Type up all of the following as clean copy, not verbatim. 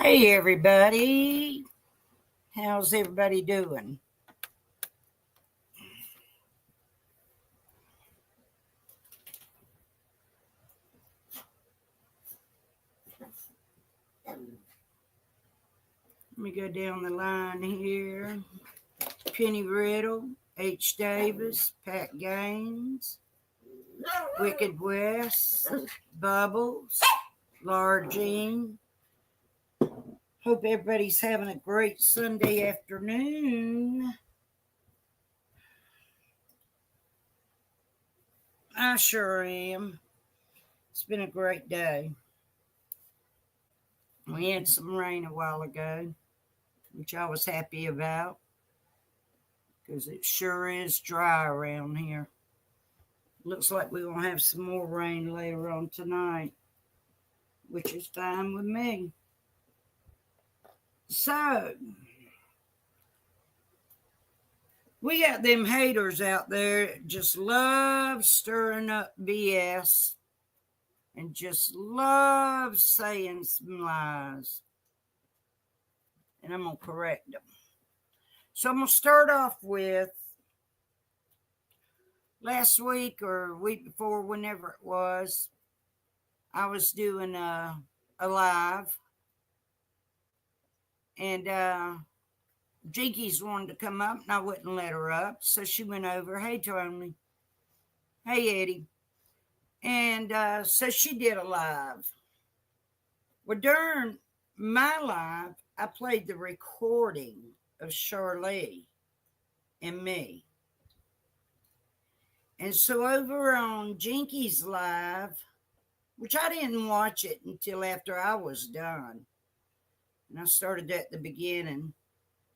Hey everybody, how's everybody doing? Let me go down the line here. Penny Riddle, H. Davis, Pat Gaines, Wicked West, Bubbles, Laura Jean. Hope everybody's having a great Sunday afternoon. I sure am. It's been a great day. We had some rain a while ago, which I was happy about because it sure is dry around here. Looks like we're going to have some more rain later on tonight, which is fine with me. So, we got them haters out there that just love stirring up BS and just love saying some lies. And I'm going to correct them. So I'm going to start off with last week or week before, whenever it was, I was doing a live. And Jinkies wanted to come up, and I wouldn't let her up. So she went over, hey, Tony. Hey, Eddie. And so she did a live. Well, during my live, I played the recording of Charlie and me. And so over on Jinky's live, which I didn't watch it until after I was done, and I started at the beginning,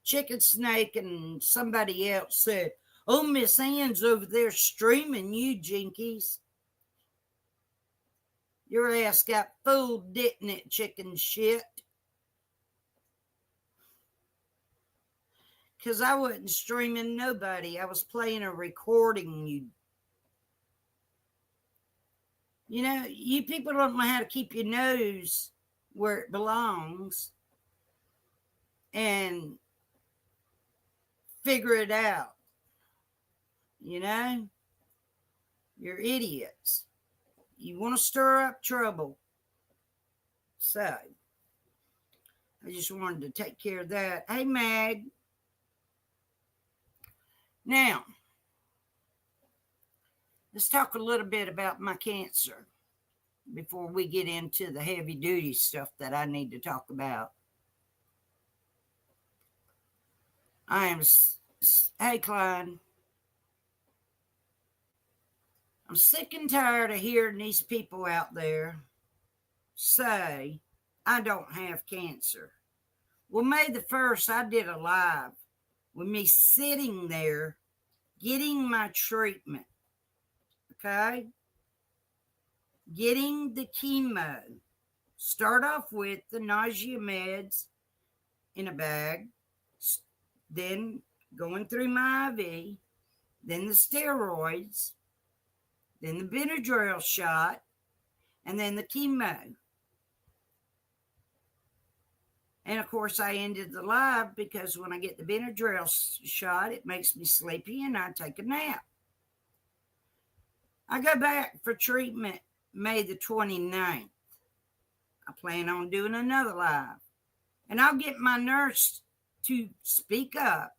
Chicken Snake and somebody else said, oh, Miss Ann's over there streaming you, Jinkies. Your ass got fooled, didn't it, chicken shit? Because I wasn't streaming nobody. I was playing a recording. You know, you people don't know how to keep your nose where it belongs and figure it out. You know? You're idiots. You want to stir up trouble. So, I just wanted to take care of that. Hey, Mag. Now, let's talk a little bit about my cancer before we get into the heavy duty stuff that I need to talk about. Hey, Klein. I'm sick and tired of hearing these people out there say, I don't have cancer. Well, May the 1st, I did a live with me sitting there getting my treatment. Okay? Getting the chemo. Start off with the nausea meds in a bag, then going through my IV, then the steroids, then the Benadryl shot, and then the chemo. And of course, I ended the live because when I get the Benadryl shot, it makes me sleepy and I take a nap. I go back for treatment May the 29th. I plan on doing another live. And I'll get my nurse to speak up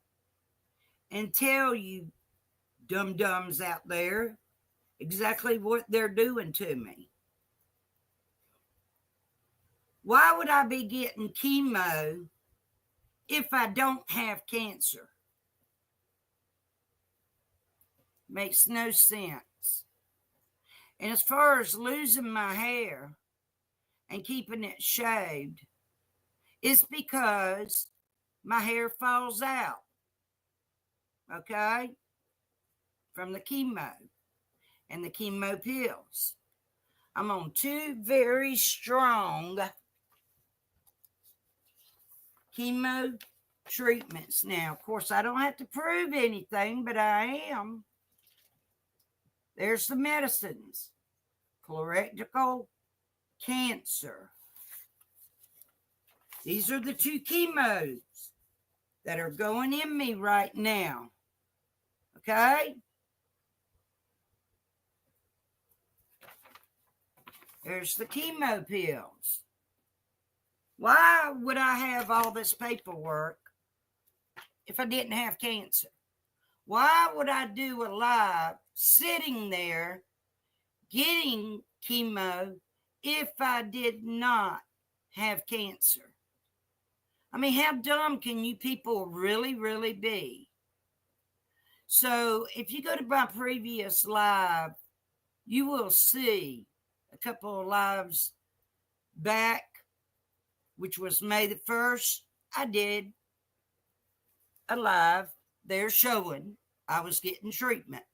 and tell you dum-dums out there exactly what they're doing to me. Why would I be getting chemo if I don't have cancer? Makes no sense. And as far as losing my hair and keeping it shaved, it's because my hair falls out, okay, from the chemo and the chemo pills. I'm on 2 very strong chemo treatments now. Of course, I don't have to prove anything, but I am. There's the medicines. Colorectal cancer. These are the 2 chemos that are going in me right now. Okay? There's the chemo pills. Why would I have all this paperwork if I didn't have cancer? Why would I do a live sitting there getting chemo if I did not have cancer? I mean, how dumb can you people really, really be? So if you go to my previous live, you will see a couple of lives back, which was May the 1st. I did a live there showing I was getting treatment.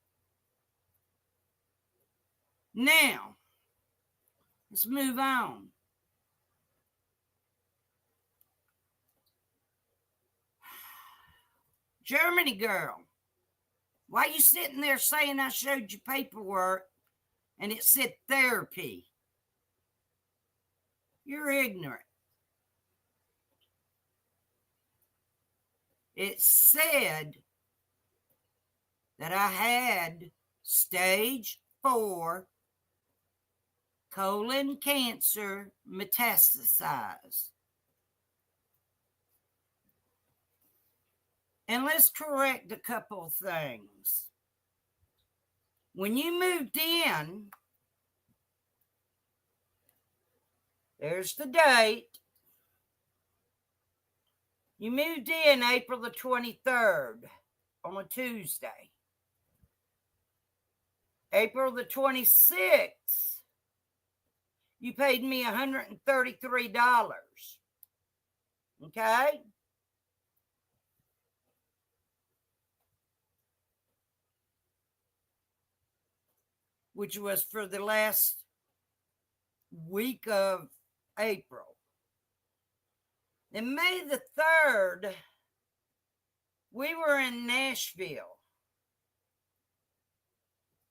Now, let's move on. Germany girl, why you sitting there saying I showed you paperwork and it said therapy? You're ignorant. It said that I had stage 4 colon cancer metastasized. And let's correct a couple of things. When you moved in, there's the date. You moved in April the 23rd on a Tuesday. April the 26th, you paid me $133. Okay? Which was for the last week of April. And May the 3rd, we were in Nashville.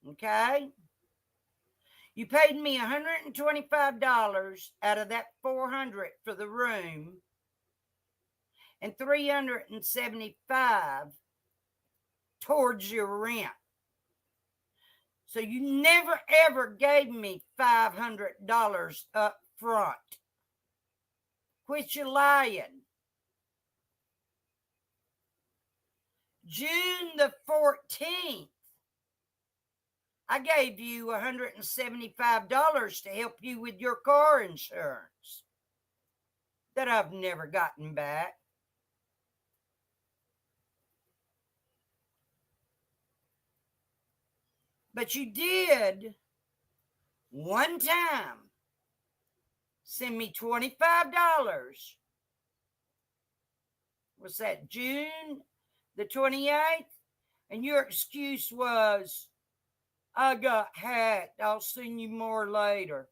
Okay? You paid me $125 out of that $400 for the room and $375 towards your rent. So you never ever gave me $500 up front. Quit your lying. June the 14th, I gave you $175 to help you with your car insurance that I've never gotten back. But you did one time send me $25. Was that June the 28th? And your excuse was, I got hacked. I'll send you more later.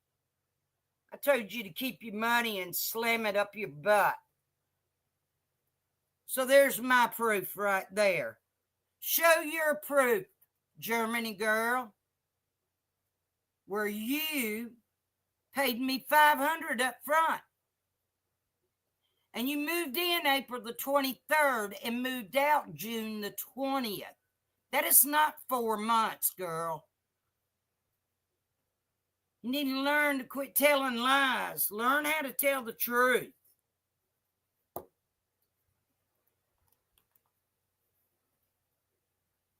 I told you to keep your money and slam it up your butt. So there's my proof right there. Show your proof, Germany girl, where you paid me $500 up front. And you moved in April the 23rd and moved out June the 20th. That is not 4 months, girl. You need to learn to quit telling lies. Learn how to tell the truth.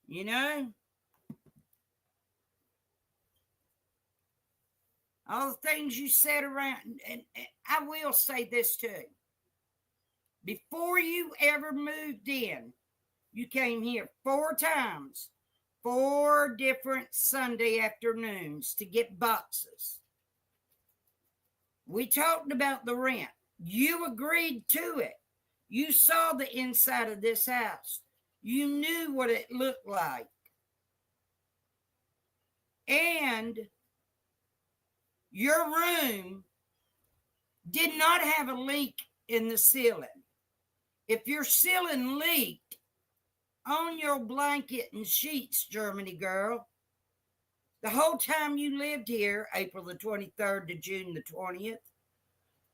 You know? All the things you said around, and I will say this too. Before you ever moved in, you came here 4 times, 4 different Sunday afternoons to get boxes. We talked about the rent. You agreed to it. You saw the inside of this house. You knew what it looked like. And your room did not have a leak in the ceiling. If your ceiling leaked on your blanket and sheets, Germany girl, the whole time you lived here, April the 23rd to June the 20th,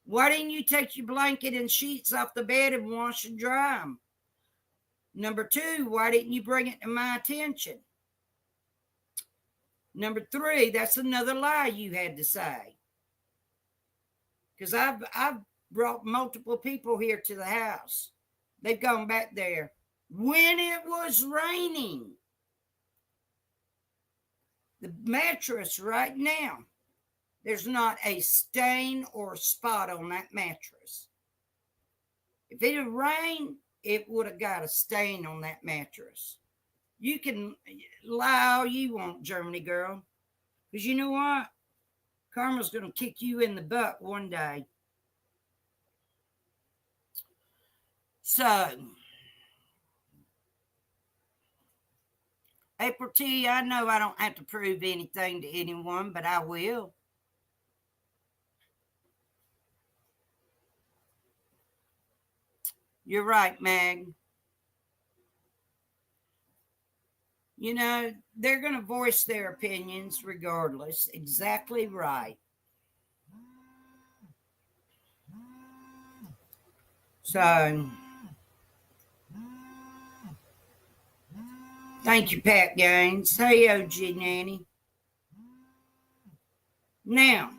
Why didn't you take your blanket and sheets off the bed and wash and dry them? Number 2, why didn't you bring it to my attention? Number 3, that's another lie you had to say. Because I've brought multiple people here to the house. They've gone back there when it was raining. The mattress right now, there's not a stain or spot on that mattress. If it had rained, it would have got a stain on that mattress. You can lie all you want, Germany girl, because you know what? Karma's going to kick you in the butt one day. So, April T, I know I don't have to prove anything to anyone, but I will. You're right, Mag. You know, they're going to voice their opinions regardless. Exactly right. So, thank you, Pat Gaines. Hey, OG Nanny. Now,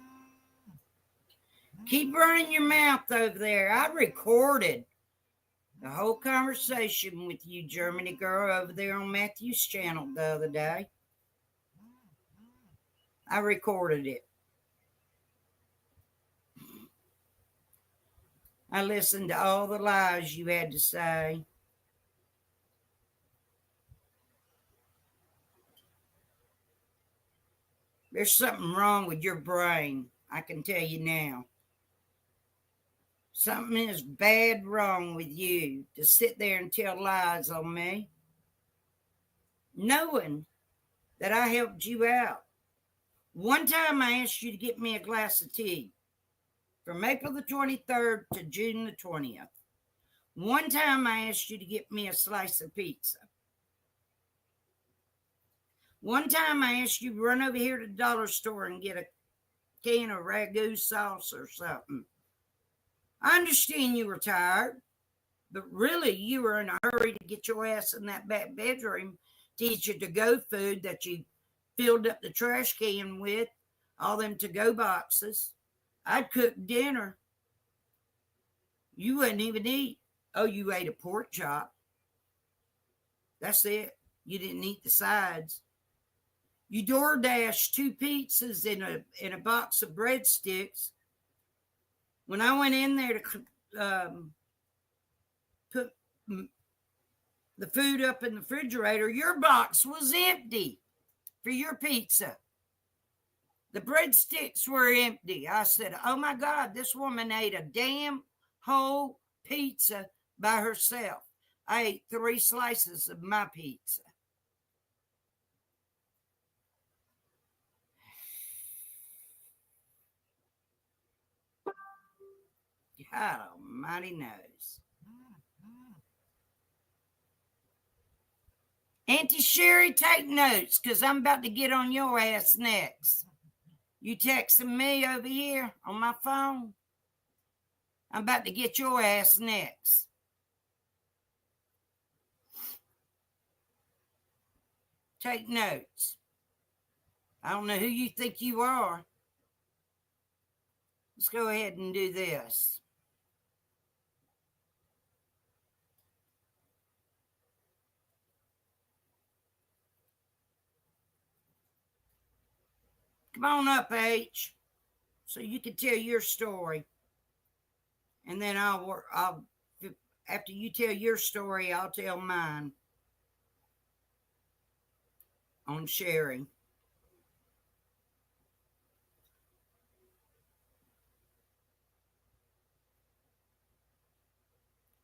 keep running your mouth over there. I recorded the whole conversation with you, Germany girl, over there on Matthew's channel the other day. I recorded it. I listened to all the lies you had to say. There's something wrong with your brain, I can tell you now. Something is bad wrong with you to sit there and tell lies on me, knowing that I helped you out. One time I asked you to get me a glass of tea from April the 23rd to June the 20th. One time I asked you to get me a slice of pizza. One time I asked you to run over here to the dollar store and get a can of ragu sauce or something. I understand you were tired, but really you were in a hurry to get your ass in that back bedroom to eat your to-go food that you filled up the trash can with, all them to-go boxes. I'd cooked dinner. You wouldn't even eat. Oh, you ate a pork chop. That's it. You didn't eat the sides. You DoorDashed 2 pizzas in a box of breadsticks. When I went in there to put the food up in the refrigerator, your box was empty for your pizza. The breadsticks were empty. I said, oh my God, this woman ate a damn whole pizza by herself. I ate 3 slices of my pizza. God almighty knows. Auntie Sherry, take notes, because I'm about to get on your ass next. You texting me over here on my phone? I'm about to get your ass next. Take notes. I don't know who you think you are. Let's go ahead and do this. Come on up, H, so you can tell your story. And then I'll after you tell your story, I'll tell mine on sharing.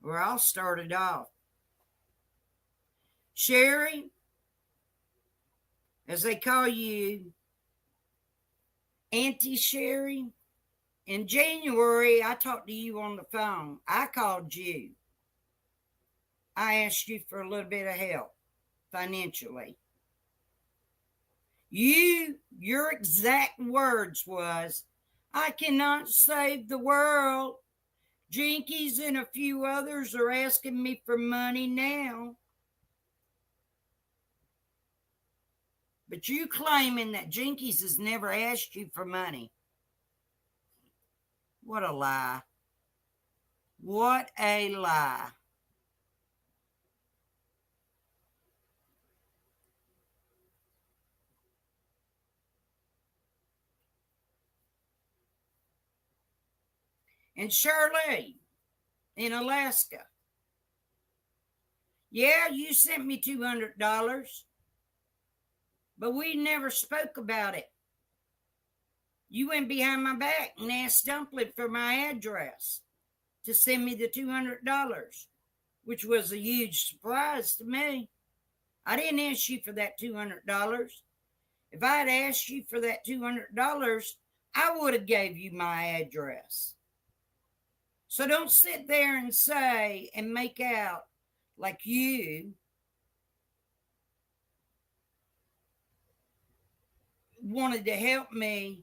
Where I'll start it off. Sherry, as they call you, Auntie Sherry, in January, I talked to you on the phone. I called you. I asked you for a little bit of help financially. Your exact words was, I cannot save the world. Jinkies and a few others are asking me for money now. But you claiming that Jinkies has never asked you for money. What a lie. What a lie. And Shirley in Alaska. Yeah, you sent me $200, but we never spoke about it. You went behind my back and asked Dumpling for my address to send me the $200, which was a huge surprise to me. I didn't ask you for that $200. If I had asked you for that $200, I would have gave you my address. So don't sit there and say and make out like you wanted to help me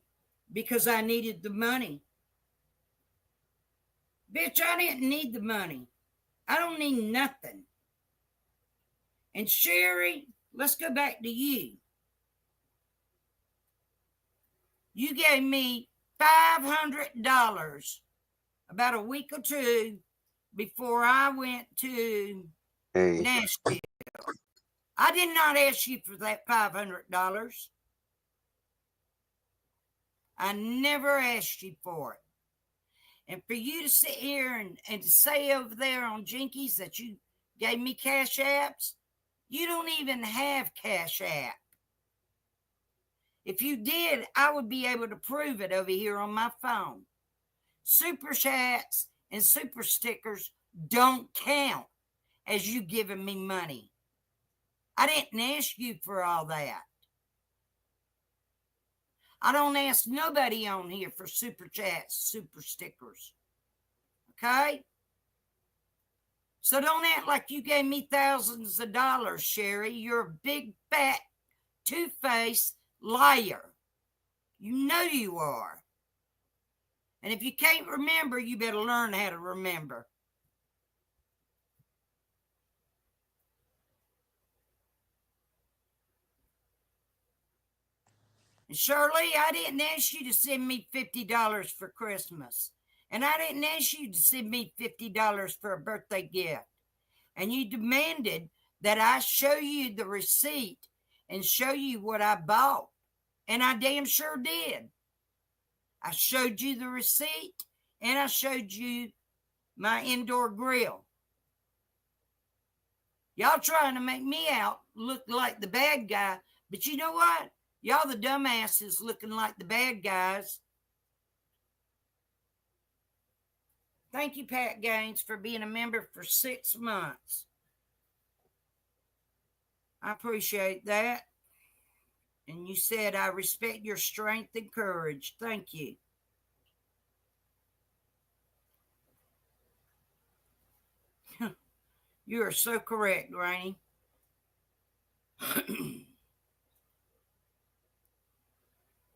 because I needed the money. Bitch, I didn't need the money. I don't need nothing. And Sherry, let's go back to you. You gave me $500 about a week or two before I went to Nashville. I did not ask you for that $500. I never asked you for it. And for you to sit here and to say over there on Jinkies that you gave me Cash Apps, you don't even have Cash App. If you did, I would be able to prove it over here on my phone. Super chats and super stickers don't count as you giving me money. I didn't ask you for all that. I don't ask nobody on here for super chats, super stickers. Okay? So don't act like you gave me thousands of dollars, Sherry. You're a big, fat, two-faced liar. You know you are. And if you can't remember, you better learn how to remember. And Shirley, I didn't ask you to send me $50 for Christmas. And I didn't ask you to send me $50 for a birthday gift. And you demanded that I show you the receipt and show you what I bought. And I damn sure did. I showed you the receipt and I showed you my indoor grill. Y'all trying to make me out look like the bad guy. But you know what? Y'all the dumbasses looking like the bad guys. Thank you, Pat Gaines, for being a member for 6 months. I appreciate that. And you said, I respect your strength and courage. Thank you. You are so correct, Granny.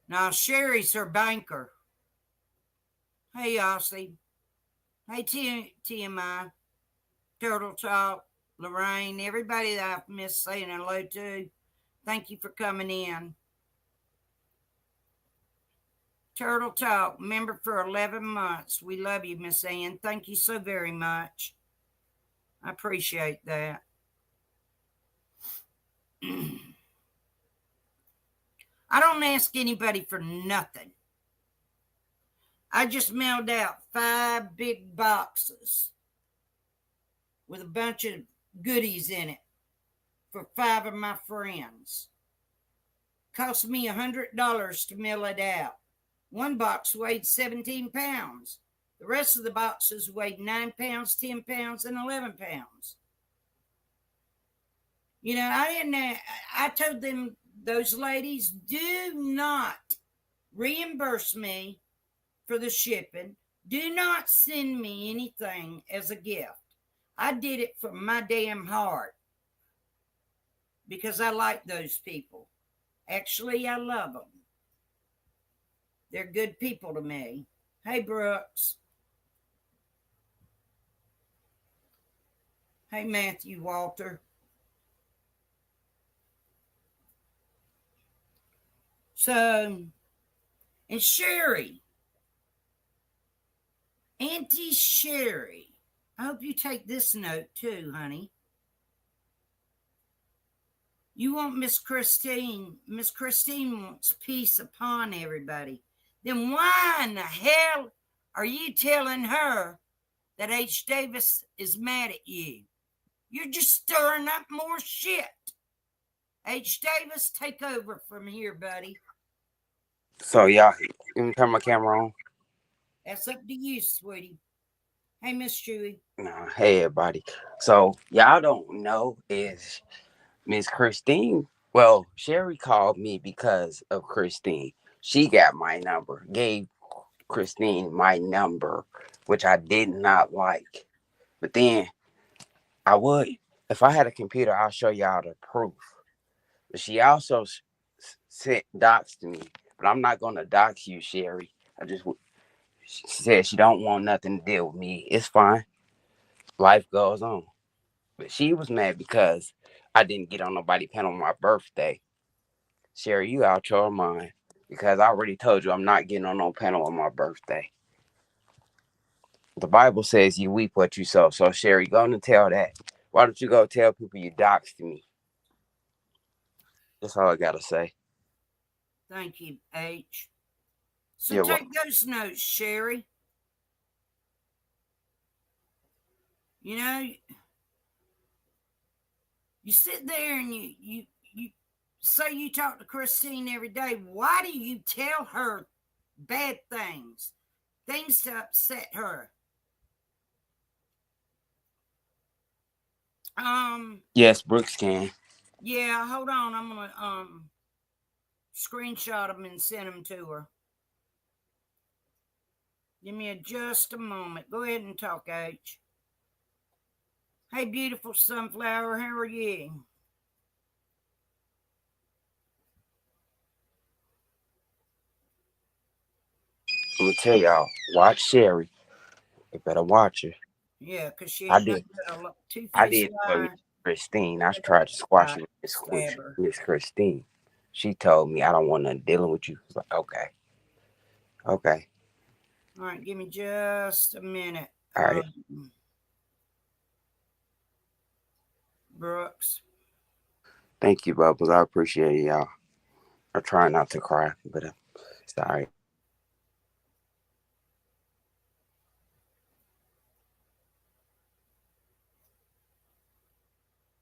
Now, Sherry's her banker. Hey, Aussie. Hey, TMI. Turtle Talk. Lorraine. Everybody that I've missed saying hello to. Thank you for coming in. Turtle Talk, member for 11 months. We love you, Miss Ann. Thank you so very much. I appreciate that. I don't ask anybody for nothing. I just mailed out 5 big boxes with a bunch of goodies in it for 5 of my friends. Cost me $100 to mail it out. One box weighed 17 pounds. The rest of the boxes weighed 9 pounds, 10 pounds, and 11 pounds. You know, I told them, those ladies, do not reimburse me for the shipping. Do not send me anything as a gift. I did it from my damn heart because I like those people. Actually, I love them. They're good people to me. Hey, Brooks. Hey, Matthew Walter. So, and Sherry, Auntie Sherry. I hope you take this note too, honey. You want Miss Christine. Miss Christine wants peace upon everybody. Then why in the hell are you telling her that H. Davis is mad at you? You're just stirring up more shit. H. Davis, take over from here, buddy. So y'all, let me turn my camera on. That's up to you, sweetie. Hey, Miss Chewy. Nah, hey everybody. So y'all don't know is Miss Christine. Well, Sherry called me because of Christine. She got my number, gave Christine my number, which I did not like. But then I would, if I had a computer, I'll show y'all the proof. But she also sent docs to me. But I'm not gonna dox you, Sherry. She said she don't want nothing to deal with me. It's fine. Life goes on. But she was mad because I didn't get on nobody panel on my birthday. Sherry, you out your mind. Because I already told you I'm not getting on no panel on my birthday. The Bible says you weep what you sow. So Sherry, go and tell that. Why don't you go tell people you doxed me? That's all I gotta say. Thank you, H. So You're take welcome. those notes, Sherry. You know, you sit there and you say you talk to Christine every day. Why do you tell her bad things to upset her? Yes, Brooks can. Yeah, hold on. I'm gonna screenshot them and send them to her. Give me just a moment. Go ahead and talk, H. Hey, beautiful sunflower, how are you? I'm gonna tell y'all, watch Sherry. You better watch her. Yeah, because she I ain't did. nothing but a I two-faced did for Miss lie. Christine. I tried to squash Right, it with stab her. Miss Christine. She told me I don't want nothing dealing with you. I was like, okay, okay, All right, give me just a minute. all right. Brooks. Thank you, Bubbles. I appreciate y'all. I try not to cry, but it's all right.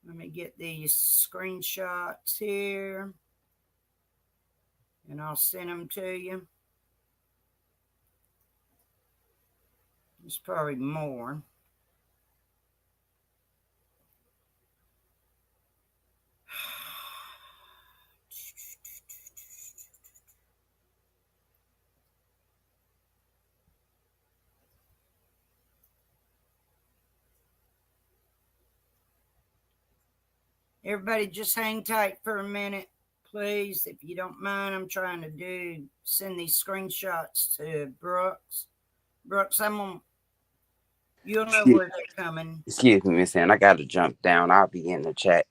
Let me get these screenshots here and I'll send them to you. There's probably more. Everybody just hang tight for a minute, please. If you don't mind, I'm trying to send these screenshots to Brooks. Brooks, you'll know Excuse, where they're coming. excuse me, Miss Ann. I got to jump down. I'll be in the chat.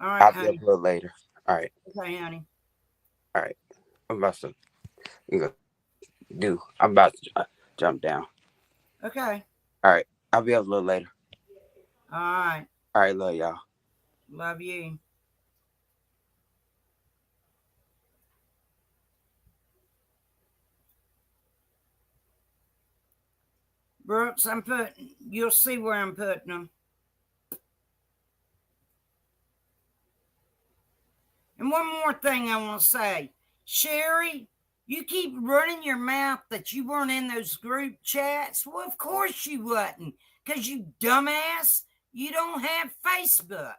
All right, I'll be up honey. a little later. All right, Okay, honey. all right. I'm about to you know, I'm about to jump down. Okay. All right, I'll be up a little later. All right. All right, love y'all. Love you. Brooks, you'll see where I'm putting them. And one more thing I want to say. Sherry, you keep running your mouth that you weren't in those group chats. Well, of course you wasn't, because you dumbass, you don't have Facebook.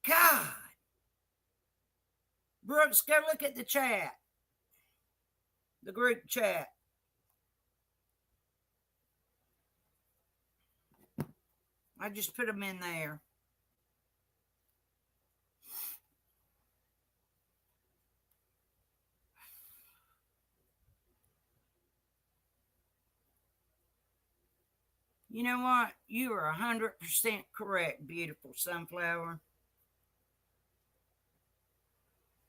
God. Brooks, go look at the chat, the group chat. I just put them in there. You know what? You are 100% correct, beautiful sunflower.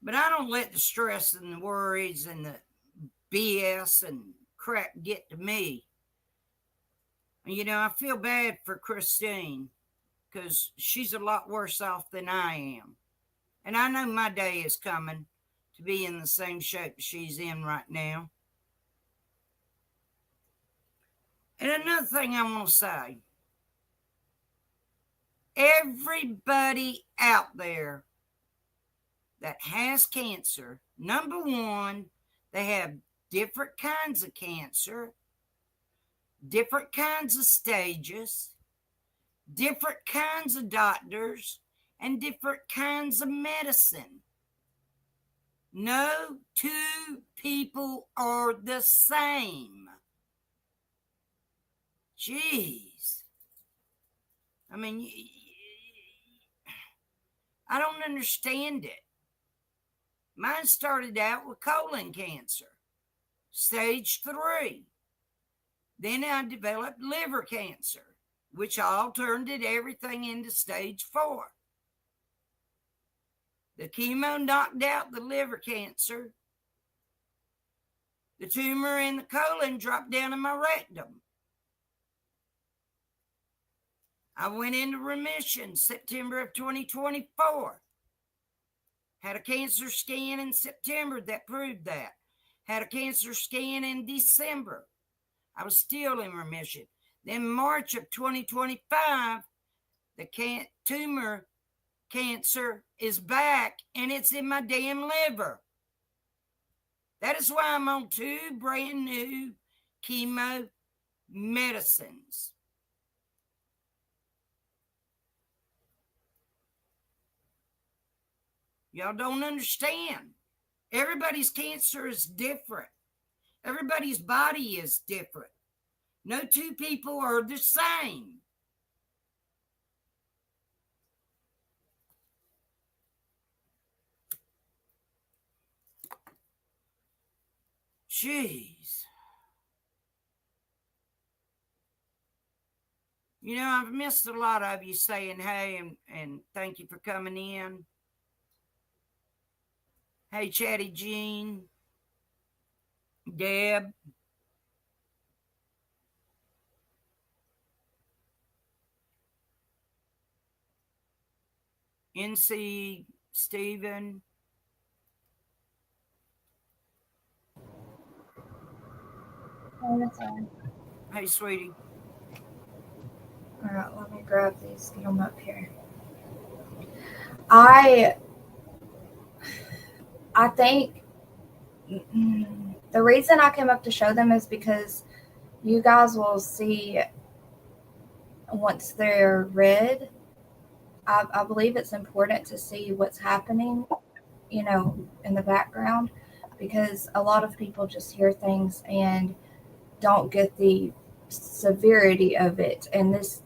But I don't let the stress and the worries and the BS and crap get to me. You know, I feel bad for Christine because she's a lot worse off than I am. And I know my day is coming to be in the same shape she's in right now. And another thing I want to say, everybody out there that has cancer, number one, they have different kinds of cancer, different kinds of stages, different kinds of doctors, and different kinds of medicine. No two people are the same. Jeez. I mean, I don't understand it. Mine started out with colon cancer, stage 3. Then I developed liver cancer, which all turned it everything into stage 4. The chemo knocked out the liver cancer. The tumor in the colon dropped down in my rectum. I went into remission September of 2024. Had a cancer scan in September that proved that. Had a cancer scan in December. I was still in remission. Then March of 2025, the tumor cancer is back and it's in my damn liver. That is why I'm on 2 brand new chemo medicines. Y'all don't understand. Everybody's cancer is different. Everybody's body is different. No two people are the same. Jeez. You know, I've missed a lot of you saying hey and thank you for coming in. Hey, Chatty Jean, Deb. NC Stephen. Oh, that's fine. Hey, sweetie. All right, let me grab these, get them up here. I think the reason I came up to show them is because you guys will see once they're read. I believe it's important to see what's happening, in the background, because a lot of people just hear things and don't get the severity of it. And this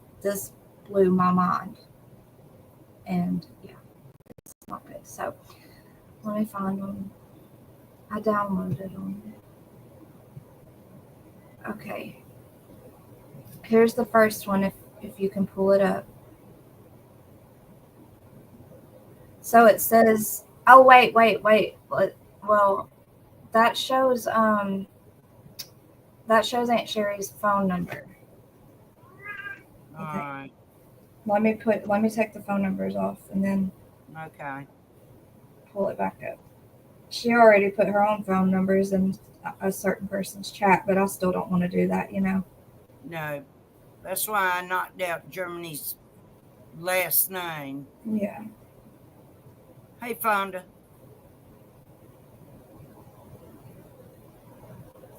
blew my mind. And yeah, it's not good. So let me find them. I downloaded them. Okay. Here's the first one if you can pull it up. So it says, oh wait. Well, that shows Aunt Sherry's phone number. All right. Let me take the phone numbers off and then pull it back up. She already put her own phone numbers in a certain person's chat, but I still don't want to do that, No. That's why I knocked out Germany's last name. Yeah. Hey, Fonda.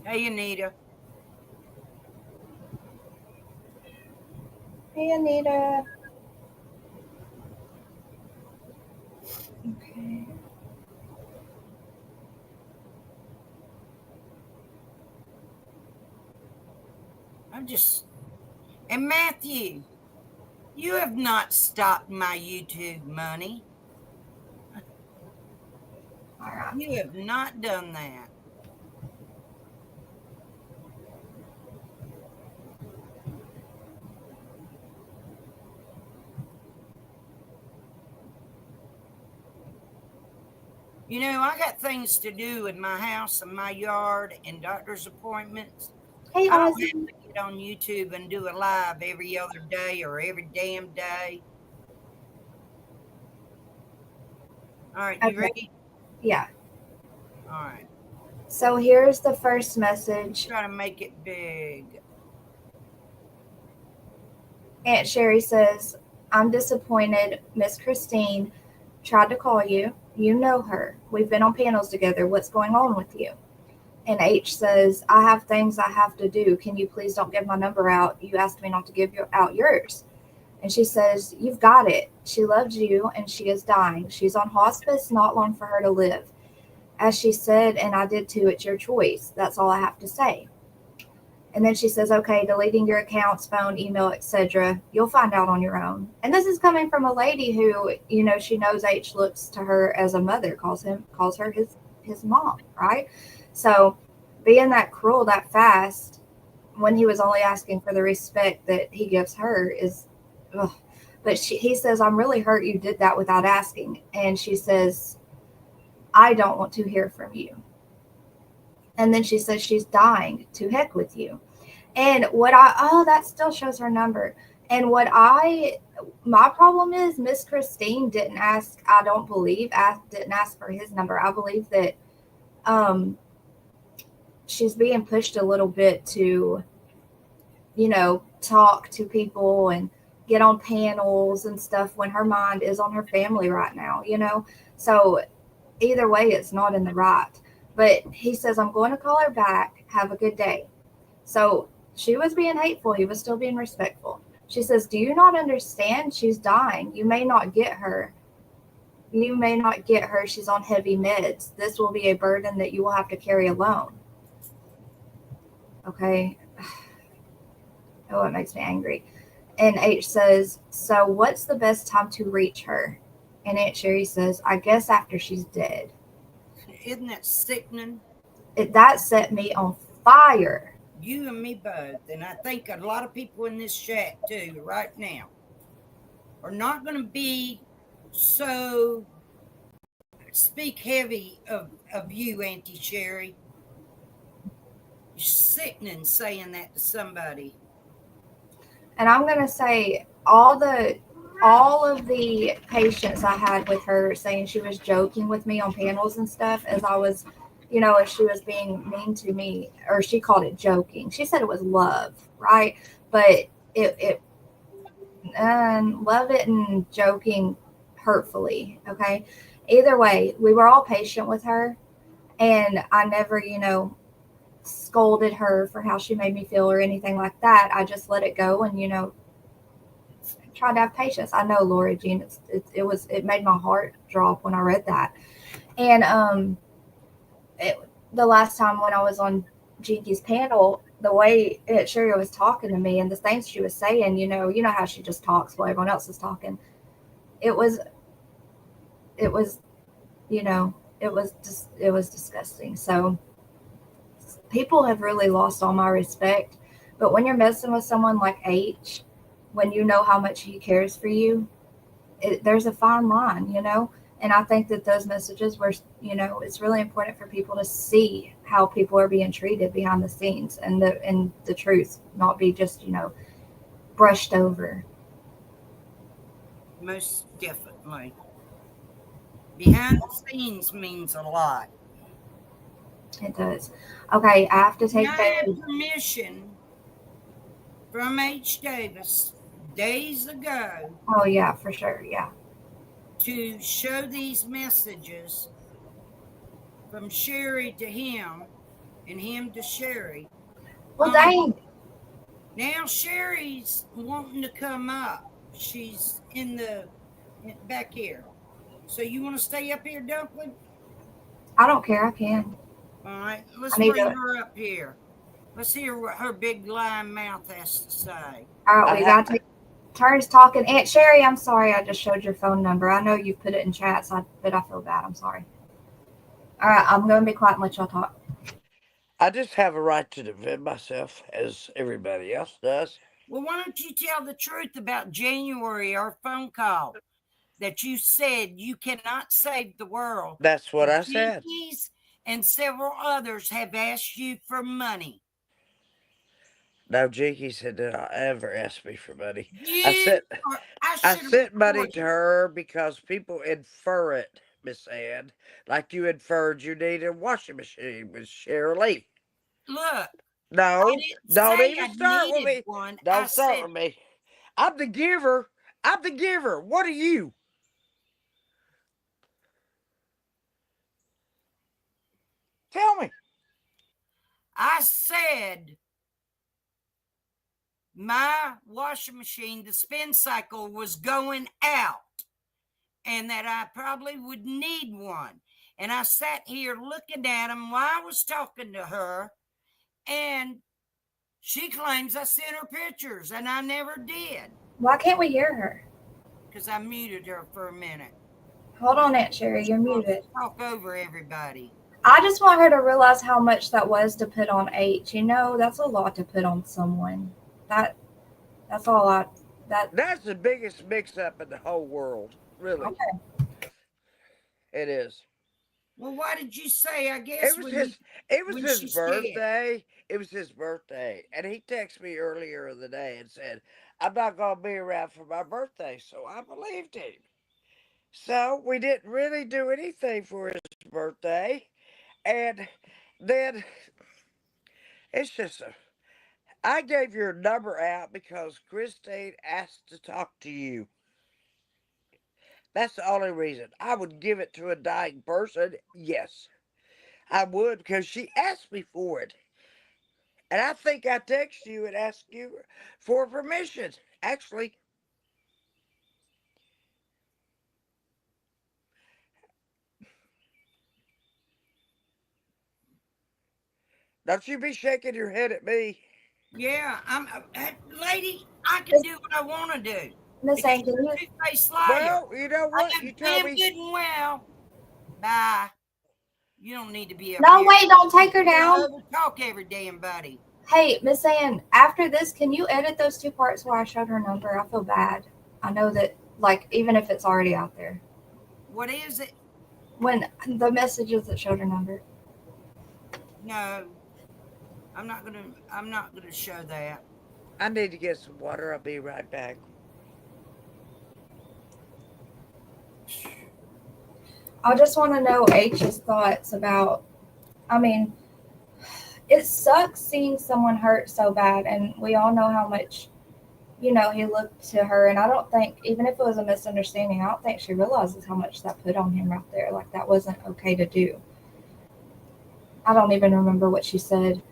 Hey, Anita. Hey, Anita. Okay. And Matthew, you have not stopped my YouTube money. All right. You have not done that. You know, I got things to do in my house and my yard and doctor's appointments. Hey, I don't have Ozzy. to get on YouTube and do a live every other day or every damn day. All right, you Okay. ready? Yeah. All right. So here's the first message. Try to make it big. Aunt Sherry says, I'm disappointed. Miss Christine tried to call you. You know her. We've been on panels together. What's going on with you? And H says, I have things I have to do. Can you please don't give my number out? You asked me not to give out yours. And she says, you've got it. She loves you and she is dying. She's on hospice, not long for her to live. As she said, and I did too, it's your choice. That's all I have to say. And then she says, okay, deleting your accounts, phone, email, etc. You'll find out on your own. And this is coming from a lady who, you know, she knows H looks to her as a mother, calls her his mom, right? So being that cruel that fast when he was only asking for the respect that he gives her is ugh. But he says, I'm really hurt you did that without asking. And she says, I don't want to hear from you. And then she says she's dying. To heck with you. And that still shows her number. And my problem is Miss Christine didn't ask, I don't believe, didn't ask for his number. I believe that um, she's being pushed a little bit to, you know, talk to people and get on panels and stuff when her mind is on her family right now, you know? So either way, it's not in the right. But he says, I'm going to call her back. Have a good day. So she was being hateful. He was still being respectful. She says, do you not understand? She's dying. You may not get her. You may not get her. She's on heavy meds. This will be a burden that you will have to carry alone. Okay. Oh, it makes me angry. And H says, so what's the best time to reach her? And Aunt Sherry says, I guess after she's dead. Isn't that sickening? That set me on fire. You and me both. And I think a lot of people in this chat too, right now, are not going to be so speak heavy of you, Auntie Sherry. You're sickening saying that to somebody. And I'm going to say all of the patients I had with her saying she was joking with me on panels and stuff as I was, you know, as she was being mean to me, or she called it joking. She said it was love, right? But it love it and joking hurtfully. Okay. Either way, we were all patient with her, and I never, you know, scolded her for how she made me feel or anything like that. I just let it go and, you know, try to have patience. I know, Laura Jean, it made my heart drop when I read that. And the last time when I was on Jinky's panel, the way Sherry was talking to me and the things she was saying, you know how she just talks while everyone else is talking. It was, it was, you know, it was disgusting. So people have really lost all my respect. But when you're messing with someone like H, when you know how much he cares for you, there's a fine line, you know? And I think that those messages were, you know, it's really important for people to see how people are being treated behind the scenes and the truth, not be just, you know, brushed over. Most definitely. Behind the scenes means a lot. It does. Okay, I have to And take I had Bailey. permission from H. Davis days ago Oh yeah, for sure. Yeah. to show these messages from Sherry to him and him to Sherry. Well, dang. Now Sherry's wanting to come up. She's in the back here. So you want to stay up here, Dumpling? I don't care. I can. All right, I let's need bring to. her up here. Let's hear what her big lying mouth has to say. All I right, we have got to take turns talking. Aunt Sherry, I'm sorry. I just showed your phone number. I know you put it in chat, but I feel bad. I'm sorry. All right, I'm going to be quiet and let y'all talk. I just have a right to defend myself as everybody else does. Well, why don't you tell the truth about January, our phone call? that you said you cannot save the world. That's what I said. Jinkies and several others have asked you for money. No, Jinky said did I ever ask me for money. I You sent are, I I should have sent money to recorded. her because people infer it, Miss Ann. Like you inferred you need a washing machine with Shirley. Look, I No, didn't don't say even I start with needed me. one. I Don't start said, with me. I'm the giver. I'm the giver. What are you? Tell me. I said my washing machine, the spin cycle was going out and that I probably would need one. And I sat here looking at him while I was talking to her, and she claims I sent her pictures, and I never did Why can't we hear her? because I muted her for a minute. Hold on, Aunt Sherry, She you're wants muted. to talk over everybody. I just want her to realize how much that was to put on H. You know, that's a lot to put on someone. That's all I that That's the biggest mix-up in the whole world. Really, okay. it is. Well, why did you say? I It guess was when his. It was when his she said, birthday. It was his birthday, and he texted me earlier in the day and said, "I'm not gonna be around for my birthday," so I believed him. So we didn't really do anything for his birthday, and then it's just a. I gave your number out because Christine asked to talk to you. That's the only reason. I would give it to a dying person. Yes, I would because she asked me for it. And I think I texted you and asked you for permission. Actually, don't you be shaking your head at me. "Yeah, lady, I can do what I want to do Miss because Ann, can you're you a two-faced liar. Well, you know I what? know You told damn me. good and well. Bye. You don't need to be up No here. wait, don't take her You're gonna down. overtalk every damn buddy. Hey, Miss Ann, after this, can you edit those two parts where I showed her number? I feel bad. I know that like even if it's already out there. What is it? When the messages that showed her number. No, I'm not gonna show that. I need to get some water. I'll be right back. I just want to know H's thoughts about I mean, it sucks seeing someone hurt so bad and we all know how much he looked to her and I don't think even if it was a misunderstanding, I don't think she realizes how much that put on him right there. Like that wasn't okay to do. I don't even remember what she said.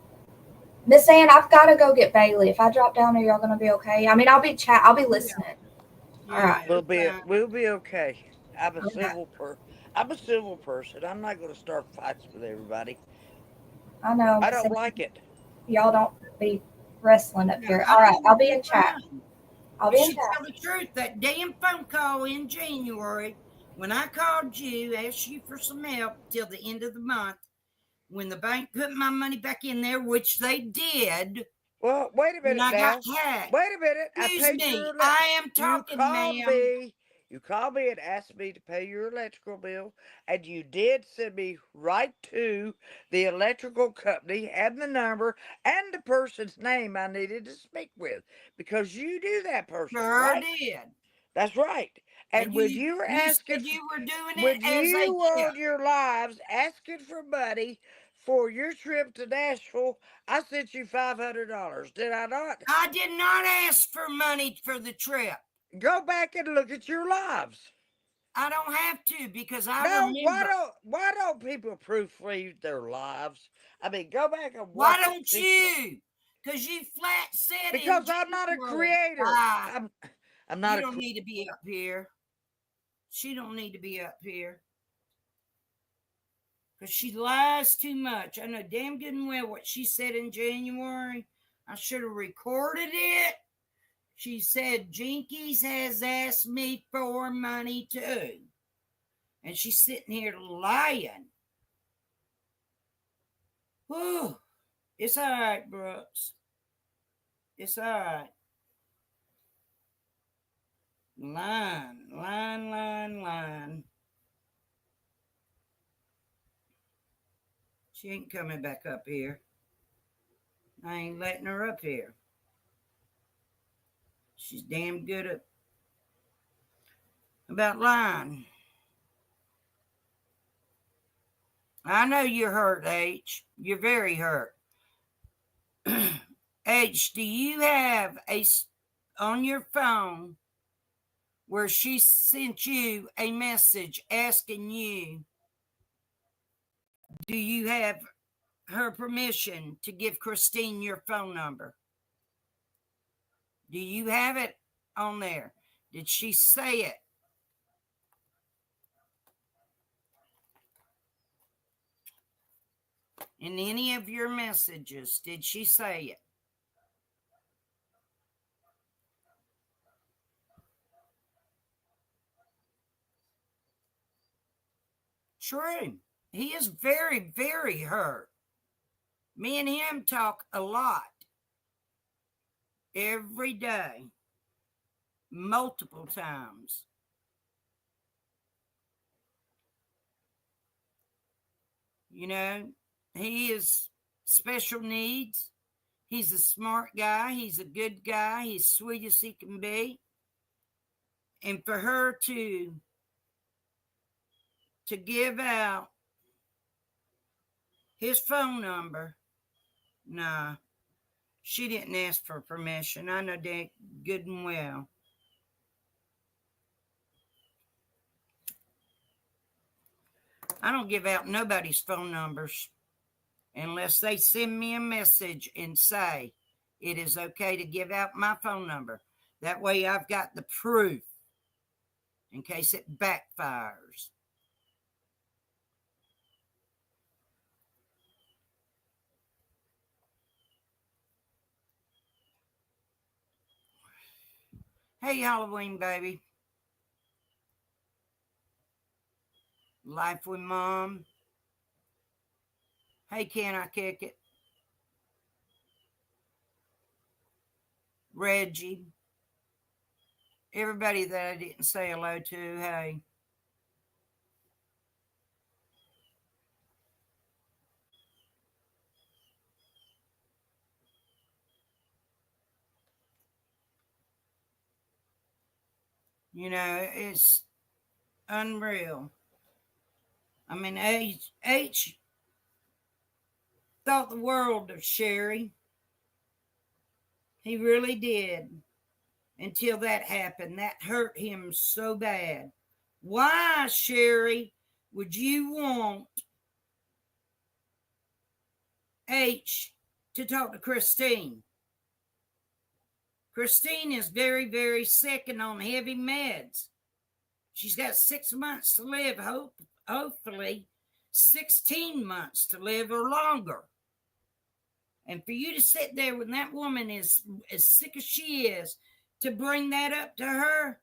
Miss Ann, I've got to go get Bailey. If I drop down, are y'all gonna be okay? I mean, I'll be Yeah, listening. All yeah, right. it's fine. We'll be okay. Okay. I'm a civil person. I'm not going to start fights with everybody. I know, I Miss don't Ann, like it. y'all don't be wrestling up Yeah, here. I All right. know I'll be you're in chat. fine. I'll But be in she chat. tell the truth. That damn phone call in January when I called you, asked you for some help till the end of the month, when the bank put my money back in there, which they did, Well, wait a when minute I got now. hacked. Wait a minute. I Excuse paid me, your I am you talking, called ma'am. me. You called me and asked me to pay your electrical bill, and you did send me right to the electrical company and the number and the person's name I needed to speak with because you knew that person, Sure right? did. That's right. And And when you were you asking, said you were doing it when as a you tip. on your lives asking for money for your trip to Nashville, I sent you $500. Did I not? I did not ask for money for the trip. Go back and look at your lives. I don't have to because I No, remember. why don't people proofread their lives? I mean, go back and Why watch it. don't See, you? Because you flat said in because I'm not a January. creator. Ah, I'm you not a. don't need to be up here. She don't need to be up here. Because she lies too much. I know damn good and well what she said in January. I should have recorded it. She said Jinkies has asked me for money too. And she's sitting here lying. Whew. It's all right, Brooks. It's all right. Line. She ain't coming back up here. I ain't letting her up here. She's damn good at about lying. I know you're hurt, H. You're very hurt. H, do you have on your phone where she sent you a message asking you, do you have her permission to give Christine your phone number? Do you have it on there? Did she say it? In any of your messages, did she say it? True. He is very, very hurt. Me and him talk a lot. Every day. Multiple times. You know, he is special needs. He's a smart guy. He's a good guy. He's sweet as he can be. And for her to give out his phone number, nah, she didn't ask for permission. I know that good and well. I don't give out nobody's phone numbers unless they send me a message and say it is okay to give out my phone number. That way I've got the proof in case it backfires. Hey, Halloween baby. Life with Mom. Hey, can I kick it? Reggie. Everybody that I didn't say hello to, hey. You know, it's unreal. I mean, H thought the world of Sherry. He really did. Until that happened. That hurt him so bad. Why, Sherry, would you want H to talk to Christine? Christine is very, very sick and on heavy meds. She's got 6 months to live, hopefully 16 months to live or longer. And for you to sit there when that woman is as sick as she is, to bring that up to her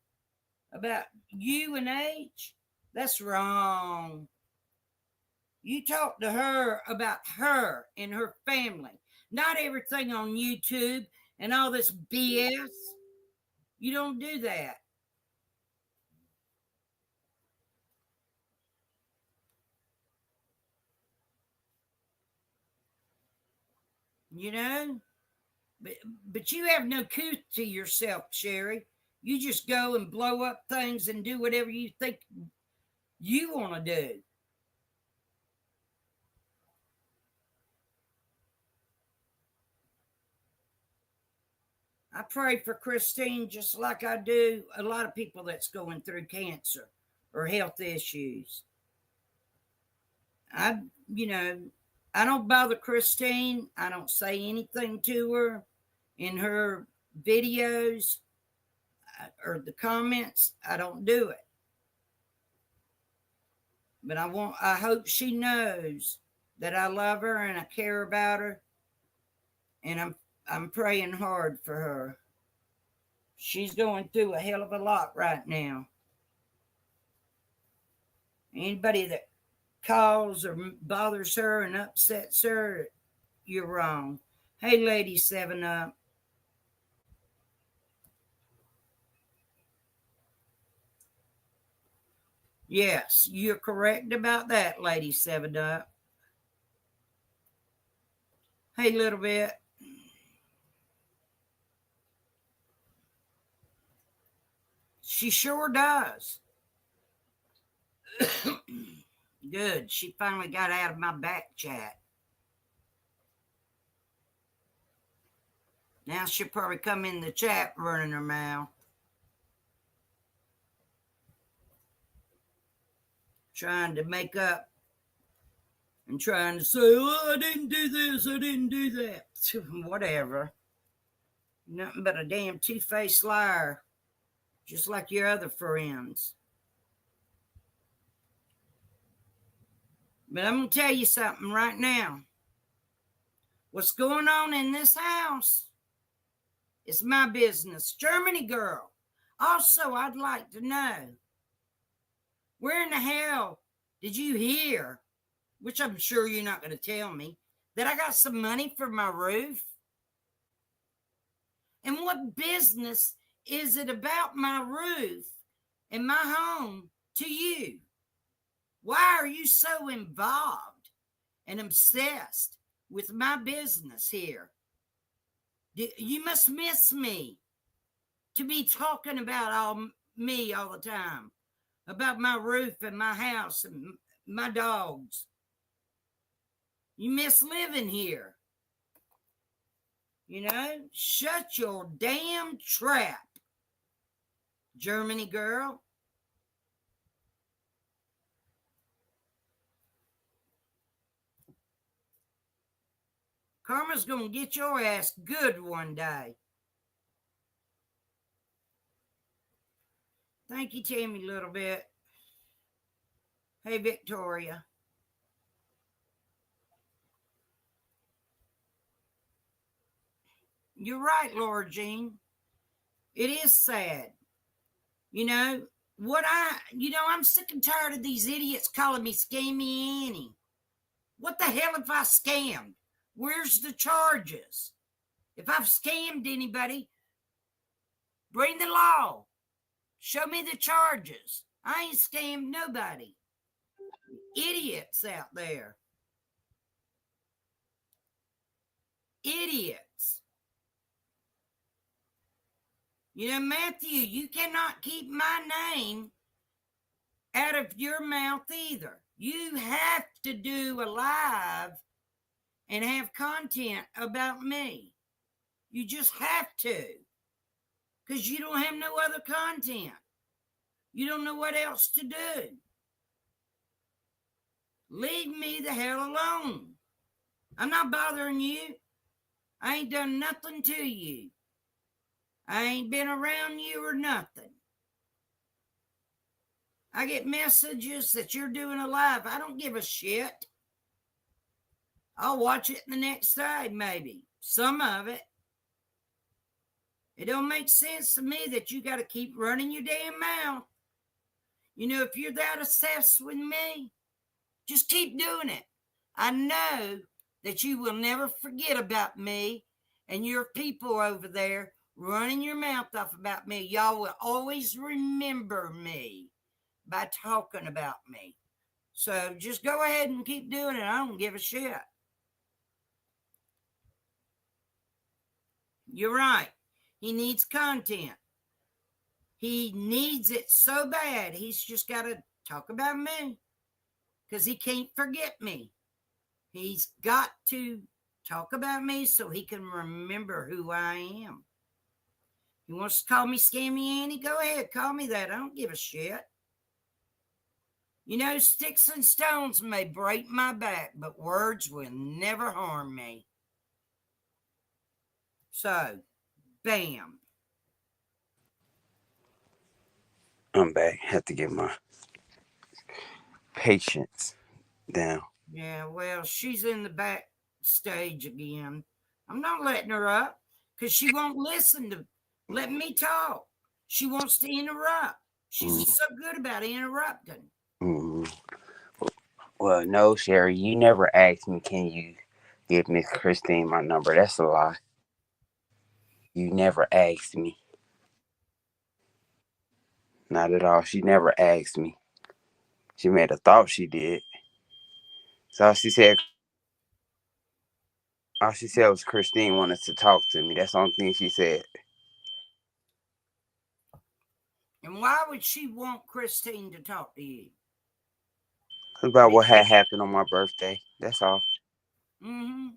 about you and H, that's wrong. You talk to her about her and her family, not everything on YouTube and all this BS. You don't do that. You know? But you have no coup to yourself, Sherry. You just go and blow up things and do whatever you think you want to do. I pray for Christine just like I do a lot of people that's going through cancer or health issues. I don't bother Christine. I don't say anything to her in her videos or the comments. I don't do it. But I hope she knows that I love her and I care about her. And I'm praying hard for her. She's going through a hell of a lot right now. Anybody that calls or bothers her and upsets her, you're wrong. Hey, Lady 7 Up. Yes, you're correct about that, Lady Seven Up. Hey, little bit. She sure does. Good. She finally got out of my back chat. Now she'll probably come in the chat running her mouth. Trying to make up and trying to say, oh, I didn't do this, I didn't do that. Whatever. Nothing but a damn two-faced liar, just like your other friends. But I'm going to tell you something right now. What's going on in this house is my business. Germany girl. Also, I'd like to know, where in the hell did you hear, which I'm sure you're not going to tell me, that I got some money for my roof? And what business is it about my roof and my home to you? Why are you so involved and obsessed with my business here? You must miss me to be talking about me all the time, about my roof and my house and my dogs. You miss living here. Shut your damn trap, Germany girl. Karma's gonna get your ass good one day. Thank you, Tammy, a little bit. Hey, Victoria. You're right, Laura Jean. It is sad. I'm sick and tired of these idiots calling me Scammy Annie. What the hell have I scammed? Where's the charges? If I've scammed anybody, bring the law. Show me the charges. I ain't scammed nobody. Idiots out there. Idiots. Matthew, you cannot keep my name out of your mouth either. You have to do a live and have content about me. You just have to. Because you don't have no other content. You don't know what else to do. Leave me the hell alone. I'm not bothering you. I ain't done nothing to you. I ain't been around you or nothing. I get messages that you're doing a live. I don't give a shit. I'll watch it the next day, maybe. Some of it. It don't make sense to me that you got to keep running your damn mouth. If you're that obsessed with me, just keep doing it. I know that you will never forget about me and your people over there running your mouth off about me. Y'all will always remember me by talking about me. So just go ahead and keep doing it. I don't give a shit. You're right. He needs content. He needs it so bad. He's just got to talk about me because he can't forget me. He's got to talk about me so he can remember who I am. He wants to call me Scammy Annie? Go ahead, call me that. I don't give a shit. Sticks and stones may break my back, but words will never harm me. So, bam. I'm back. Have to get my patience down. Yeah, well, she's in the backstage again. I'm not letting her up because she won't listen to let me talk. She wants to interrupt. She's so good about interrupting. Mm-hmm. Well, no, Sherry, you never asked me, can you give Miss Christine my number? That's a lie. You never asked me. Not at all. She never asked me. She made her thought she did. So all she said was Christine wanted to talk to me. That's the only thing she said. And why would she want Christine to talk to you? About what had happened on my birthday. That's all. Mm-hmm.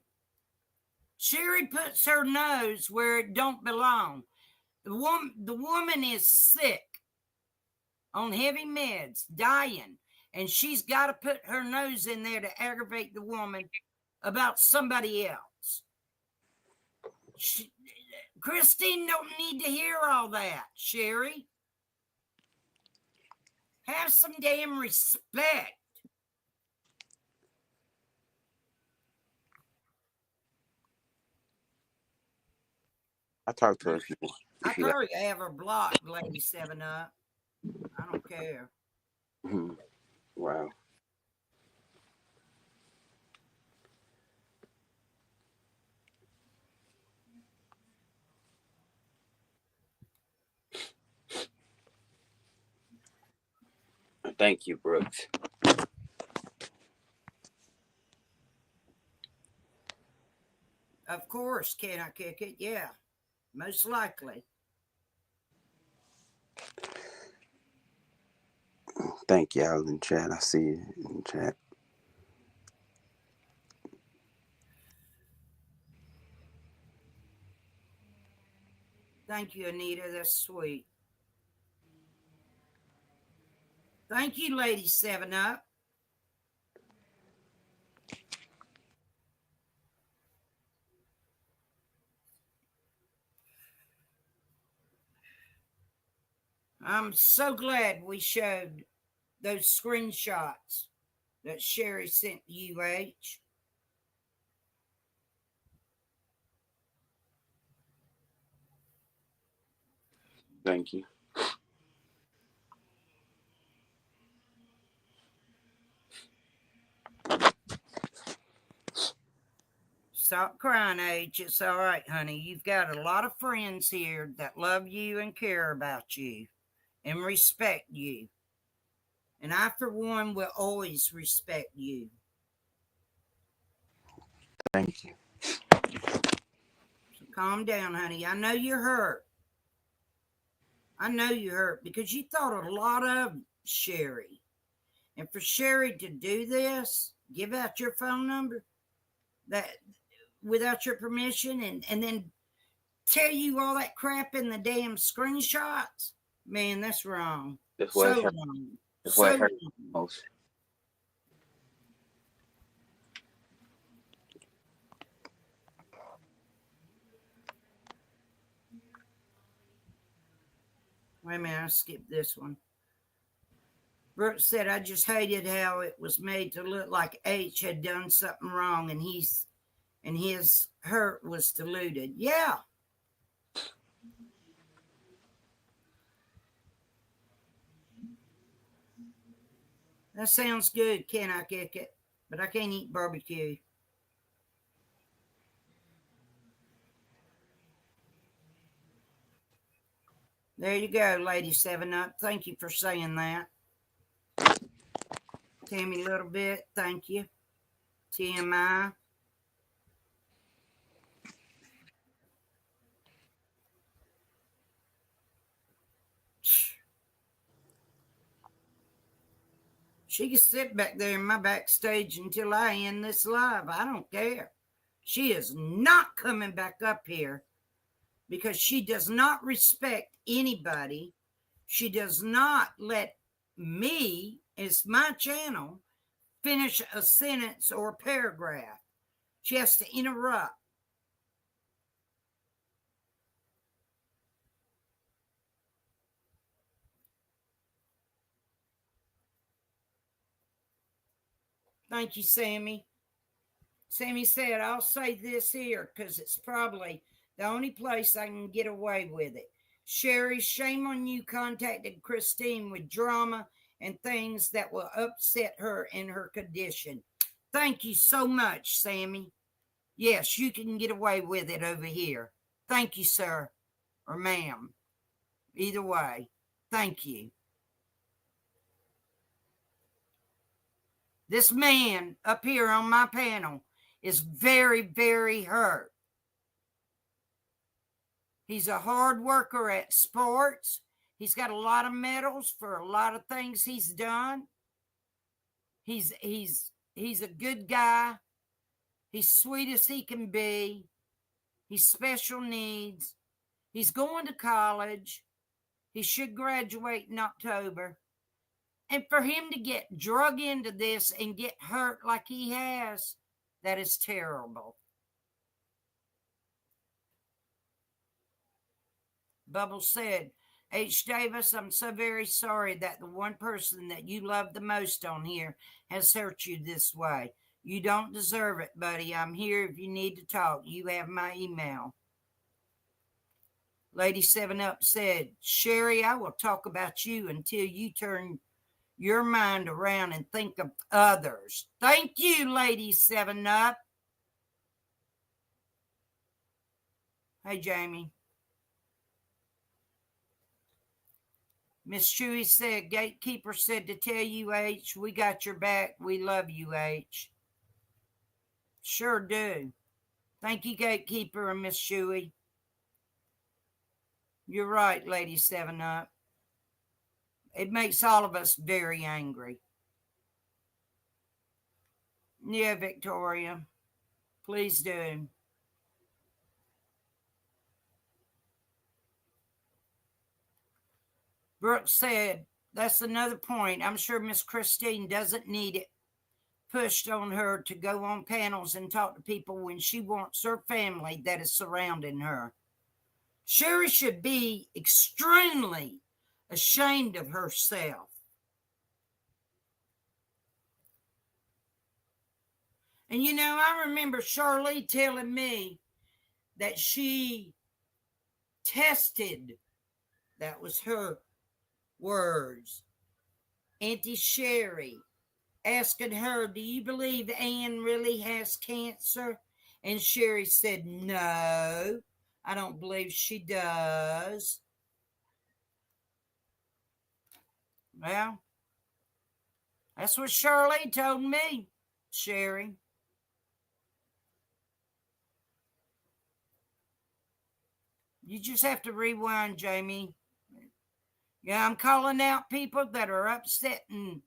Sherry puts her nose where it don't belong. The woman is sick, on heavy meds, dying, and she's got to put her nose in there to aggravate the woman about somebody else. Christine don't need to hear all that, Sherry. Have some damn respect. I talked to her if you want. I told her you have her blocked, Lady 7 Up. I don't care. Mm-hmm. Wow. Thank you, Brooks. Of course, can I kick it? Yeah, most likely. Thank y'all in chat. I see you in chat. Thank you, Anita. That's sweet. Thank you, Lady 7 Up. I'm so glad we showed those screenshots that Sherry sent UH. Thank you. Stop crying, H. It's all right, honey. You've got a lot of friends here that love you and care about you and respect you. And I, for one, will always respect you. Thank you. So calm down, honey. I know you're hurt. I know you're hurt because you thought a lot of Sherry. And for Sherry to do this, give out your phone number that without your permission and then tell you all that crap in the damn screenshots, man, that's wrong. That's So what hurt. wrong. That's So what hurt wrong. most. Wait a minute, I skipped this one. Brooke said, I just hated how it was made to look like H had done something wrong and his hurt was diluted. Yeah. That sounds good. Can I kick it? But I can't eat barbecue. There you go, Lady 7 Up. Thank you for saying that. Tammy Little Bit, thank you. TMI. She can sit back there in my backstage until I end this live. I don't care. She is not coming back up here because she does not respect anybody. She does not let me, it's my channel, finish a sentence or a paragraph. She has to interrupt. Thank you, Sammy. Sammy said, I'll say this here because it's probably the only place I can get away with it. Sherry, shame on you contacted Christine with drama and things that will upset her in her condition. Thank you so much, Sammy. Yes, you can get away with it over here. Thank you, sir or ma'am. Either way, thank you. This man up here on my panel is very, very hurt. He's a hard worker at sports. He's got a lot of medals for a lot of things he's done. He's a good guy. He's sweet as he can be. He's special needs. He's going to college. He should graduate in October. And for him to get drug into this and get hurt like he has, that is terrible. Bubbles said, H. Davis, I'm so very sorry that the one person that you love the most on here has hurt you this way. You don't deserve it, buddy. I'm here if you need to talk. You have my email. Lady 7 Up said, Sherry, I will talk about you until you turn your mind around and think of others. Thank you, Lady 7 Up. Hey, Jamie. Miss Chewy said, Gatekeeper said to tell you, H, we got your back. We love you, H. Sure do. Thank you, Gatekeeper and Miss Chewy. You're right, Lady 7 Up. It makes all of us very angry. Yeah, Victoria. Please do. Brooke said, that's another point. I'm sure Miss Christine doesn't need it pushed on her to go on panels and talk to people when she wants her family that is surrounding her. Sherry should be extremely ashamed of herself. And you know, I remember Charlie telling me that she tested, that was her words, Auntie Sherry, asking her, do you believe Ann really has cancer? And Sherry said, no, I don't believe she does. Well, that's what Shirley told me, Sherry. You just have to rewind, Jamie. Yeah, I'm calling out people that are upsetting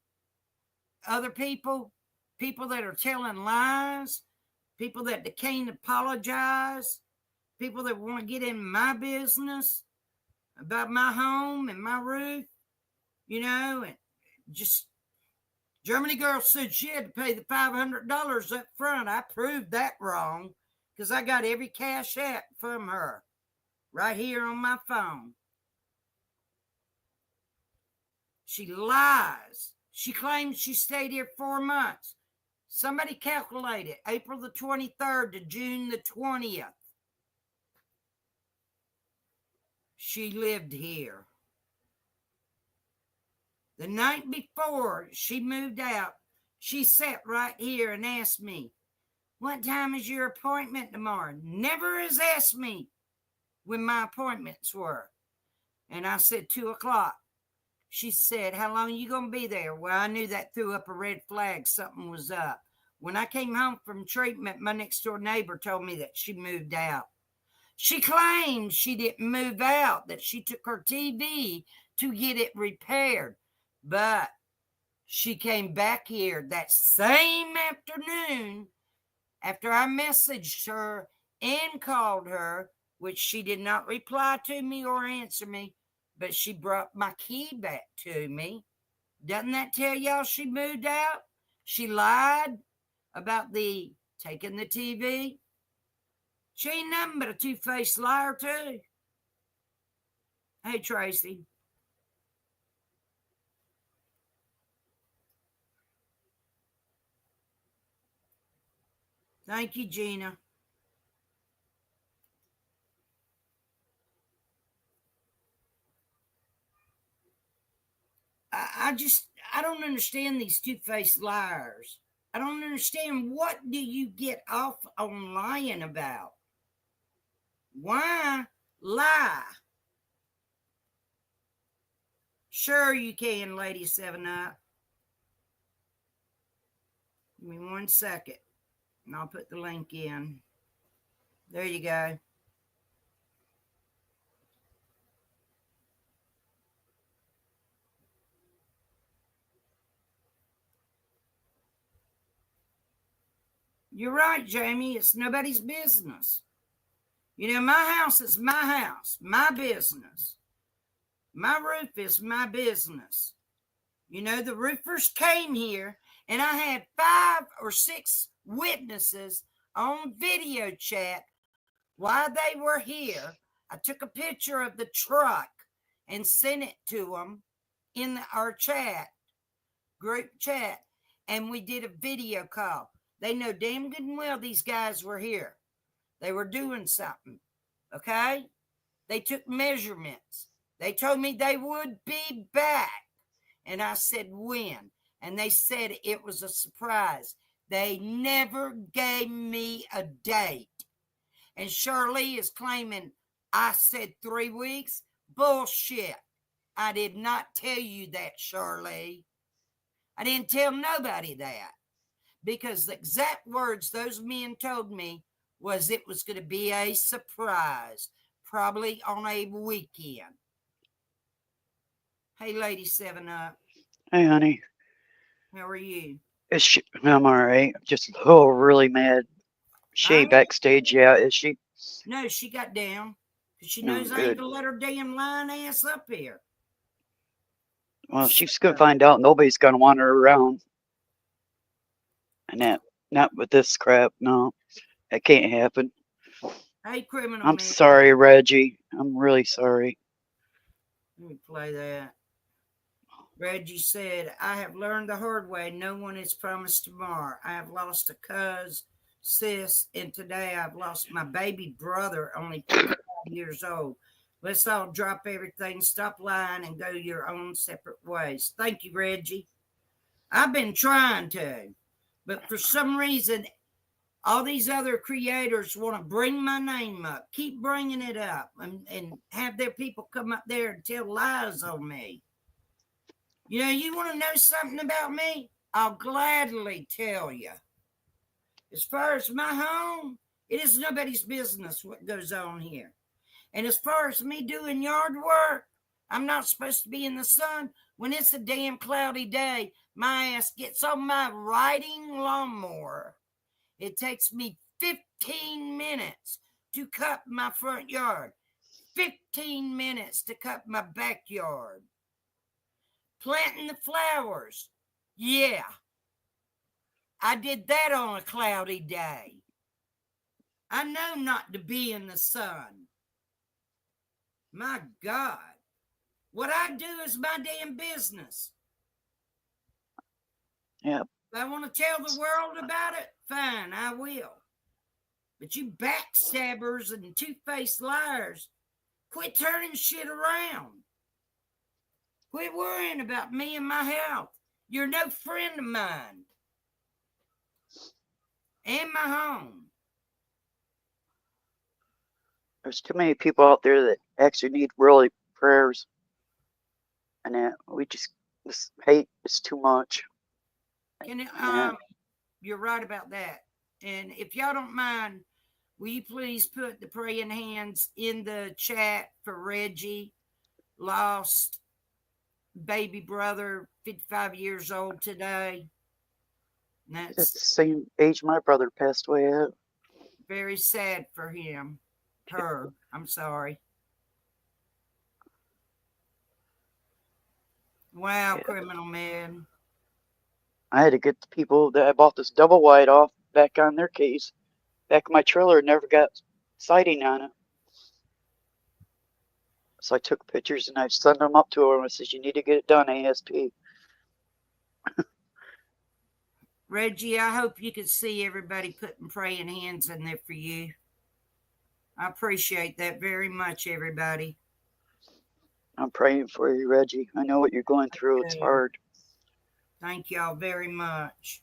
other people, people that are telling lies, people that can't apologize, people that want to get in my business about my home and my roof, you know, and just Germany girl said she had to pay the $500 up front. I proved that wrong because I got every cash app from her right here on my phone. She lies. She claims she stayed here 4 months. Somebody calculated April the 23rd to June the 20th. She lived here. The night before she moved out, she sat right here and asked me, what time is your appointment tomorrow? Never has asked me when my appointments were. And I said 2 o'clock. She said, how long are you going to be there? Well, I knew that threw up a red flag. Something was up. When I came home from treatment, my next door neighbor told me that she moved out. She claimed she didn't move out, that she took her TV to get it repaired. But she came back here that same afternoon after I messaged her and called her, which she did not reply to me or answer me, but she brought my key back to me. Doesn't that tell y'all she moved out? She lied about the taking the TV. She ain't nothing but a two-faced liar, too. Hey, Tracy. Thank you, Gina. I don't understand these two-faced liars. I don't understand, what do you get off on lying about? Why lie? Sure you can, Lady 7 Up. Give me 1 second, and I'll put the link in. There you go. You're right, Jamie. It's nobody's business. You know, my house is my house, my business. My roof is my business. You know, the roofers came here, and I had 5 or 6 witnesses on video chat while they were here. I took a picture of the truck and sent it to them in our group chat, and we did a video call. They know damn good and well these guys were here. They were doing something, okay? They took measurements. They told me they would be back. And I said, when? And they said it was a surprise. They never gave me a date. And Shirley is claiming I said 3 weeks. Bullshit. I did not tell you that, Shirley. I didn't tell nobody that. Because the exact words those men told me was it was going to be a surprise, probably on a weekend. Hey, Lady 7-Up. Hey, honey. How are you? I'm all right. I'm just really mad. She ain't backstage yet, is she? No, she got down. She Oh, knows I ain't good. gonna let her damn lying ass up here. Well, she's gonna find out nobody's gonna want her around. And not with this crap. No, that can't happen. Hey, criminal I'm man. sorry, Reggie. I'm really sorry. Let me play that. Reggie said, I have learned the hard way. No one is promised tomorrow. I have lost a sis, and today I've lost my baby brother, only 55 years old. Let's all drop everything, stop lying, and go your own separate ways. Thank you, Reggie. I've been trying to, but for some reason, all these other creators want to bring my name up, keep bringing it up, and have their people come up there and tell lies on me. You know, you want to know something about me? I'll gladly tell you. As far as my home, it is nobody's business what goes on here. And as far as me doing yard work, I'm not supposed to be in the sun. When it's a damn cloudy day, my ass gets on my riding lawnmower. It takes me 15 minutes to cut my front yard, 15 minutes to cut my backyard. Planting the flowers. Yeah. I did that on a cloudy day. I know not to be in the sun. My God. What I do is my damn business. Yep. If I want to tell the world about it, fine, I will. But you backstabbers and two-faced liars, quit turning shit around. Quit worrying about me and my health. You're no friend of mine. And my home. There's too many people out there that actually need really prayers. And that this hate is too much. You're right about that. And if y'all don't mind, will you please put the praying hands in the chat for Reggie, lost baby brother, 55 years old today. And It's that's the same age my brother passed away at. very sad for him. Her, I'm sorry. Wow, Yeah. criminal man. I had to get the people that I bought this double wide off back on their case. Back of my trailer never got siding on it. So I took pictures and I sent them up to her and I said, you need to get it done ASP. Reggie, I hope you can see everybody putting praying hands in there for you. I appreciate that very much, everybody. I'm praying for you, Reggie. I know what you're going through. It's hard. Thank y'all very much.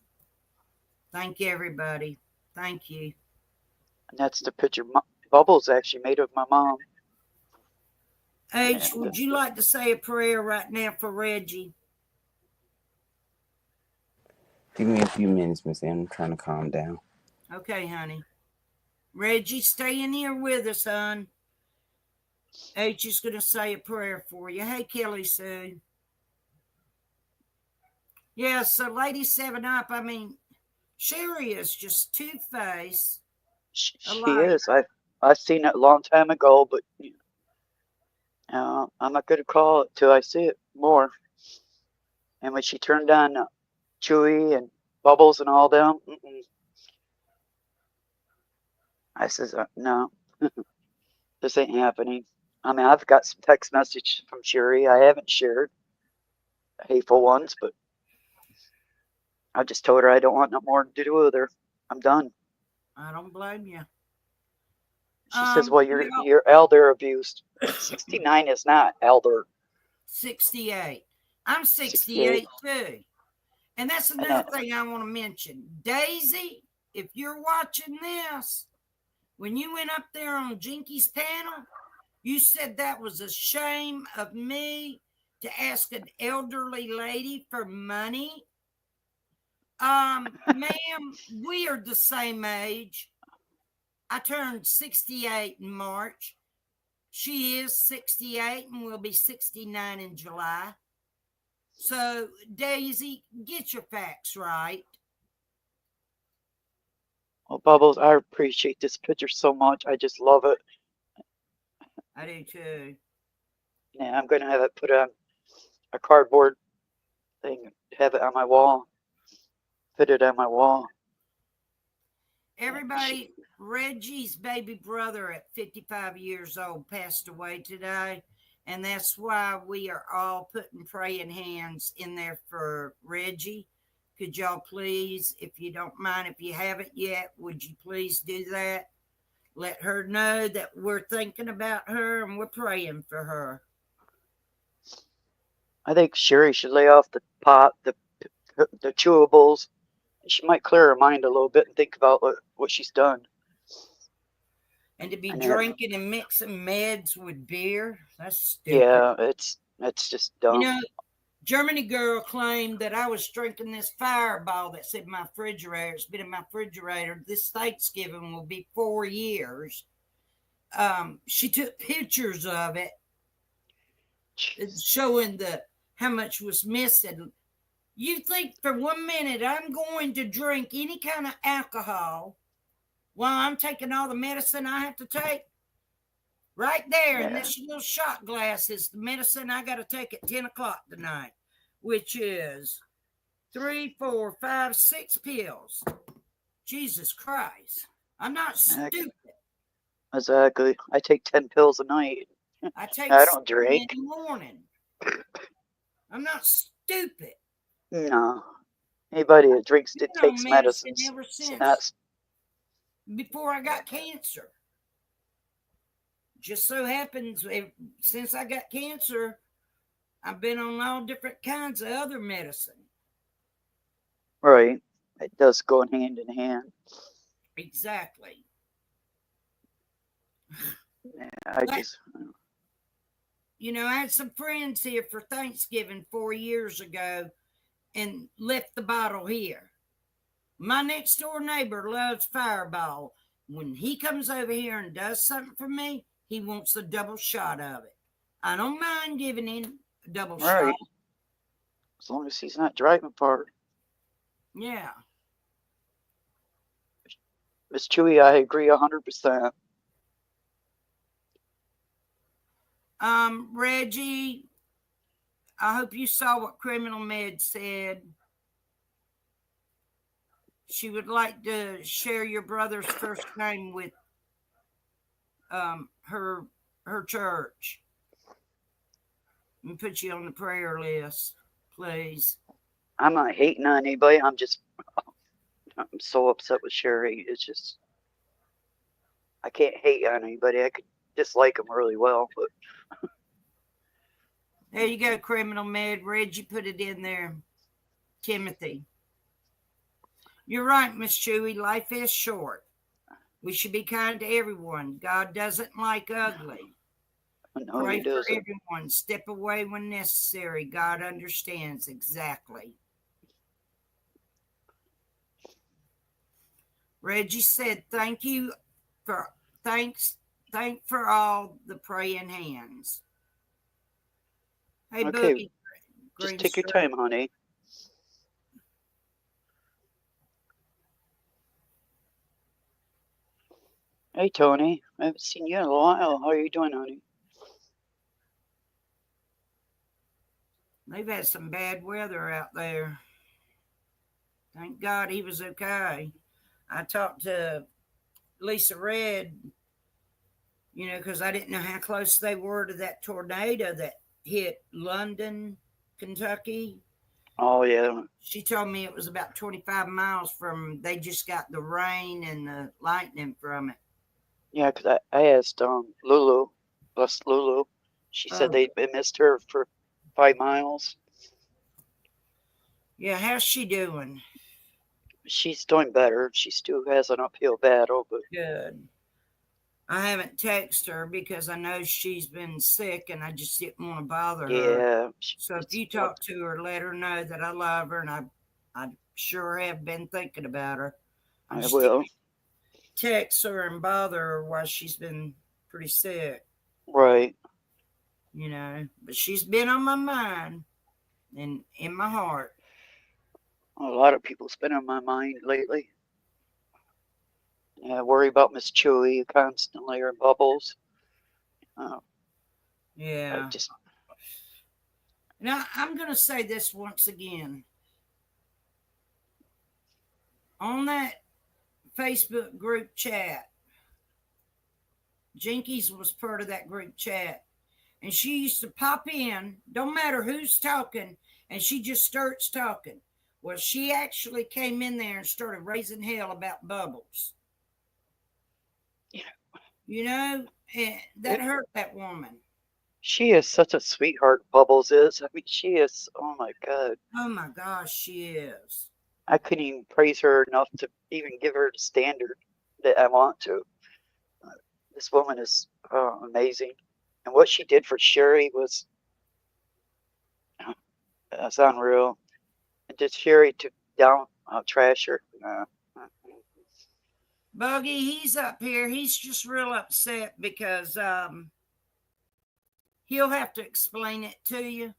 Thank you, everybody. Thank you. And that's the picture Bubbles actually made of my mom. H, would you like to say a prayer right now for Reggie? Give me a few minutes, Miss Ann. I'm trying to calm down. Okay, honey. Reggie, stay in here with us, hon. H is going to say a prayer for you. Hey, Kelly Sue. Yeah, so Lady 7 Up, I mean, Sherry is just two-faced. She is. I've seen it a long time ago, but I'm not going to call it till I see it more. And when she turned on Chewy and Bubbles and all them, I says, no, this ain't happening. I mean, I've got some text message from Sherry I haven't shared, hateful ones, but I just told her I don't want no more to do with her. I'm done. I don't blame you. She says, well, you're elder abused. 69 is not elder. 68. I'm 68 too. And that's another thing I want to mention. Daisy, if you're watching this, when you went up there on Jinky's panel, you said that was a shame of me to ask an elderly lady for money. Ma'am, we are the same age. I turned 68 in March. She is 68 and will be 69 in July. So, Daisy, get your facts right. Well, Bubbles, I appreciate this picture so much. I just love it. I do too. Yeah, I'm going to have it put on a cardboard thing, have it on my wall, fit it on my wall. Everybody, Reggie's baby brother at 55 years old passed away today. And that's why we are all putting praying hands in there for Reggie. Could y'all please, if you don't mind, if you haven't yet, would you please do that? Let her know that we're thinking about her and we're praying for her. I think Sherry should lay off the pot, the chewables. She might clear her mind a little bit and think about what she's done. And to be drinking and mixing meds with beer, that's stupid. Yeah, it's just dumb. You know, Germany girl claimed that I was drinking this Fireball that's in my refrigerator. It's been in my refrigerator. This Thanksgiving will be 4 years. She took pictures of it, showing how much was missing. You think for 1 minute I'm going to drink any kind of alcohol while I'm taking all the medicine I have to take? Right there in this little shot glass is the medicine I got to take at 10 o'clock tonight, which is 3, 4, 5, 6 pills. Jesus Christ. I'm not stupid. Exactly. I take 10 pills a night. I take I don't drink in the morning. I'm not stupid. No. Anybody that drinks takes medicine ever since before I got cancer. Just so happens, since I got cancer, I've been on all different kinds of other medicine. Right. It does go hand in hand. Exactly. Yeah, You know, I had some friends here for Thanksgiving 4 years ago and left the bottle here. My next door neighbor loves Fireball. When he comes over here and does something for me, he wants a double shot of it. I don't mind giving him a double shot. As long as he's not driving part. Yeah. Miss Chewy, I agree 100%. Reggie, I hope you saw what Criminal Med said. She would like to share your brother's first name with her church and put you on the prayer list, please. I'm not hating on anybody. I'm so upset with Sherry. It's just, I can't hate on anybody. I could dislike them really well, but. There you go, Criminal Med. Reggie put it in there. Timothy. You're right, Miss Chewy. Life is short. We should be kind to everyone. God doesn't like ugly. No, Pray he doesn't. for everyone. Step away when necessary. God understands exactly. Reggie said, "Thank you for thank for all the praying hands." Hey, Okay, Boogie, just green take your stripe. time, honey. Hey, Tony. I haven't seen you in a while. How are you doing, honey? They've had some bad weather out there. Thank God he was okay. I talked to Lisa Red, because I didn't know how close they were to that tornado that hit London, Kentucky. Oh, yeah. She told me it was about 25 miles from, they just got the rain and the lightning from it. Yeah, 'cause I asked Lulu, bless Lulu. She said Oh, they missed her for 5 miles. yeah. How's she doing? She's doing better. She still has an uphill battle, but Good. I haven't texted her because I know she's been sick and I just didn't want to bother her. yeah, So if it's you talk to her, let her know that I love her and I sure have been thinking about her. I I just didn't will. text her and bother her while she's been pretty sick, Right. But she's been on my mind and in my heart. A lot of people's been on my mind lately. Yeah, worry about Miss Chewy constantly or Bubbles. I Yeah. just Now, I'm going to say this once again. On that Facebook group chat, Jinkies was part of that group chat. And she used to pop in, don't matter who's talking, and she just starts talking. Well, she actually came in there and started raising hell about Bubbles. And that it, hurt that woman. she is such a sweetheart. Bubbles is. I mean, she is. Oh my God. Oh my gosh, she is. I couldn't even praise her enough to even give her the standard that I want to. This woman is amazing, and what she did for Sherry was that's unreal. And did Sherry to down trash her? Buggy, he's up here. He's just real upset because he'll have to explain it to you.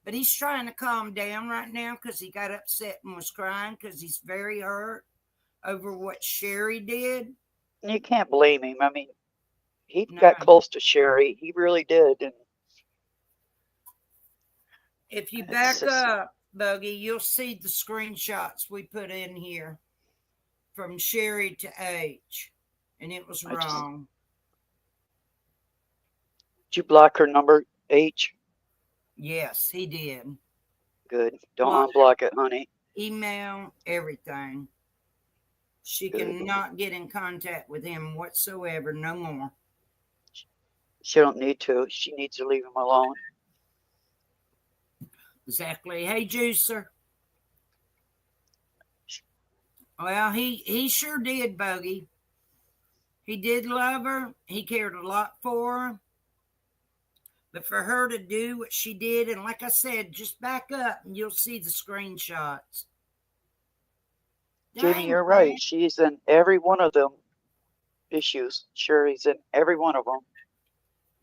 But he's trying to calm down right now because he got upset and was crying because he's very hurt over what Sherry did. You can't blame him. I mean, he No. got close to Sherry. He really did, and If you it's back just up, Buggy, you'll see the screenshots we put in here from Sherry to H, and it was I just. wrong. Did you block her number, H? Yes, he did. Good. Don't Block, unblock it, honey. email, everything. She Good. cannot get in contact with him whatsoever, no more. She don't need to. She needs to leave him alone. Exactly. Hey, Juicer. Well, he sure did, Bogey. He did love her. He cared a lot for her. But for her to do what she did, and like I said, just back up and you'll see the screenshots. Jamie, Dang, you're man. right. She's in every one of them issues. Sherry's in every one of them.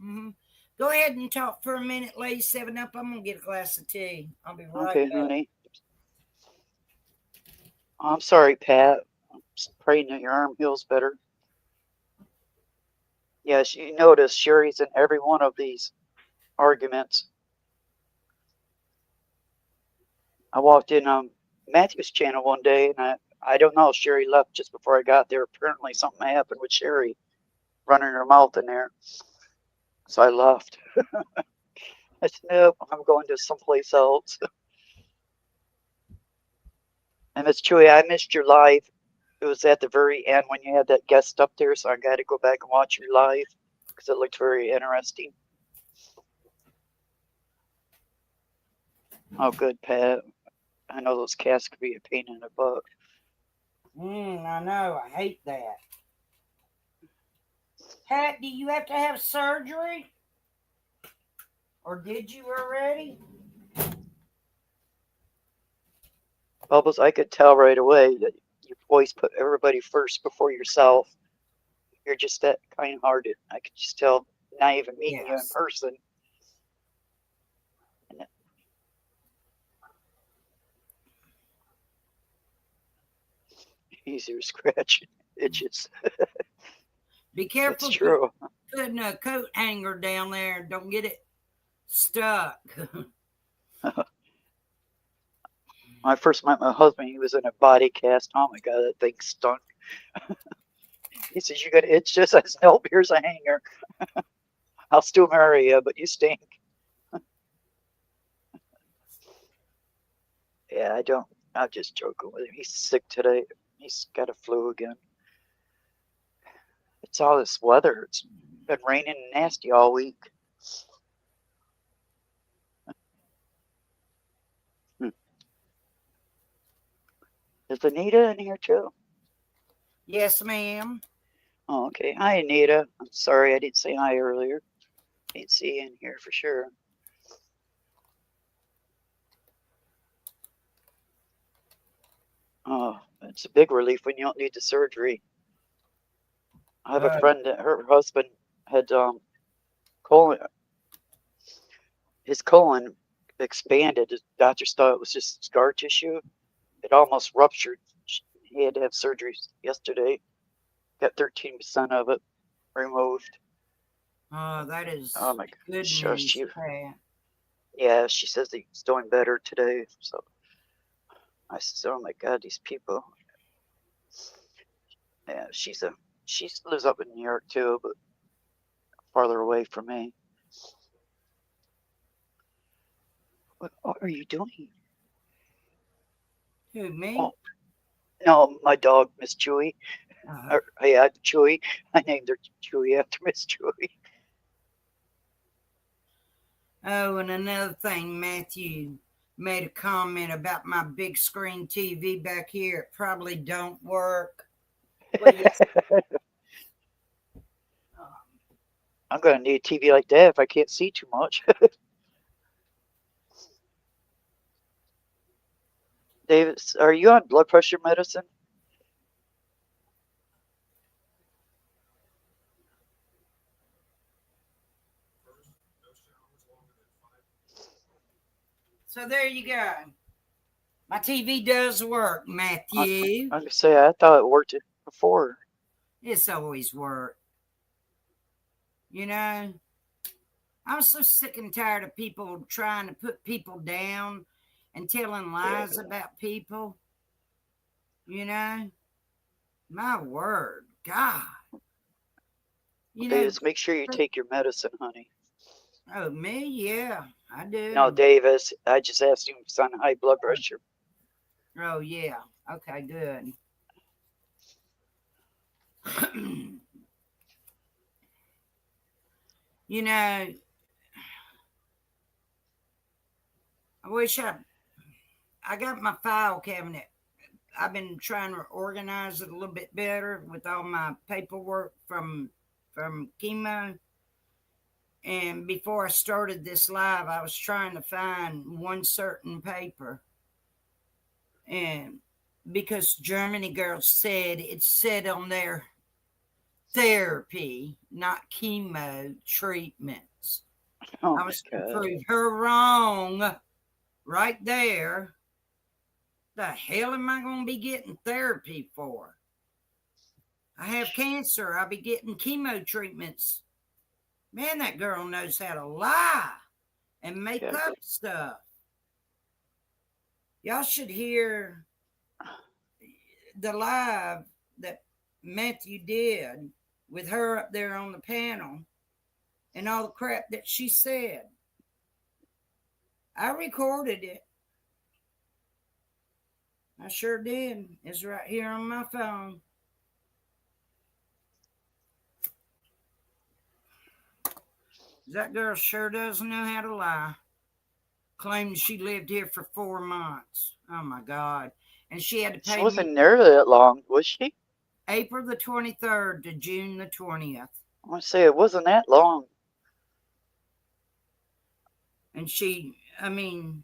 Mm-hmm. Go ahead and talk for a minute, Lady 7 Up. I'm going to get a glass of tea. I'll be right Okay, back. honey. I'm sorry, Pat. I'm praying that your arm heals better. Yes, you notice Sherry's in every one of these arguments. I walked in Matthew's channel one day, and I don't know. Sherry left just before I got there. Apparently, something happened with Sherry running her mouth in there. So I left. I said, nope, I'm going to someplace else. And Miss Chewy, I missed your live. It was at the very end when you had that guest up there, so I got to go back and watch your live because it looked very interesting. Oh, good, Pat. I know those cats could be a pain in the butt. I know. I hate that. Pat, do you have to have surgery? Or did you already? Bubbles, I could tell right away that you always put everybody first before yourself. You're just that kind-hearted. I could just tell, not even meeting you in Yes. person. And easier scratching itches. Be That's careful true. putting a coat hanger down there. Don't get it stuck. When I first met my husband, he was in a body cast. Oh my God, that thing stunk. He says, "You got an itch?" Just I said, "Nope, here's a hanger. I'll still marry you, but you stink." Yeah, I don't. I'm just joking with him. He's sick today. He's got a flu again. It's all this weather. It's been raining and nasty all week. Hmm. Is Anita in here too? Yes, ma'am. Oh, okay. Hi, Anita. I'm sorry I didn't say hi earlier. Didn't see you in here for sure. Oh, it's a big relief when you don't need the surgery. I have a friend that her husband had colon. His colon expanded. The doctors thought it was just scar tissue. It almost ruptured. He had to have surgery yesterday. Got 13% of it removed. That is Oh my good gosh, news, Pat. yeah, she says he's doing better today. So I said, "Oh my God, these people." Yeah, she lives up in New York too, but farther away from me. What are you doing? Who, me? Oh no, my dog, Miss Chewy. Yeah, Chewy. I named her Chewy after Miss Chewy. Oh, and another thing, Matthew made a comment about my big screen TV back here. It probably don't work. What do you I'm gonna need a TV like that if I can't see too much. David, are you on blood pressure medicine? So there you go. My TV does work, Matthew. I'm gonna say I thought it worked before. It's always worked. You know, I'm so sick and tired of people trying to put people down and telling lies about people. You know, my word, God. You know, Davis, make sure you take your medicine, honey. oh, me? Yeah, I do. No, Davis, I just asked you if it's on high blood pressure. Oh, yeah. Okay, good. You know, I wish I got my file cabinet. I've been trying to organize it a little bit better with all my paperwork from chemo. And before I started this live, I was trying to find one certain paper, and because Germany girl said it said on there therapy, not chemo treatments. Oh I my was going to God. prove her wrong right there. The hell am I going to be getting therapy for? I have cancer. I'll be getting chemo treatments. Man, that girl knows how to lie and make Yeah, up stuff. Y'all should hear the live that Matthew did with her up there on the panel and all the crap that she said. I recorded it. I sure did. It's right here on my phone. That girl sure does know how to lie. Claimed she lived here for 4 months. Oh my God. And she had to she pay me wasn't nearly that long, was she? April the 23rd to June the 20th. I want to say it wasn't that long. And she, I mean,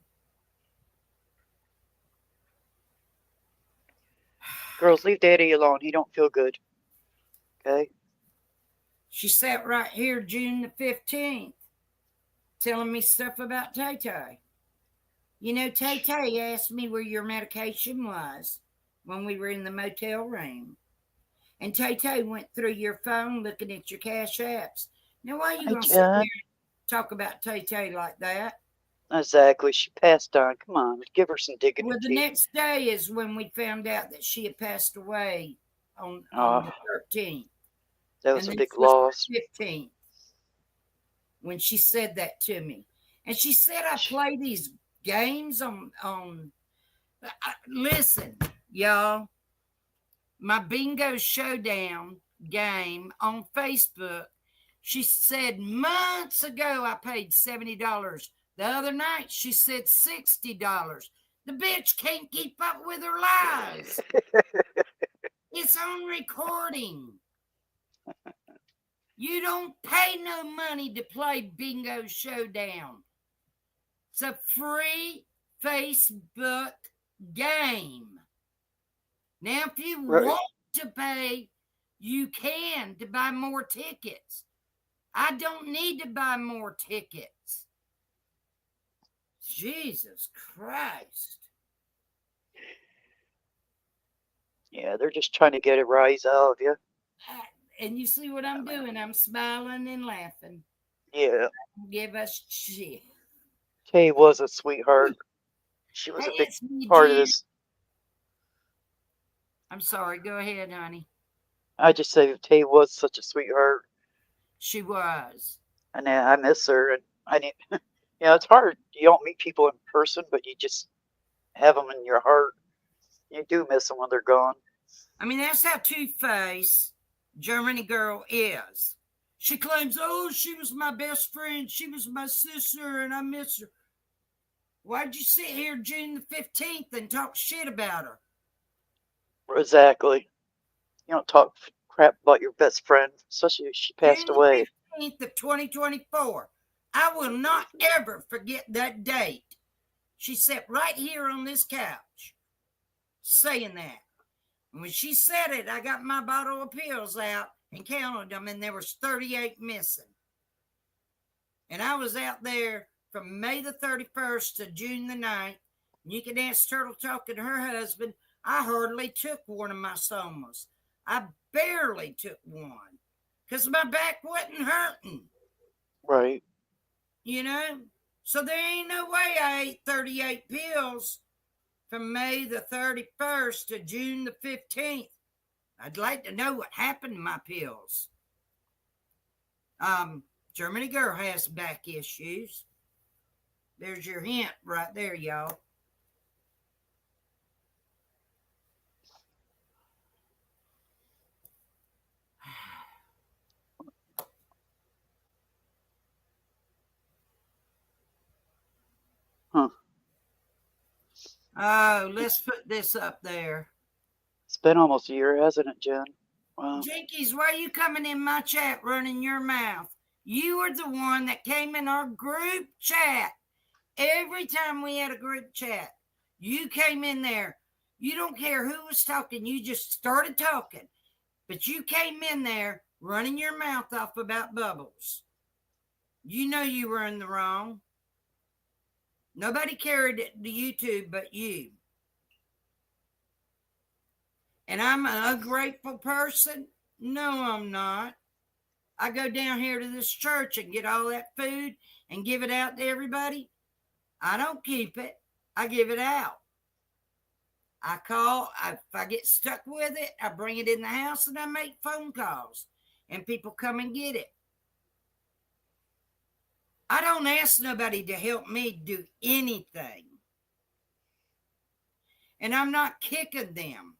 Girls, leave Daddy alone. He don't feel good. Okay? She sat right here June the 15th telling me stuff about Tay Tay. You know, Tay Tay asked me where your medication was when we were in the motel room. And Tay Tay went through your phone looking at your cash apps. Now, why are you Hey, going to sit there Jen. and talk about Tay Tay like that? Exactly. She passed on. Come on. Give her some Well, the dignity. next day is when we found out that she had passed away on Oh, the 13th. that was And a this big was loss. the 15th when she said that to me. And she said I play these games on listen, y'all, my bingo showdown game on Facebook. She said months ago I paid $70. The other night she said $60. The bitch can't keep up with her lies. It's on recording. You don't pay no money to play Bingo Showdown. It's a free Facebook game. Now, if you Right. want to pay, you can to buy more tickets. I don't need to buy more tickets. Jesus Christ. Yeah, they're just trying to get a rise out of you. And you see what I'm doing? I'm smiling and laughing. Yeah. Give us shit. Tay was a sweetheart. She was Hey, a big it's me, part of Jen. this. I'm sorry. Go ahead, honey. I just say Tay was such a sweetheart, She was. and I miss her. And I need, it's hard. You don't meet people in person, but you just have them in your heart. You do miss them when they're gone. I mean, that's how two-faced Germany girl is. She claims, oh, she was my best friend. She was my sister, and I miss her. Why'd you sit here June the 15th and talk shit about her? Exactly. You don't talk crap about your best friend, especially if she passed June the away. 15th of 2024. I will not ever forget that date. She sat right here on this couch saying that. And when she said it, I got my bottle of pills out and counted them, and there was 38 missing. And I was out there from May the 31st to June the 9th. And you can ask Turtle Talk and her husband. I hardly took one of my somas. I barely took one because my back wasn't hurting, Right. you know? So there ain't no way I ate 38 pills from May the 31st to June the 15th. I'd like to know what happened to my pills. Germany girl has back issues. There's your hint right there, y'all. Huh. Oh, let's put this up there. It's been almost a year, hasn't it, Jen? Wow. Jinkies, why are you coming in my chat running your mouth? You were the one that came in our group chat. Every time we had a group chat, you came in there. You don't care who was talking. You just started talking. But you came in there running your mouth off about Bubbles. You know you were in the wrong. Nobody carried it to YouTube but you. And I'm an ungrateful person? No, I'm not. I go down here to this church and get all that food and give it out to everybody. I don't keep it. I give it out. If I get stuck with it, I bring it in the house and I make phone calls and people come and get it. I don't ask nobody to help me do anything. And I'm not kicking them.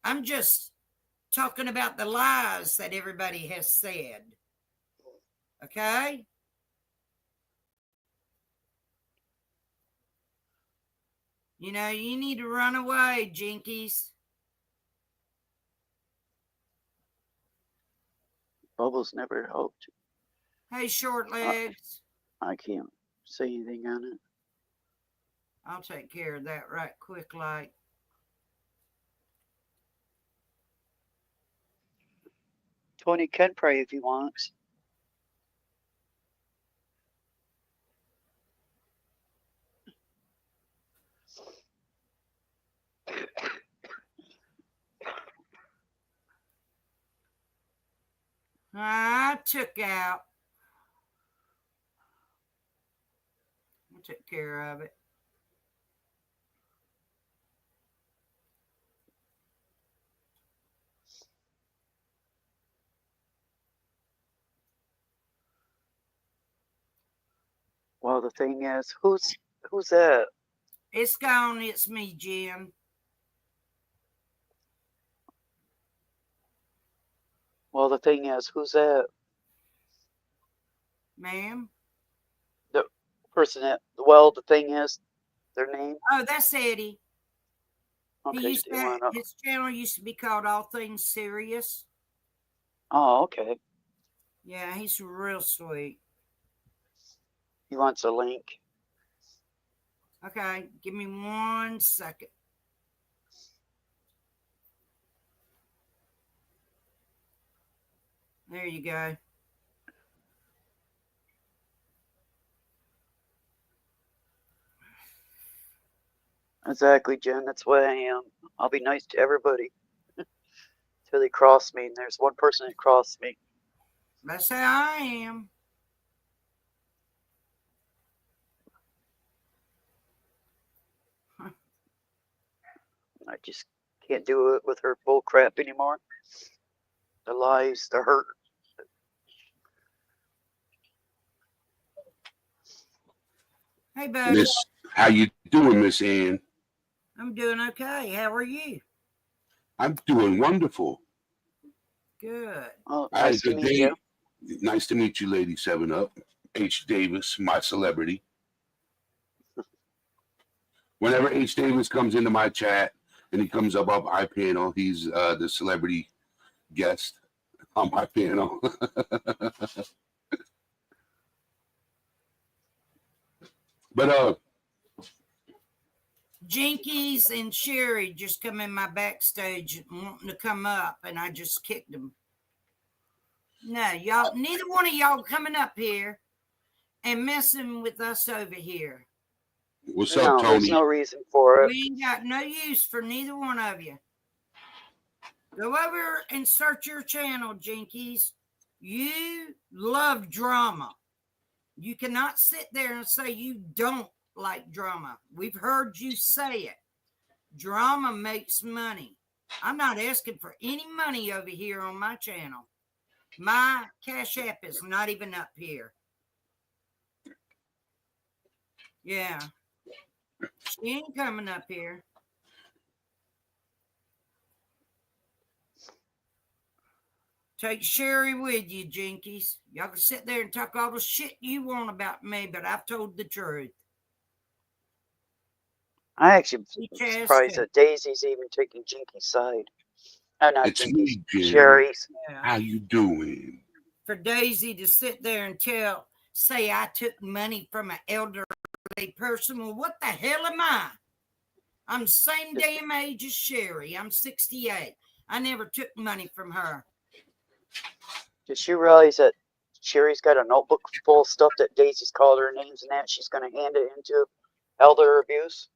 I'm just talking about the lies that everybody has said. Okay? You know, you need to run away, Jinkies. Bubbles never helped. Hey, short legs. I can't say anything on it. I'll take care of that right quick like. Tony can pray if he wants. I took care of it. Well, the thing is, who's that? It's gone. It's me, Jen. Well, the thing is, who's that? Ma'am? The person that, well, the thing is, their name? Oh, that's Eddie. Okay, His channel used to be called All Things Serious. Oh, okay. Yeah, he's real sweet. He wants a link. Okay, give me 1 second. There you go. Exactly, Jen. That's what I am. I'll be nice to everybody till they cross me, and there's one person that crossed me. That's how I am. I just can't do it with her bull crap anymore. The lies, the hurt. Hey, buddy. How you doing, Miss Ann? I'm doing okay. How are you? I'm doing wonderful. Good. Oh, I had a nice to good meet day. you. Nice to meet you, Lady 7-Up. H. Davis, my celebrity. Whenever H. Davis comes into my chat and he comes up my panel, he's the celebrity guest on my panel. But Jinkies and Sherry just come in my backstage wanting to come up, and I just kicked them. No, y'all, neither one of y'all coming up here and messing with us over here. What's up, No, Tony? there's no reason for it. We ain't got no use for neither one of you. Go over and search your channel, Jinkies. You love drama. You cannot sit there and say you don't like drama. We've heard you say it. Drama makes money. I'm not asking for any money over here on my channel. My Cash App is not even up here. Yeah. She ain't coming up here. Take Sherry with you, Jinkies. Y'all can sit there and talk all the shit you want about me, but I've told the truth. I actually Each am has surprised to. that Daisy's even taking Jinky's side. Oh, not It's Jinky's, me, Jen. Sherry's. Yeah. How you doing? For Daisy to sit there and say I took money from an elderly person. Well, what the hell am I? I'm the same damn age as Sherry. I'm 68. I never took money from her. Did she realize that Sherry's got a notebook full of stuff that Daisy's called her names and that she's going to hand it into elder abuse?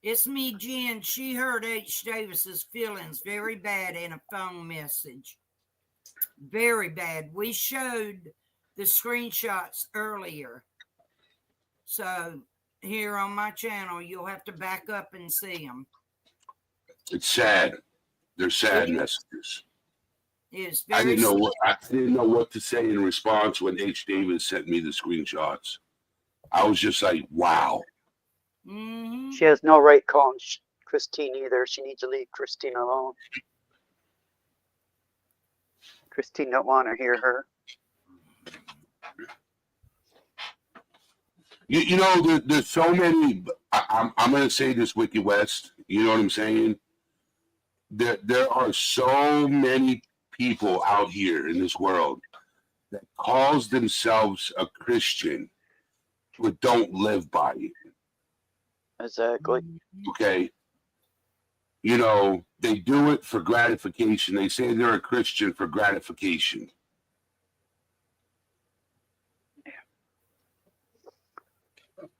It's me, Jen. She hurt H. Davis's feelings very bad in a phone message. Very bad. We showed the screenshots earlier. So here on my channel, you'll have to back up and see them. It's sad. They're sad messages. It's I very didn't know what to say in response when H. Davis sent me the screenshots. I was just like, wow. Mm-hmm. She has no right calling Christine either. She needs to leave Christine alone. Christine don't want to hear her. You know, there's so many. I'm going to say this, Wiki West. You know what I'm saying? There are so many people out here in this world that calls themselves a Christian but don't live by it. Exactly. Okay. You know, they do it for gratification. They say they're a Christian for gratification.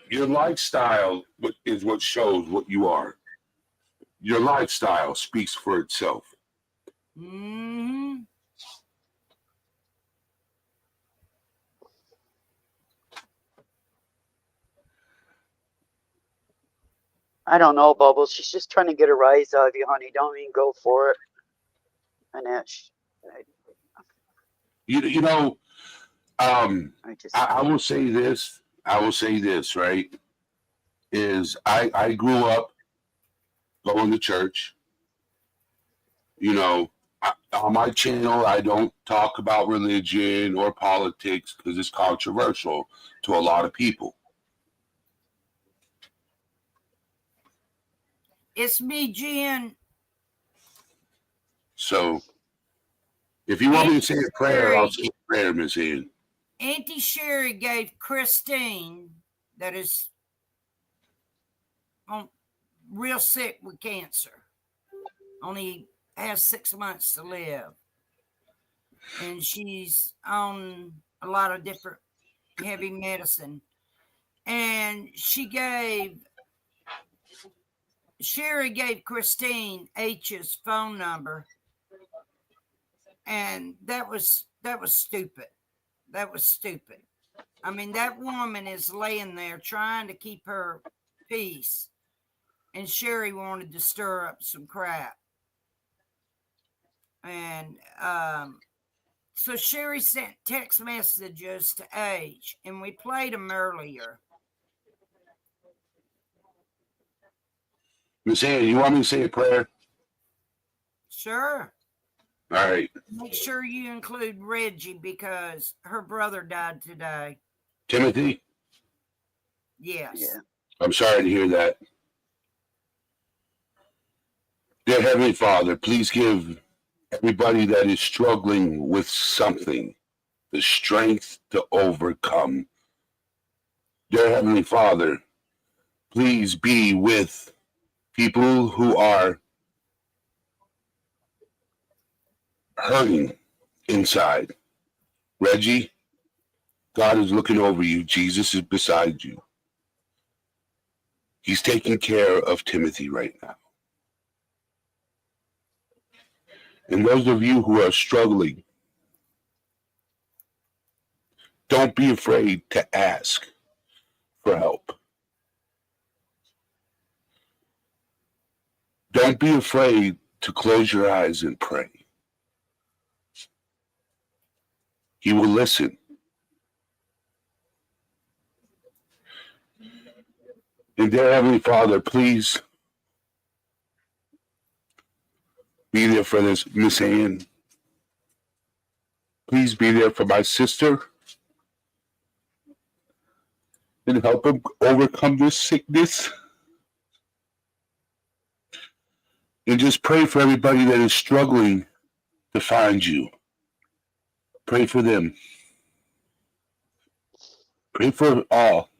Your lifestyle is what shows what you are. Your lifestyle speaks for itself. Mm-hmm. I don't know, Bubbles. She's just trying to get a rise out of you, honey. Don't even go for it. And that's, You know, I just, I will say this. I will say this, right? Is I grew up going to church. You know, on my channel, I don't talk about religion or politics because it's controversial to a lot of people. It's me, Jen. So, if you want me to say a prayer, I'll say a prayer, Miss Ian. Auntie Sherry gave Christine, that is real sick with cancer, only has 6 months to live, and she's on a lot of different heavy medicine. And Sherry gave Christine H's phone number, and that was stupid. That was stupid. I mean, that woman is laying there trying to keep her peace, and Sherry wanted to stir up some crap. And so Sherry sent text messages to H, and we played them earlier. Miss Ian, you want me to say a prayer? Sure. All right. Make sure you include Reggie because her brother died today. Timothy? Yes. yeah. I'm sorry to hear that. Dear Heavenly Father, please give everybody that is struggling with something the strength to overcome. Dear Heavenly Father, please be with people who are hurting inside. Reggie, God is looking over you. Jesus is beside you. He's taking care of Timothy right now. And those of you who are struggling, don't be afraid to ask for help. Don't be afraid to close your eyes and pray. He will listen. And dear Heavenly Father, please be there for this Miss Ann. Please be there for my sister and help him overcome this sickness. And just pray for everybody that is struggling to find you. Pray for them. Pray for all.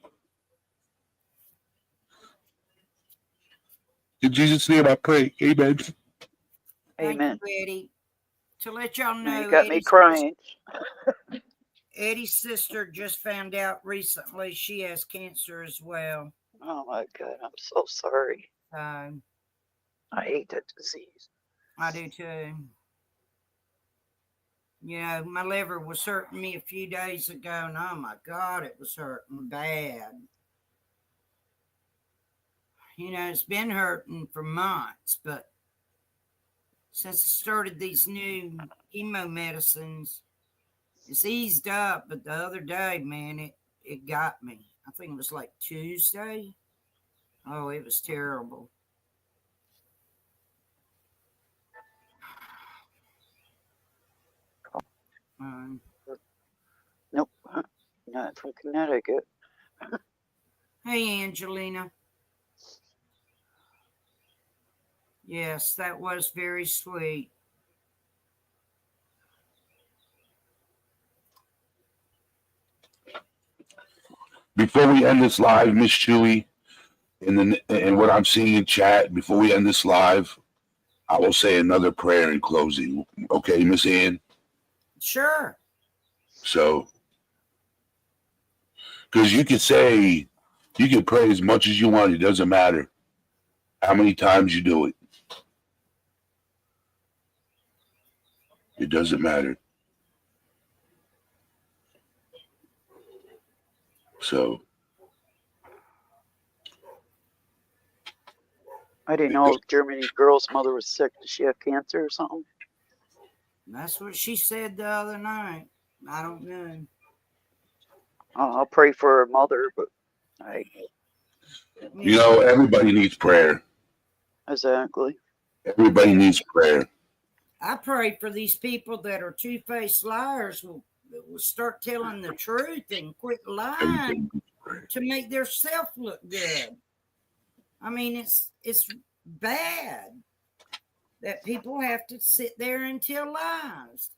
In Jesus' name I pray. Amen. Amen. Thank you, Eddie. To let y'all know, You got me crying. Eddie's sister just found out recently she has cancer as well. Oh my God, I'm so sorry. I hate that disease. I do too. You know, my liver was hurting me a few days ago, and oh my God, it was hurting bad. You know, it's been hurting for months, but since I started these new chemo medicines, it's eased up. But the other day, man, it got me. I think it was like Tuesday. Oh, it was terrible. Nope, not from Connecticut. Hey, Angelina. Yes, that was very sweet. Before we end this live, Miss Chewy, and what I'm seeing in chat, before we end this live, I will say another prayer in closing. Okay, Miss Ann? Sure. So, because you can pray as much as you want. It doesn't matter how many times you do it. It doesn't matter. So, I didn't know Germany girl's mother was sick. Does she have cancer or something? That's what she said the other night. I don't know. I'll pray for her mother, but you know, everybody needs prayer. exactly. Everybody needs prayer. I pray for these people that are two-faced liars will start telling the truth and quit lying to make their self look good. I mean, it's bad that people have to sit there and tell lies,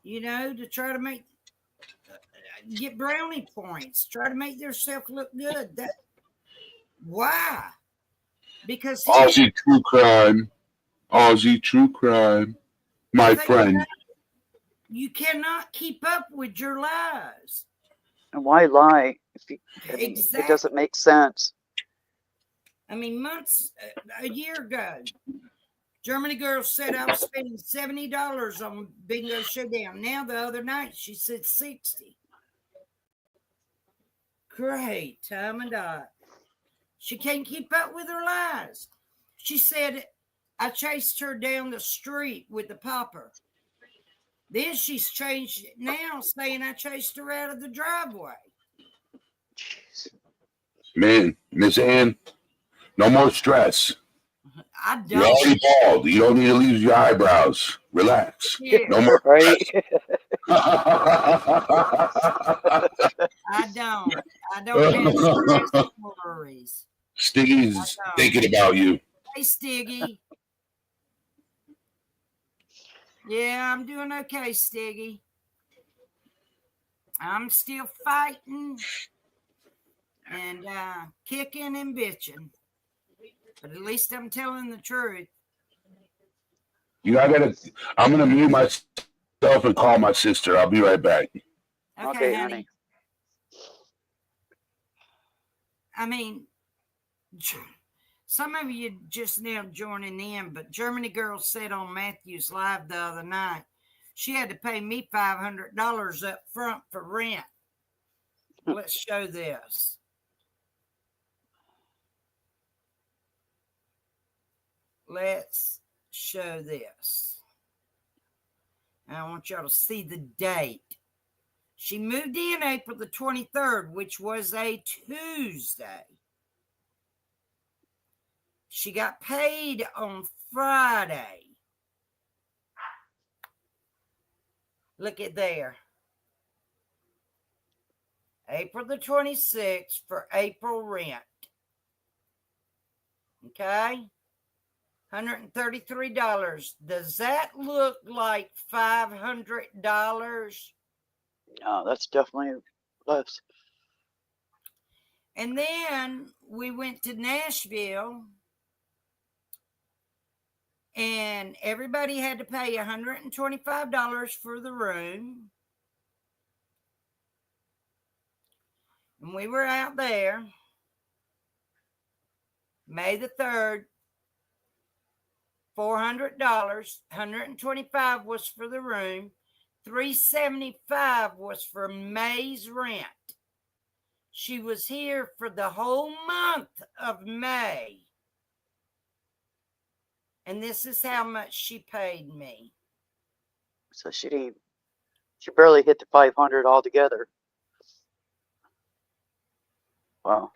to try to get brownie points, try to make themselves look good. Why? Because Aussie true crime. Aussie true crime. My friend. You cannot keep up with your lies. And why lie? Exactly. It doesn't make sense. I mean, a year ago, Germany girl said I was spending $70 on Bingo Showdown. Now the other night she said 60. Great time and dot. She can't keep up with her lies. She said I chased her down the street with the popper. Then she's changed it now, saying I chased her out of the driveway. Jeez. Man, Miss Ann, no more stress. I don't. You're already bald. You don't need to lose your eyebrows. Relax. Yeah. No more right? I don't have stress worries. Stiggy's thinking about you. Hey, Stiggy. Yeah, I'm doing okay, Stiggy. I'm still fighting and kicking and bitching. But at least I'm telling the truth. I'm gonna mute myself and call my sister. I'll be right back. Okay, honey. I mean, some of you just now joining in, but Germany girl said on Matthew's Live the other night, she had to pay me $500 up front for rent. Let's show this. Let's show this. I want y'all to see the date. She moved in April the 23rd, which was a Tuesday. She got paid on Friday. Look at there. April the 26th for April rent. Okay? $133. Does that look like $500? No, that's definitely less. And then we went to Nashville and everybody had to pay $125 for the room. And we were out there May the 3rd, $400, $125 was for the room, $375 was for May's rent. She was here for the whole month of May. And this is how much she paid me. So she barely hit the 500 altogether. Wow.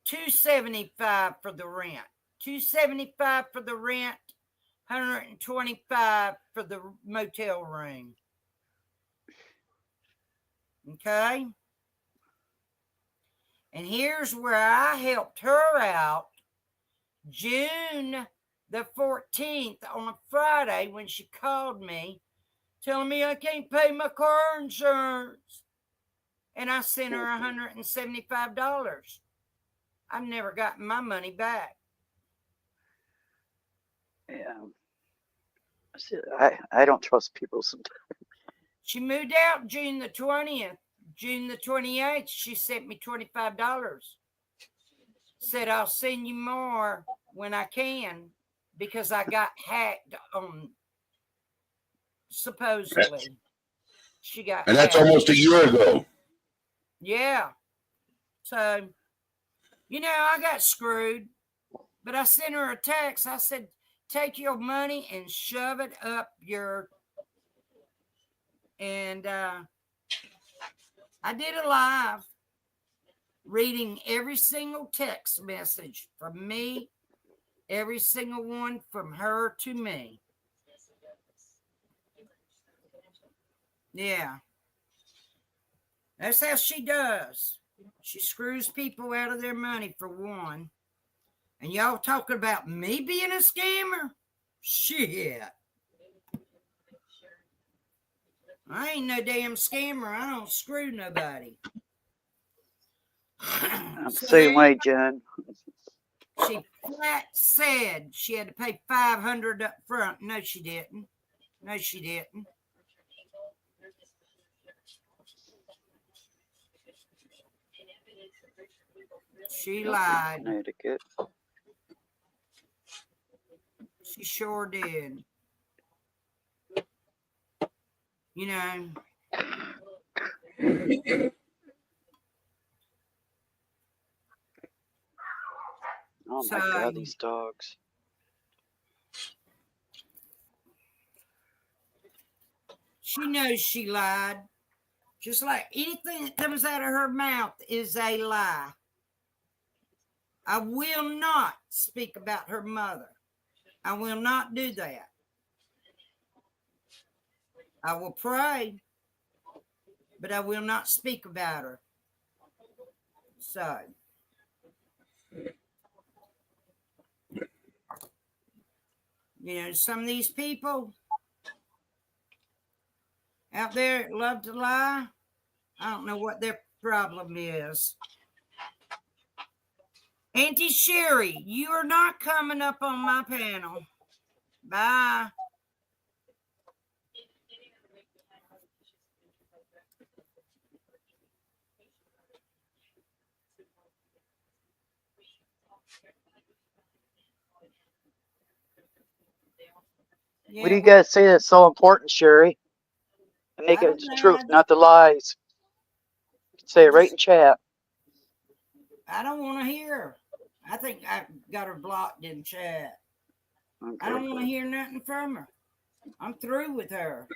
$275 for the rent. $275 for the rent, $125 for the motel room. Okay? And here's where I helped her out June the 14th on a Friday when she called me telling me I can't pay my car insurance. And I sent her $175. I've never gotten my money back. Yeah. I don't trust people sometimes. She moved out June the 20th. June the 28th, she sent me $25. Said, I'll send you more when I can because I got hacked on, supposedly. She got And that's hacked. almost a year ago. Yeah. So, I got screwed. But I sent her a text. I said, take your money and shove it up your. And I did a live reading every single text message from me, every single one from her to me. Yeah. That's how she does. She screws people out of their money for one. And y'all talking about me being a scammer? Shit. I ain't no damn scammer. I don't screw nobody. I'm the So same way, Jen. she flat said she had to pay $500 up front. No, she didn't. No, she didn't. She lied. Connecticut. She sure did. You know. Oh my God, these dogs. She knows she lied. Just like anything that comes out of her mouth is a lie. I will not speak about her mother. I will not do that. I will pray, but I will not speak about her. So, some of these people out there that love to lie, I don't know what their problem is. Auntie Sherry, you are not coming up on my panel. Bye. Yeah, What do you guys say that's so important, Sherry? And make it the truth, not the lies. Say it right in chat. I don't want to hear her. I think I got her blocked in chat. Okay. I don't want to hear nothing from her. I'm through with her.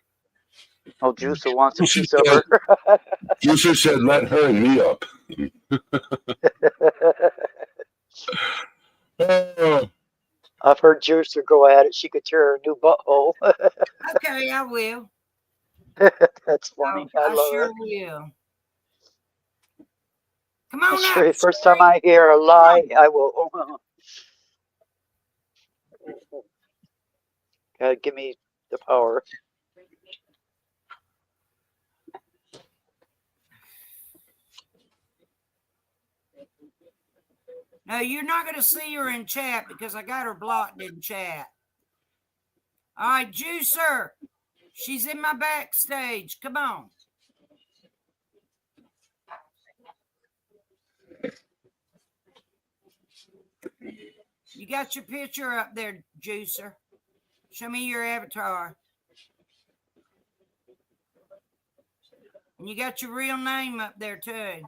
Oh, Juicer wants a piece of her. Juicer said, let her and me up. I've heard Juicer go at it. She could tear her new butthole. Okay, I will. That's funny. I love sure it. will. Come on Sherry, up. first time I hear a lie, I will. God, give me the power. No, you're not going to see her in chat because I got her blocked in chat. All right, Juicer. She's in my backstage. Come on. You got your picture up there, Juicer. Show me your avatar. And you got your real name up there, too.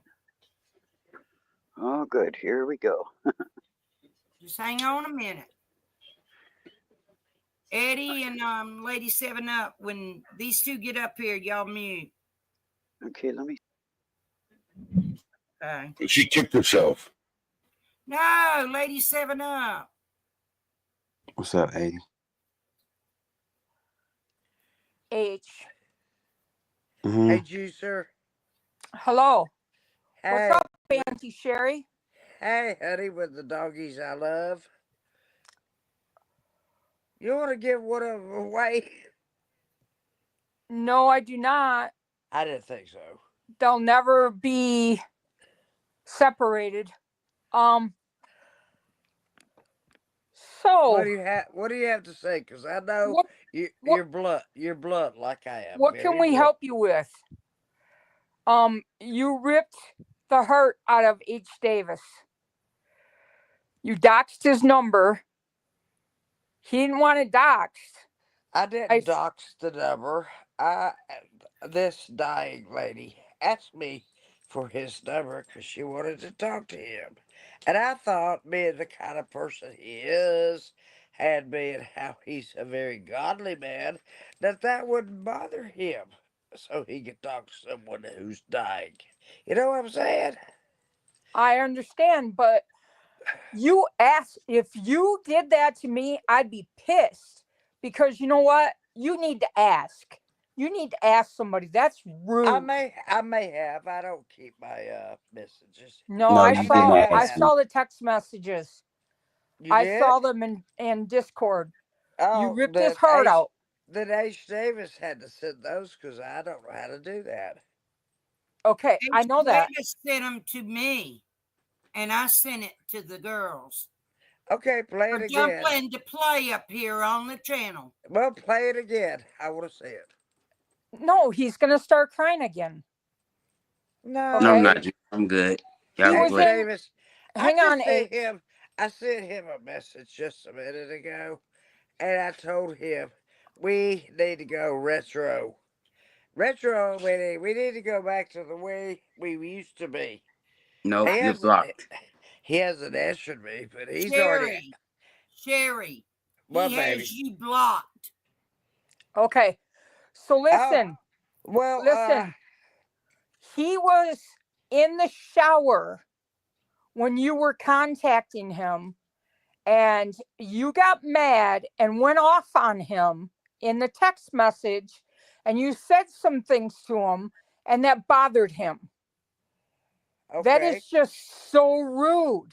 Oh, good. Here we go. Just hang on a minute. Eddie and Lady 7 Up, when these two get up here, y'all mute. Okay, let me. Okay. She kicked herself. No, Lady 7 Up. What's up, 80? H. Mm-hmm. Hey, Juicer. Hello. Hey. What's up, Auntie Sherry? Hey, honey, with the doggies I love. You want to give one of them away? No, I do not. I didn't think so. They'll never be separated. So, What do you have to say? Because I know what what you're blunt. You're blunt like I am. what can Very we blunt. help you with? You ripped the heart out of H. Davis. You doxed his number. He didn't want it doxed. I I didn't dox the number. This dying lady asked me for his number because she wanted to talk to him, and I thought, being the kind of person he is, and being how he's a very godly man, that wouldn't bother him, so he could talk to someone who's dying. You know what I'm saying? I understand, but you asked if you did that to me, I'd be pissed because you know what? You need to ask. You need to ask somebody. That's rude. I may have. I don't keep my messages. No, No, I you I didn't may saw I have. ask me. saw the text messages. You I did? saw them in Discord. You Oh, ripped his heart out. then H. Davis had to send those because I don't know how to do that. Okay, I H. know that. Davis sent them to me, and I sent it to the girls Okay, play for it again. Dumpling to play up here on the channel. Well, play it again. I want to see it. No, he's gonna start crying again. No, I'm No, Okay. not. I'm good. He Y'all was go H. ahead. in Davis. I hang on, just sent H. him. I sent him a message just a minute ago, and I told him we need to go retro. Retro, we need to go back to the way we used to be. Nope, He you're hasn't. blocked. He hasn't answered me, but he's already. Sherry, What, he baby? has you blocked. Okay. So Oh, listen, well, listen. He was in the shower when you were contacting him and you got mad and went off on him in the text message and you said some things to him and that bothered him. That okay. is just so rude.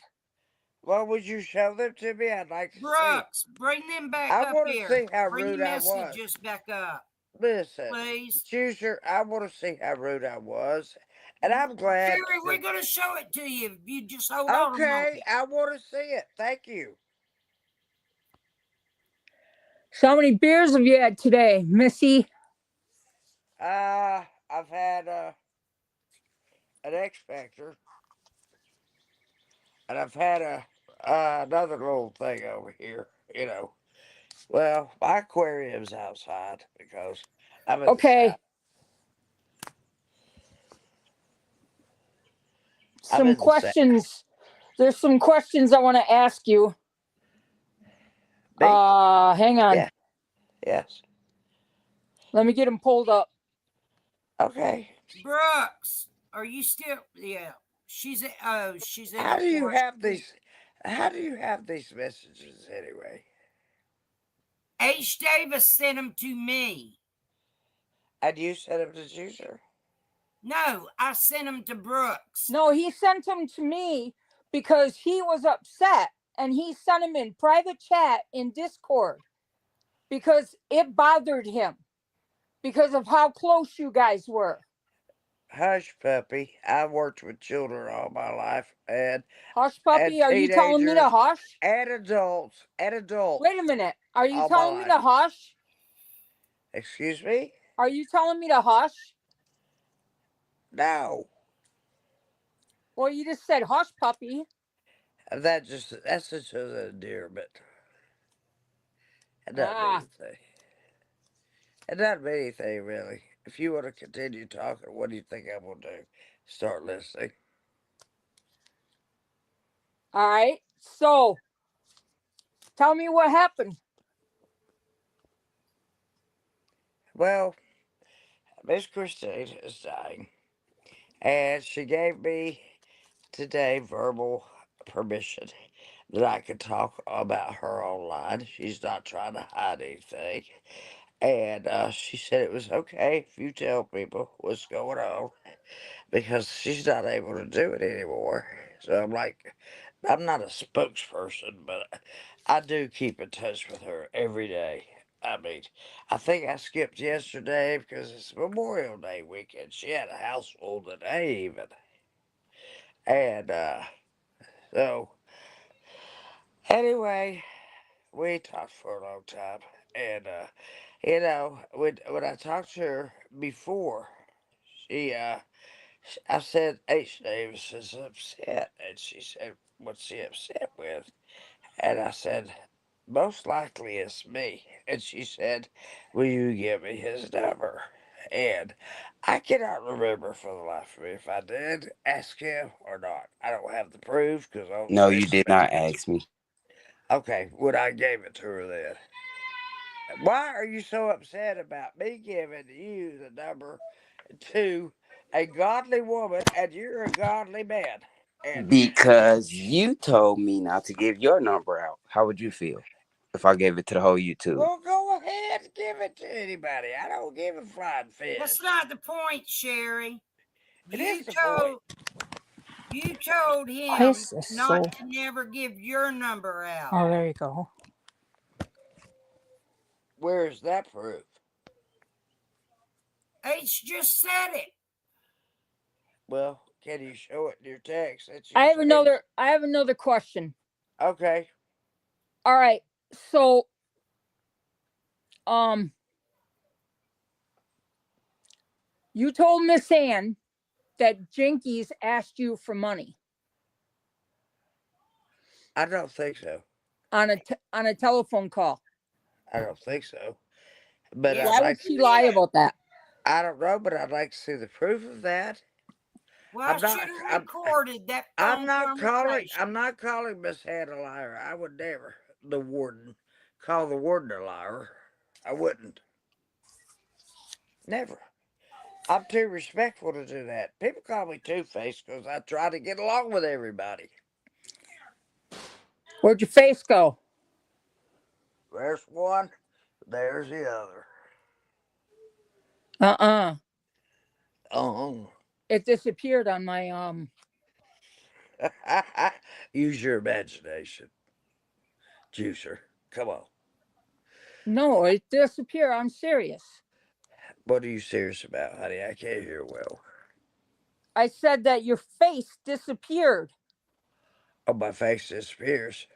Well, would you show them to me? I'd like to see. Brooks, bring them back I up want to here. see how Bring rude your I was. messages back up, Listen, please. Chooser, I want to see how rude I was. And I'm glad Sherry, we're that. going to show it to you if you just hold on a Okay, moment. I want to see it. Thank you. So how many beers have you had today, Missy? I've had an X Factor, and I've had another little thing over here. You know, well, my aquarium's outside because I'm in the Okay, south. I'm some in the south. questions. There's some questions I want to ask you. Me? Hang on. Yeah. Yes. Let me get them pulled up. Okay. Brooks, are you still? Yeah, she's she's in How the do you porch. have these? How do you have these messages anyway? H. Davis sent them to me. And you sent them to Juicer? No, I sent them to Brooks. No, he sent them to me because he was upset and he sent them in private chat in Discord because it bothered him because of how close you guys were. Hush, puppy. I've worked with children all my life, Hush, and puppy, are you telling me to teenagers, hush? and adults Wait a minute. Are you all my telling me life. to hush? Excuse me? Are you telling me to hush? No. Well, you just said hush, puppy. That's just an endearment. It doesn't mean Ah, anything. It doesn't mean anything, really. If you want to continue talking, what do you think I'm going to do? Start listening. all right. So tell me what happened. Well, Miss Christine is dying, and she gave me today verbal permission that I could talk about her online. She's not trying to hide anything. And she said it was okay if you tell people what's going on because she's not able to do it anymore. So I'm like, I'm not a spokesperson, but I do keep in touch with her every day. I mean, I think I skipped yesterday because it's Memorial Day weekend. She had a house full today, even. And so, anyway, we talked for a long time, and when I talked to her before, she I said H. Davis is upset, and she said, "What's she upset with?" And I said, "Most likely it's me." And she said, "Will you give me his number?" And I cannot remember for the life of me if I did ask him or not. I don't have the proof because I don't No, you text did not messages. ask me. Okay, when I gave it to her then. Why are you so upset about me giving you the number to a godly woman and you're a godly man? And Because you told me not to give your number out. How would you feel if I gave it to the whole YouTube? well, go ahead and give it to anybody. I don't give a flying That's fish. not the point, Sherry. It is You the point. told Why him is this not so? to never give your number out. Oh, there you go. Where is that proof? H just said it. Well, can you show it in your text that I you have saved? another question. Okay. All right. So, um, you told Miss Ann that Jinkies asked you for money I don't think so. on a telephone call. I don't think so. But Yes, I'd Why would like you she to. lie did. about that? I don't know, but I'd like to see the proof of that. Well, I I'm should not. have recorded that phone I'm conversation. not calling Miss Hannah a liar. I would never, the warden, call the warden a liar. I wouldn't. Never. I'm too respectful to do that. People call me Two Faced because I try to get along with everybody. Where'd your face go? There's one, there's the other. Uh-uh. Oh. It disappeared on my Use your imagination. Juicer. Come on. No, it disappeared. I'm serious. What are you serious about, honey? I can't hear well. I said that your face disappeared. Oh, my face disappears.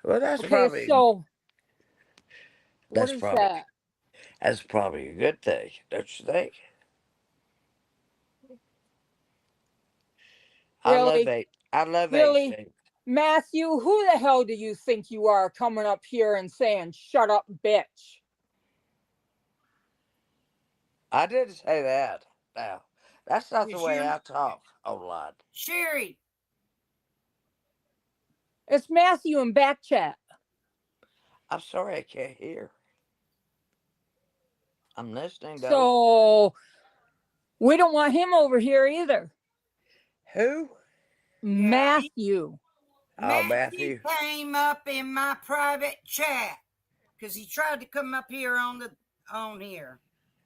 Well, Okay, so what that's is probably that? that's probably a good thing, don't you think? Really? I love Really? H. Matthew, who the hell do you think you are coming up here and saying, shut up, bitch? I didn't say that. Now, that's not the Yes, way you, I talk online. Sherry. It's Matthew in back chat. I'm sorry I can't hear. I'm listening though. So we don't want him over here either. Who? Yeah, Matthew. Oh, Matthew Matthew. came up in my private chat because he tried to come up here on here.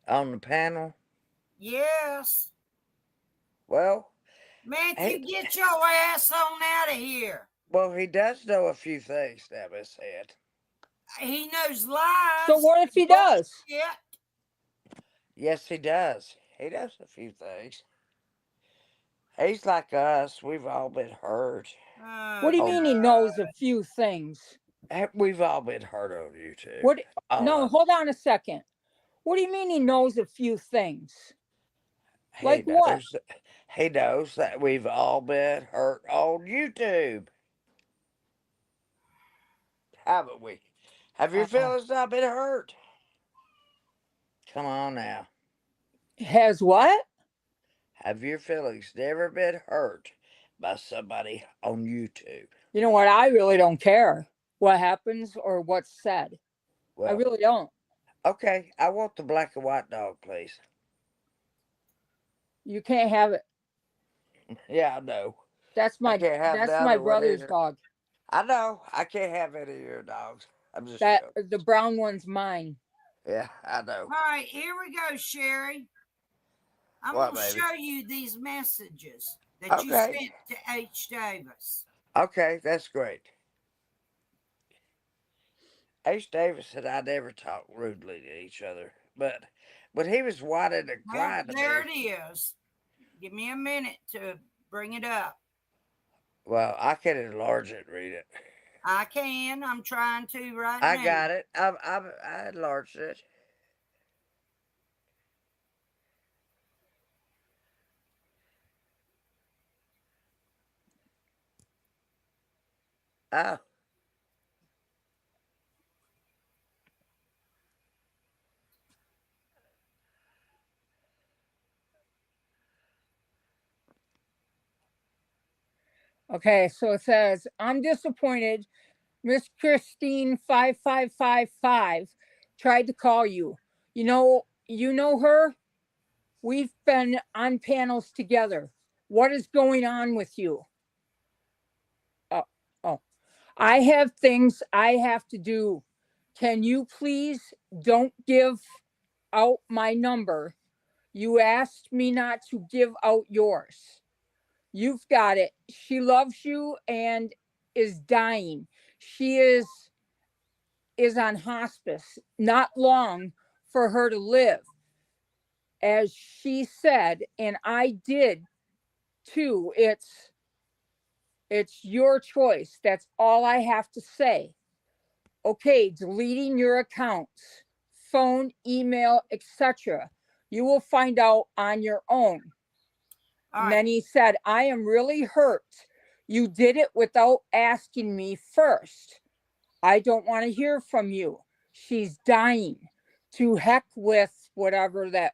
On the panel. Yes, Well, Matthew, he get your ass on out of here. he does know a few things now, Miss Head. He knows So lies what if he and does? bullshit. Yes, he does. He does a few things. He's like us. We've all been hurt. What do you Oh, mean he knows a few things? we've all been hurt on YouTube. What? All No, of hold us. on a second. What do you mean he knows a few things? He Like what? knows. He knows that we've all been hurt on YouTube, haven't we? Have your Uh, feelings not been hurt? Come on now. has what? Have your feelings never been hurt by somebody on YouTube? You know what? I really don't care what happens or what's said. I Well, really don't. okay. I want the black and white dog, please. You can't have it. Yeah, I know. That's I my can't have the that's my other one brother's either. dog. I know. I can't have any of your dogs. I'm just That joking. the brown one's mine. Yeah, I know. All right, here we go, Sherry. I'm What, going to baby? show you these messages that you Okay. sent to H. Davis. Okay, that's great. H. Davis and I never talked rudely to each other, but when he was whining and Well, crying to there me, it is. Give me a minute to bring it up. well, I can enlarge it and read it. I can. I'm trying to right I now. got it. I enlarged it. Oh, Okay, so it says, I'm disappointed. Miss Christine 5555 tried to call you. You know her? We've been on panels together. What is going on with you? Oh, oh. I have things I have to do. Can you please don't give out my number? You asked me not to give out yours. You've got it. She loves you and is dying. She is on hospice. Not long for her to live. As she said, and I did too. It's your choice. That's all I have to say. Okay, deleting your accounts, phone, email, etc. You will find out on your own. All And right. then he said, I am really hurt. You did it without asking me first. I don't want to hear from you. She's dying. To heck with whatever that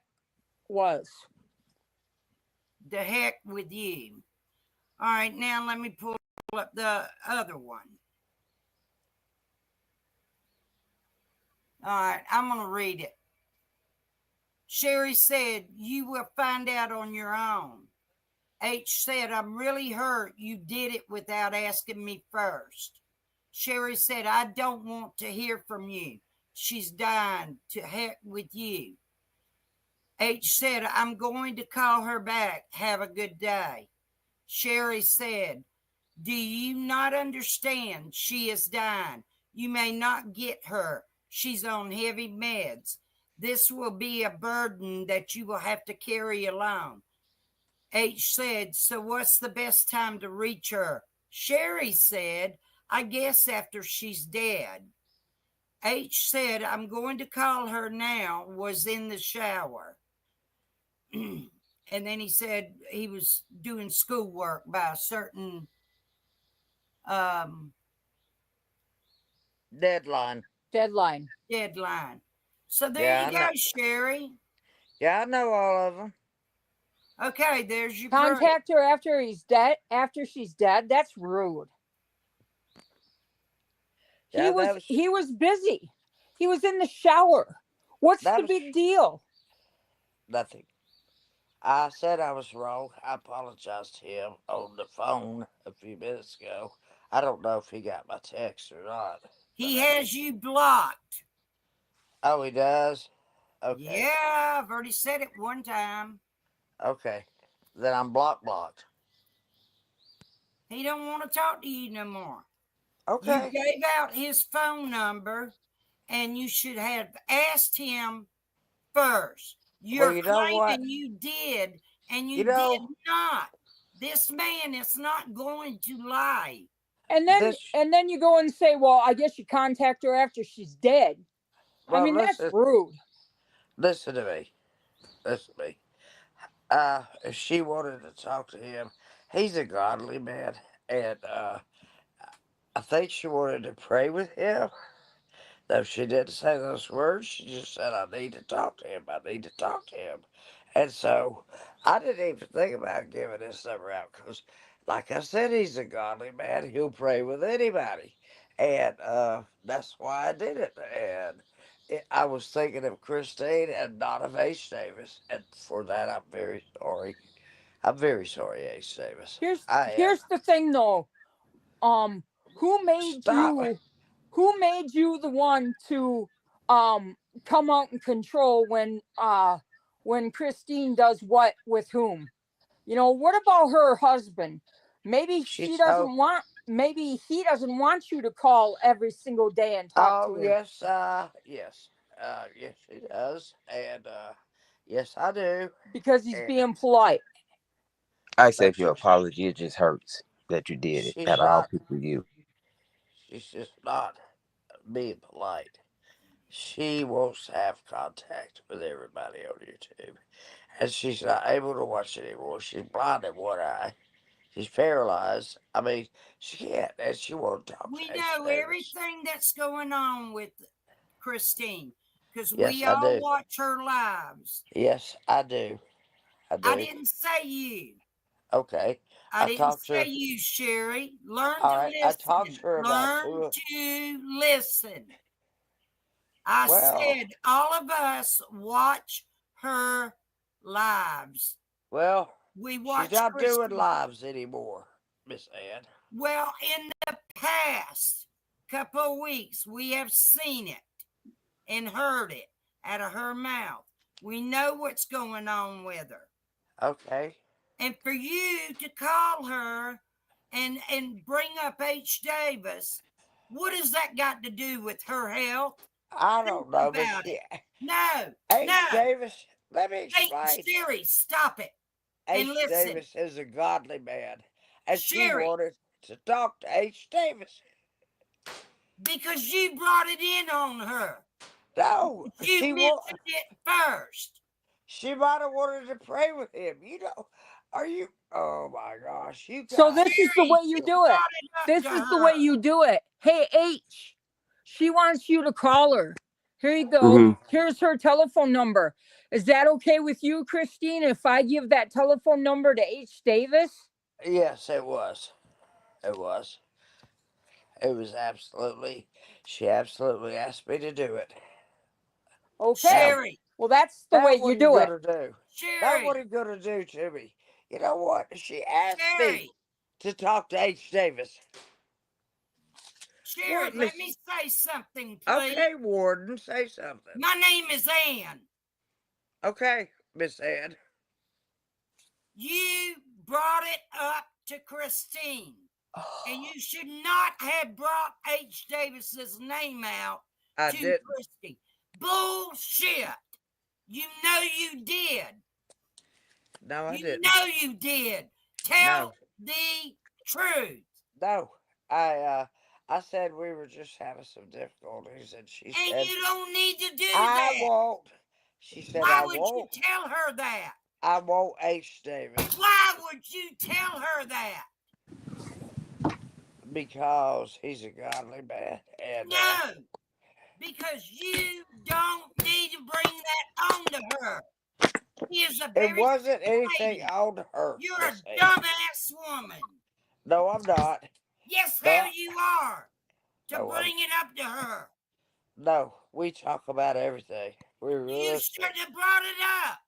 was. The heck with you. All right, now let me pull up the other one. All right, I'm going to read it. Sherry said, you will find out on your own. H said, I'm really hurt. You did it without asking me first. Sherry said, I don't want to hear from you. She's dying. To heck with you. H said, I'm going to call her back. Have a good day. Sherry said, do you not understand? She is dying. You may not get her. She's on heavy meds. This will be a burden that you will have to carry alone. H said, so what's the best time to reach her? Sherry said, I guess after she's dead. H said, I'm going to call her now, was in the shower. And then he said he was doing schoolwork by a certain deadline. Deadline. So there Yeah, you I go, know. Sherry. Yeah, I know all of them. Okay, there's your proof. Contact her after he's dead. After she's dead. That's rude. Yeah, He was busy. He was in the shower. What's that the was big deal? nothing. I said I was wrong. I apologized to him on the phone a few minutes ago. I don't know if he got my text or not. He has you blocked. Oh, he does? Okay. Yeah, I've already said it one time. Okay. Then I'm blocked. He don't want to talk to you no more. You Okay. gave out his phone number, and you should have asked him first. Well, You're you know what? claiming you did, and you You did know, not. This man is not going to lie. And this. then you go and say, well, I guess you contact her after she's dead. I Well, mean, that's rude. listen to me. Listen to me. If she wanted to talk to him, he's a godly man, and I think she wanted to pray with him. Though she didn't say those words, she just said, I need to talk to him. I need to talk to him. And so I didn't even think about giving this number out because, like I said, he's a godly man. He'll pray with anybody. And that's why I did it. And I was thinking of Christine and not of H. Davis. And for that, I'm very sorry. I'm very sorry, H. Davis. I am. Here's the thing though. Who made Stop. you the one to come out and control when Christine does what with whom? What about her husband? Maybe She's so. maybe he doesn't want you to call every single day and talk to Oh, her. yes, yes. Yes, she does. And yes, I do. Because he's And being polite. I no, accept your apology. It just hurts that you did it. she's Out of all not. people, you. She's just not being polite. She wants to have contact with everybody on YouTube. And she's not able to watch anymore. She's blind in one eye. She's paralyzed. I mean, she can't, and she won't talk We to know Davis. everything that's going on with Christine because Yes, we I all do. watch her lives. Yes, I do. I do. I didn't say you. Okay. I I didn't talked to say her. you, Sherry. Learn All to right. I talked listen. to her about Learn two. to listen. I Well, said all of us watch her lives. well, We she's watch not doing Christine. lives anymore, Miss Ann. Well, in the past couple of weeks, we have seen it and heard it out of her mouth. We know what's going on with her. Okay. And for you to call her and bring up H. Davis, what has that got to do with her health? I Think don't know, but about she. it. No, H. no. Davis, let me Hey, explain. Sherry, stop it and H. listen. Davis is a godly man, and she Sherry, wanted to talk to H. Davis. because you brought it in on her. No, You mentioned it first. She might have wanted to pray with him. Are you? Oh my gosh, you guys. So this is the Sherry, way you do it. brought it up This to is the her. way you do it. Hey, H, she wants you to call her. Here you go. Mhm. Here's her telephone number. Is that okay with you, Christine, if I give that telephone number to H. Davis? Yes, it was. It was. It was absolutely. She absolutely asked me to do it. Okay. Sherry, Well, that's the way That's what you he's do it. gonna do. That's what Sherry, he's gonna do to me. You know what? She asked me Sherry, to talk to H. Davis. Sherry, What, let Miss? me say something, please. Okay, Warden, say something. My name is Ann. Okay, Miss Ann. You brought it up to Christine, and you should not have brought H. Davis's name out I to didn't. Christy. Bullshit. You know you did. No, I You didn't. know you did. Tell No. the truth. No, I said we were just having some difficulties, and she And said you don't need to do I that. won't. She said Why I would won't. you tell her that? I won't H. Davis Why would you tell her that? because he's a godly man, and No, because you don't need to bring that on to her. She is a it very wasn't sweet anything lady. on her. You're Miss a Ann. dumbass woman. No, I'm not. Yes, No, hell you are. To no, bring it up to her. no. We talk about everything. We're You realistic. shouldn't have brought it up.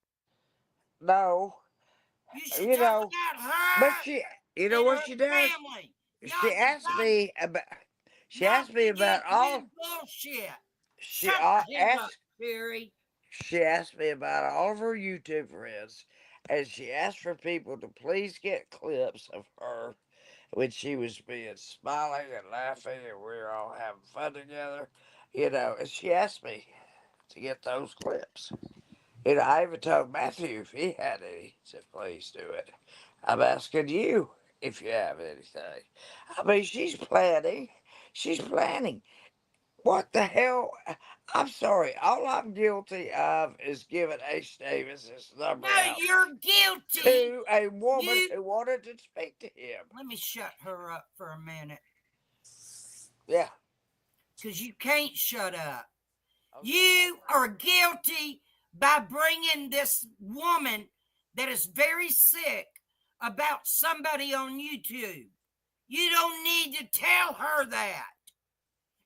No, You should you talk know, about but her you know and what her she does? family. She asked me about. She Not asked me about all. bullshit. She Shut the hell up, asked. Sherry. She asked me about all of her YouTube friends, and she asked for people to please get clips of her when she was being smiling and laughing, and we were all having fun together, And she asked me to get those clips. I even told Matthew if he had any to please do it. I'm asking you if you have anything. I mean, she's planning. She's planning. What the hell? I'm sorry. All I'm guilty of is giving H. Davis his number No, out you're guilty. to a woman You- who wanted to speak to him. Let me shut her up for a minute. Yeah. Because you can't shut up. Okay. You are guilty by bringing this woman that is very sick about somebody on YouTube. You don't need to tell her that.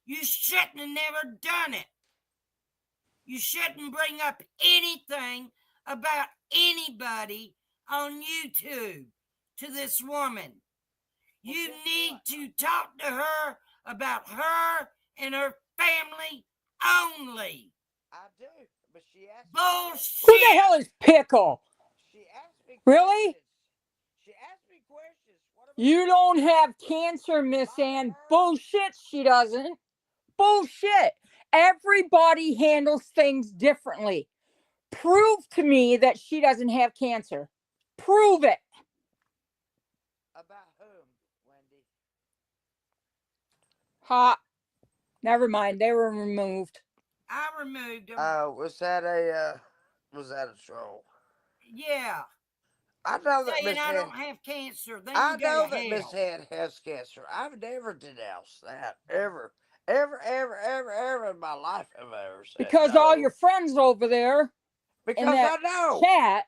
You shouldn't have never done it. You shouldn't bring up anything about anybody on YouTube to this woman. You need to talk to her about her and her family only. I do, but she asked Bullshit. Who the hell is Pickle? She asked me Really? questions. She asked me questions. What about You don't have cancer, Miss Ann. Bullshit, she doesn't. Bullshit. Everybody handles things differently. Prove to me that she doesn't have cancer. Prove it. about whom, Wendy? Ha. Never mind. They were removed. I removed them. Was that a troll? Yeah. I know that Saying Miss I Head. don't have cancer. Then I you go know to that Miss hell. Head has cancer. I've never denounced that ever, ever in my life have I ever said Because no. all your friends over there in Because that I know. chat,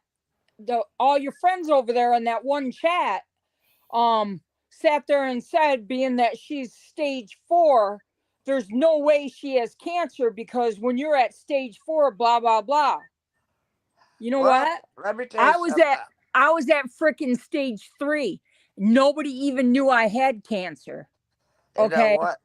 all your friends over there in that one chat, sat there and said, being that she's stage 4, there's no way she has cancer because when you're at stage 4, blah blah blah. You know Well, what? let me tell you something. I was at freaking stage 3. Nobody even knew I had cancer. You know Okay, what?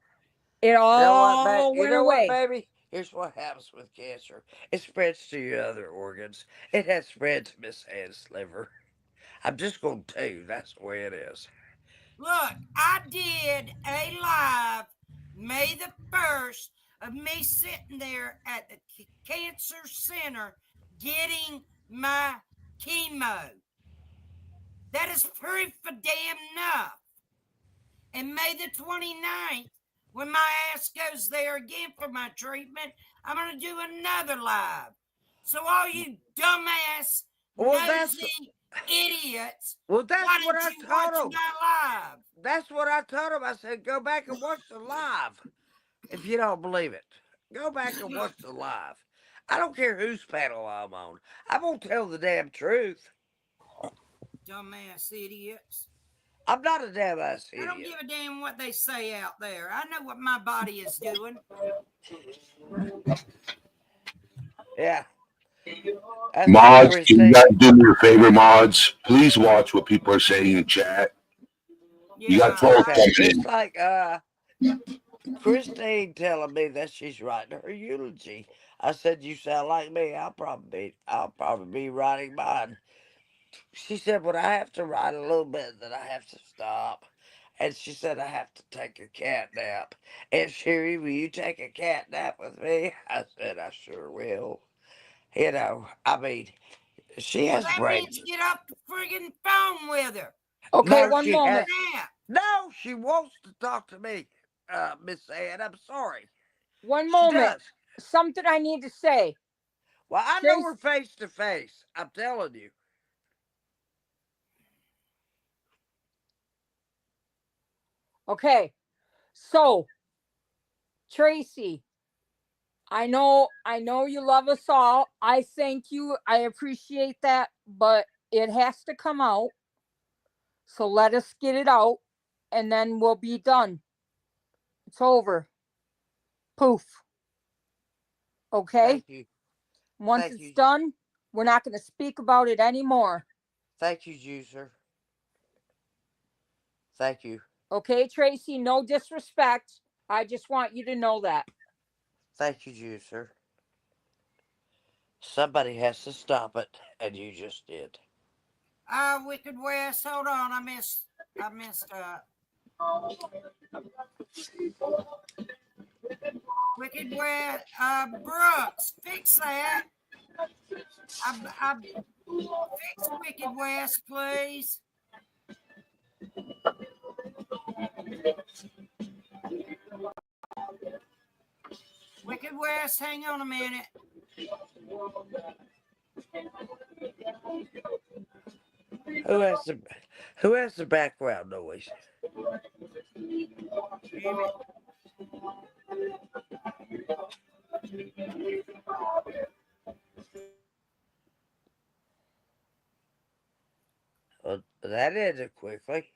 it all You went know what, away. baby? Here's what happens with cancer. It spreads to your other organs. It has spread to Miss Head's liver. I'm just gonna tell you that's the way it is. Look, I did a live May the 1st of me sitting there at the cancer center getting my chemo. That is proof for damn enough. And May the 29th, when my ass goes there again for my treatment, I'm going to do another live. So all you dumbass, nosy idiots, Well, that's why what didn't I you watch told him. my live? That's what I told him. I said, go back and watch the live. If you don't believe it, go back and watch the live. I don't care whose panel I'm on. I'm gonna tell the damn truth. Dumbass idiots. I'm not a damn ass I don't idiot. give a damn what they say out there. I know what my body is doing. Yeah. Mods, can you guys do me a favor, mods? Please watch what people are saying in chat. You got Yeah, trolls Okay, coming it's in. like Christine telling me that she's writing her eulogy. I said, "You sound like me. I'll probably be writing mine." She said, "When I have to write a little bit, then I have to stop." And she said, "I have to take a cat nap." And Sherry, will you take a cat nap with me? I said, "I sure will." You know, I mean, she well, has that brain. means get off the friggin' phone with her. Okay, No, Let one she her has. moment. nap. No, she wants to talk to me, Miss Ann. I'm sorry. One She moment. does. Something I need to say. Well, I know Trace, her face to face. I'm telling you. okay. So, Tracy, I know you love us all. I thank you. I appreciate that, but it has to come out. So let us get it out and then we'll be done. It's over. Poof. Okay? Thank you. Once Thank it's you. done, we're not going to speak about it anymore. Thank you, Juicer. Thank you. Okay, Tracy? No disrespect. I just want you to know that. Thank you, Juicer. Somebody has to stop it, and you just did. Wicked West, hold on. I missed Wicked West, Brooks, fix that. I fix Wicked West, please. Wicked West, hang on a minute. Who has the background noise? Damn it. Well, that ended quickly.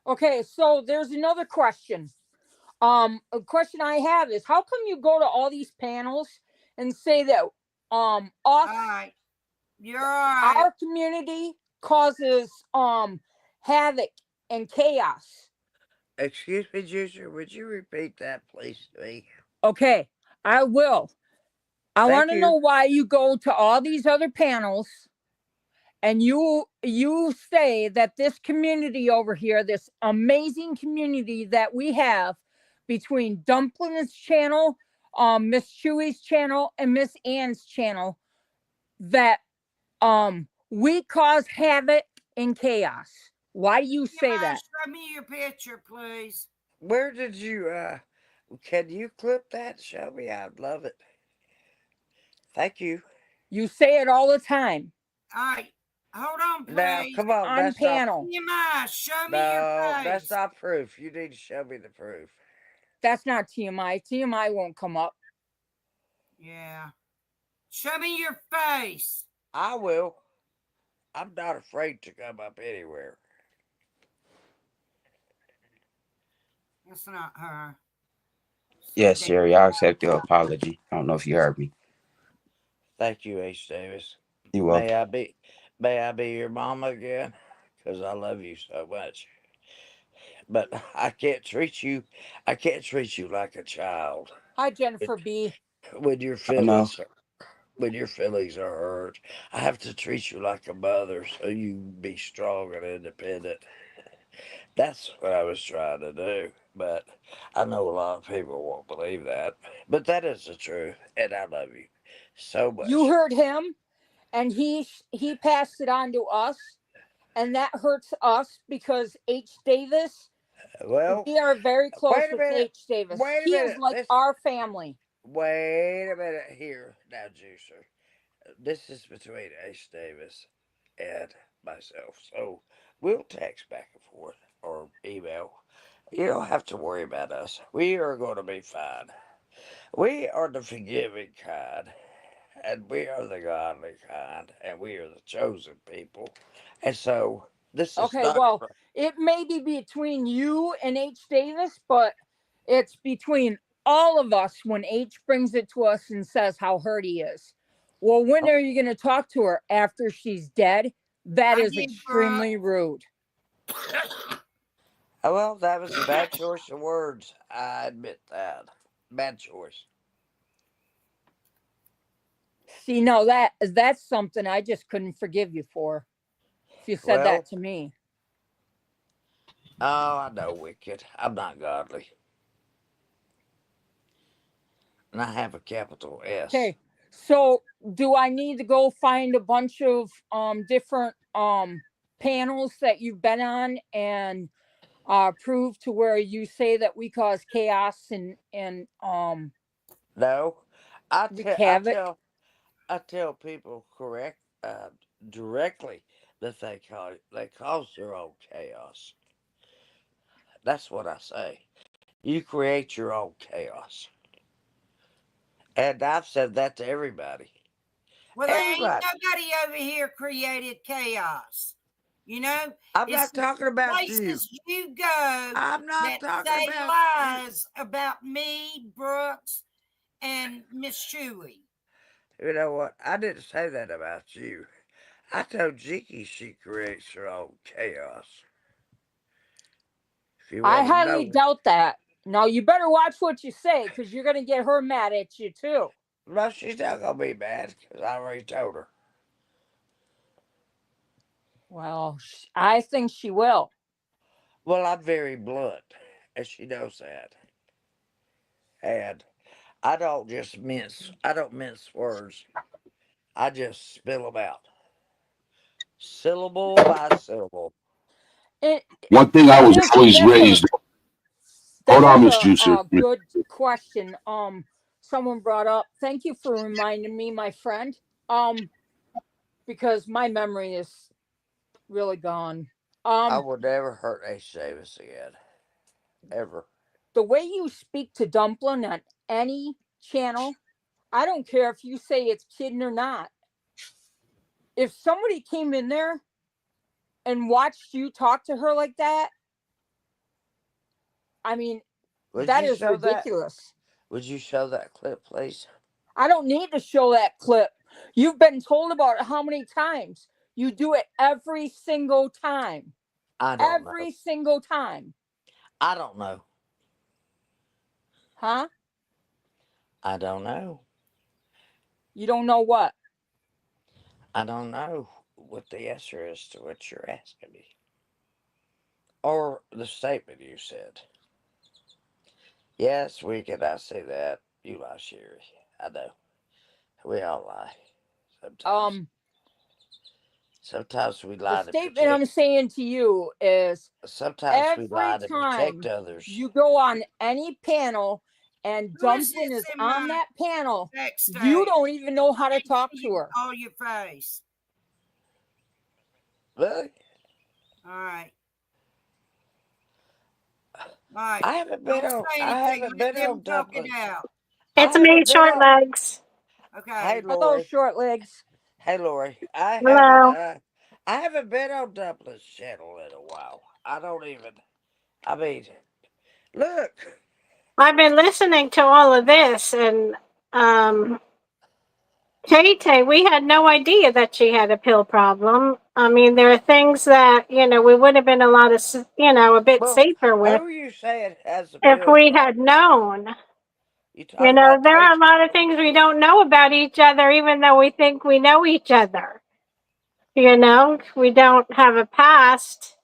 Okay, so there's another question. A question I have is how come you go to all these panels and say that us All right. You're all right. our community causes havoc and chaos? Excuse me, Juicer. Would you repeat that, please, to me? Okay, I will. I Thank want to you. know why you go to all these other panels and you say that this community over here, this amazing community that we have between Dumpling's channel, Miss Chewy's channel, and Miss Ann's channel, that we cause havoc and chaos. Why do you say that? Show me your picture, please. Where did you, can you clip that? Show me. I'd love it. Thank you. You say it all the time All right. Hold on, Now, please. come on. on That's not, panel. TMI, show me your no, that's face. not proof. You need to show me the proof. That's not TMI. TMI won't come up. Yeah. Show me your face. I will. I'm not afraid to come up anywhere. That's not her. Yes, Sherry, I accept your apology. I don't know if you heard me. Thank you, H. Davis. You're May welcome. I be, may I be your mama again? Because I love you so much. But I can't treat you like a child. Hi, Jennifer B. When your I know. feelings, when your feelings are hurt, I have to treat you like a mother so you can be strong and independent. That's what I was trying to do. But I know a lot of people won't believe that. But that is the truth. And I love you so You much. heard him, and he passed it on to us, and that hurts us because H. Davis, Well, we are very close wait a with minute. H. Davis. Wait a He is minute. like This our family. Wait a minute here now, Juicer. This is between Ace Davis and myself. So we'll text back and forth or email. You don't have to worry about us. We are going to be fine. We are the forgiving kind, and we are the godly kind, and we are the chosen people. And so this is Okay, not. well, it may be between you and H. Davis, but it's between all of us when H brings it to us and says how hurt he is. Well, when are you going to talk to her after she's dead? That I is did, Brooke. extremely rude. Oh, well, that was a bad choice of words. I admit that. Bad choice. See, no, that's something I just couldn't forgive you for if you said that Well, to me. oh, I know, Wicked. I'm not godly. And I have a capital S. Okay, so do I need to go find a bunch of different panels that you've been on and prove to where you say that we cause chaos and No, I wreak tell, I havoc? tell, I tell people directly that they cause their own chaos. That's what I say. You create your own chaos, and I've said that to everybody. Well, there ain't Everybody. nobody over here created chaos. You know, I'm it's not the talking about you. places you go I'm not that talking say about you. lies about me, Brooks, and Miss Chewy. You know what? I didn't say that about you. I told Jiki she creates her own chaos. If you I want to highly know, doubt that. Now you better watch what you say because you're going to get her mad at you too. no, she's not gonna be mad because I already told her. Well, I think she will. Well, I'm very blunt, and she knows that. And I don't just mince. I don't mince words. I just spill them out, syllable by syllable. It, One thing I that was is always that's a raised. that Hold on, is Miss Juicer. a good question. Someone brought up. Thank you for reminding me, my friend. Um, because my memory is really gone. I Um, will never hurt Ace Davis again, ever. the way you speak to Dumpling on any channel, I don't care if you say it's kidding or not. If somebody came in there and watched you talk to her like that, I mean, Would that you is show that? ridiculous. Would you show that clip, please? I don't need to show that clip. You've been told about it how many times? You do it every single time. I don't know. Every single time. I don't know. Huh? I don't know. You don't know what? I don't know what the answer is to what you're asking me. Or the statement you said. Yes, we can. I say that. You lie, Sherry. I know. We all lie sometimes. Um, Sometimes we The lie to statement I'm protect. saying to you is Sometimes we every lie to time protect others. you go on any panel and Who is Dumpling this is in on my that panel, backstage? you don't even know how I to didn't talk see to her. all your face. Really? All right. All right. I haven't been Don't on. say I anything. haven't Let been them on talk it dumplings. out. I It's me, haven't been short on. legs. Hey, Okay. Hello, Lori. short legs. Hey, Lori. I haven't. Hello. I haven't been on Dumplings channel in a while. I don't even. I mean, look. I've been listening to all of this, and Tay, we had no idea that she had a pill problem. I mean, there are things that we would have been a bit Well, safer with who you saying has a if pill we problem? had known. You talking about There are a H? lot of things we don't know about each other, even though we think we know each other. We don't have a past.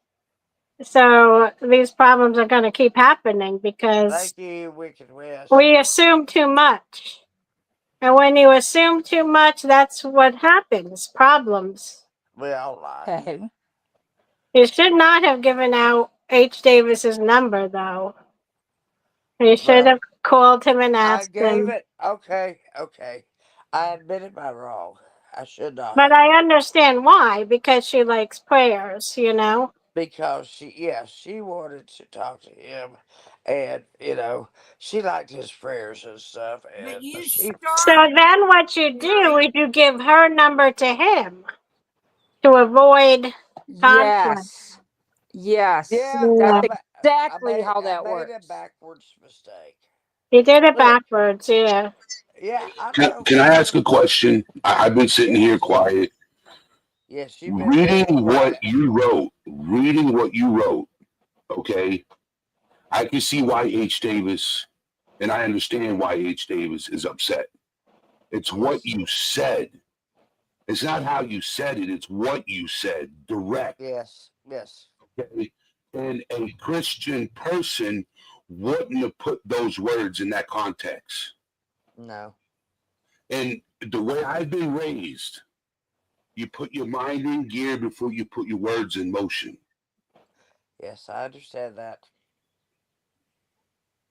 So these problems are going to keep happening because Thank you, Wicked West. we assume too much. And when you assume too much, that's what happens. Problems. We all lie. Hey. You should not have given out H. Davis's number, though. You should Well, have called him and I asked gave him. it. Okay. I admitted my wrong. I should not But have. I understand why, because she likes prayers. Because she wanted to talk to him, and she liked his prayers and stuff, But and you she. So started then what you do Mary. is you give her number to him to avoid conflict. Yes. Yes. Yeah, Yeah. That's exactly how I that made a works. backwards mistake. You did it Look, backwards, yeah. yeah, I Can, know. can I ask a question? I've been sitting here Yes, quiet, yes, you've been very reading what quiet. you wrote. Reading what you wrote. Okay, I can see why H. Davis, and I understand why H. Davis is upset. It's what Yes, you said. It's not how you said it. It's what you said. Direct. yes. Okay, and a Christian person wouldn't have put those words in that context. No, And the way I've been raised, you put your mind in gear before you put your words in motion. yes, I understand that.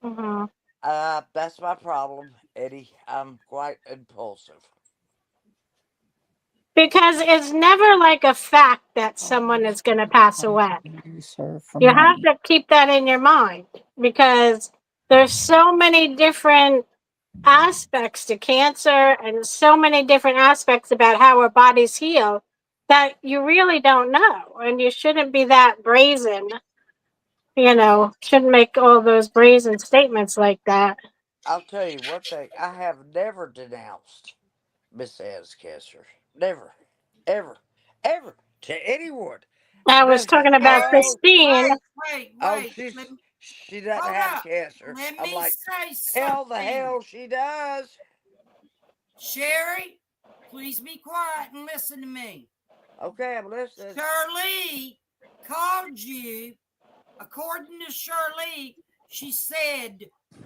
Hmm. That's my problem, Eddie. I'm quite impulsive. Because it's never like a fact that someone is going to pass away. You have to keep that in your mind because there's so many different aspects to cancer and so many different aspects about how our bodies heal that you really don't know. And you shouldn't be that brazen, shouldn't make all those brazen statements like that. I'll tell you one thing. I have never denounced Miss Ann's cancer. Never, ever, ever to anyone. I was No, talking about oh, Christine. oh, Wait. she doesn't Hold have up. cancer. Let I'm me like, say hell the something. hell she does. Sherry, please be quiet and listen to me. Okay, I'm listening. Shirley called you. According to Shirley, she said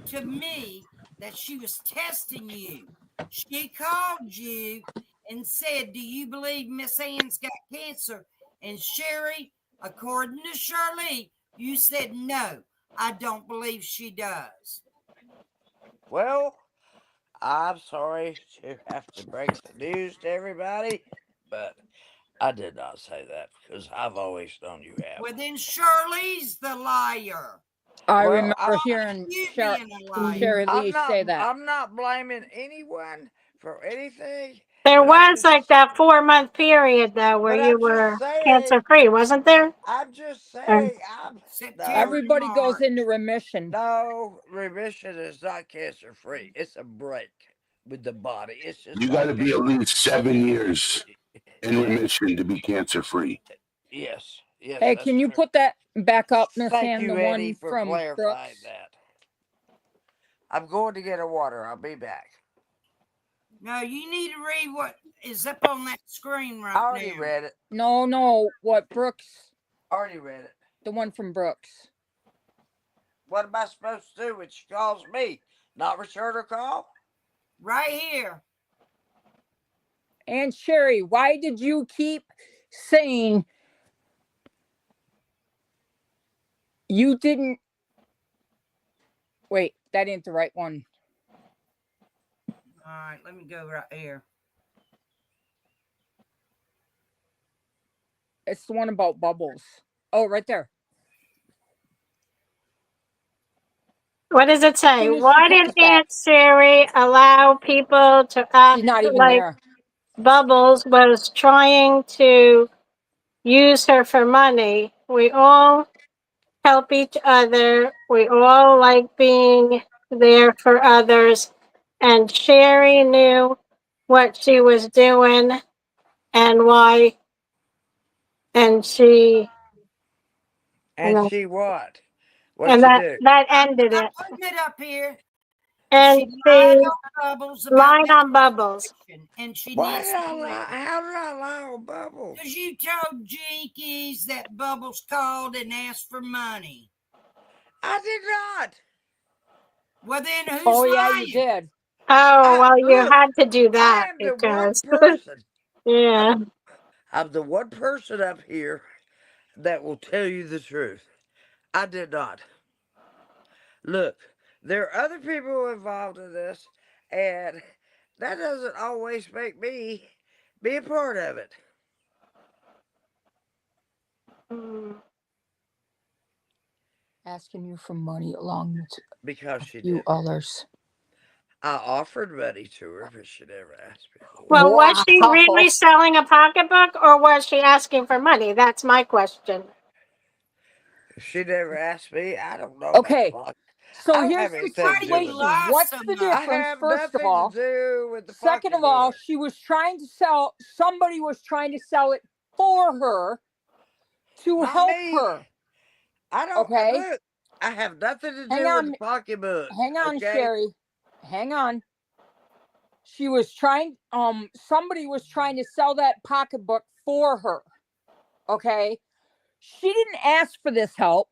to me that she was testing you. She called you and said, "Do you believe Miss Ann's got cancer?" And Sherry, according to Shirley, you said, "No, I don't believe she does." Well, I'm sorry to have to break the news to everybody, but I did not say that because I've always known you have. Well, then Shirley's the liar. I Well, remember hearing You being a liar. Sherry Lee say that. I'm not blaming anyone for anything, There but was like that 4-month period though where you I'm just were saying. cancer free, wasn't there? I'm just Or- saying. I'm September no, to Everybody goes March. into remission. no. Remission is not cancer free. It's a break with the body. It's just You got like to be at least 7 years in yeah. remission to be cancer free. Yes, Hey, that's can you true. put that back up, Miss Thank Ann, the you, Eddie, one for from clarifying Brooks? that. I'm going to get a water. I'll be back. No, you need to read what is up on that screen right I already now. read it. No, what Brooks, Already read it. the one from Brooks. What am I supposed to do when she calls me? Not return her call? Right here. And Sherry, why did you keep saying you didn't. Wait, that ain't the right one. All right, let me go right here. It's the one about Bubbles. Oh, right there. What does it say? Soon as she Why comes did back. Aunt Siri allow people to act She's not even like there. Bubbles was trying to use her for money? We all help each other. We all like being there for others. And Sherry knew what she was doing and why. And she And she what? What'd and she do? that ended I'm it. putting it up here. And She lied she on Bubbles about lied on Bubbles. medication, and she Why needs did to I lie? quit. How did I lie on Bubbles? Because you told Jinkies that Bubbles called and asked for money. I did not. Well, then who's Oh, yeah, lying? you did. Oh, well, you Look, had to do I that am the one because, person. yeah. I'm the one person up here that will tell you the truth. I did not. Look, there are other people involved in this, and that doesn't always make me be a part of it. Mm. Asking you for money along with Because a she few did. others. I offered money to her, but she never asked me for it. Well, was she Wow. really selling a pocketbook or was she asking for money? That's my question. If she never asked me, I don't know about the Okay. pocket. I So don't here's have the Why anything to do do you with situation. it. lie What's so the much? I difference, have first of nothing to all? do with the Second of all, pocketbook. she was trying to sell, somebody was trying to sell it for her to Not help me. her. I don't Okay. look. I have nothing to Hang do with the on. pocketbook. Hang on, Okay. Sherry. Hang on. She was trying, somebody was trying to sell that pocketbook for her. Okay. She didn't ask for this help.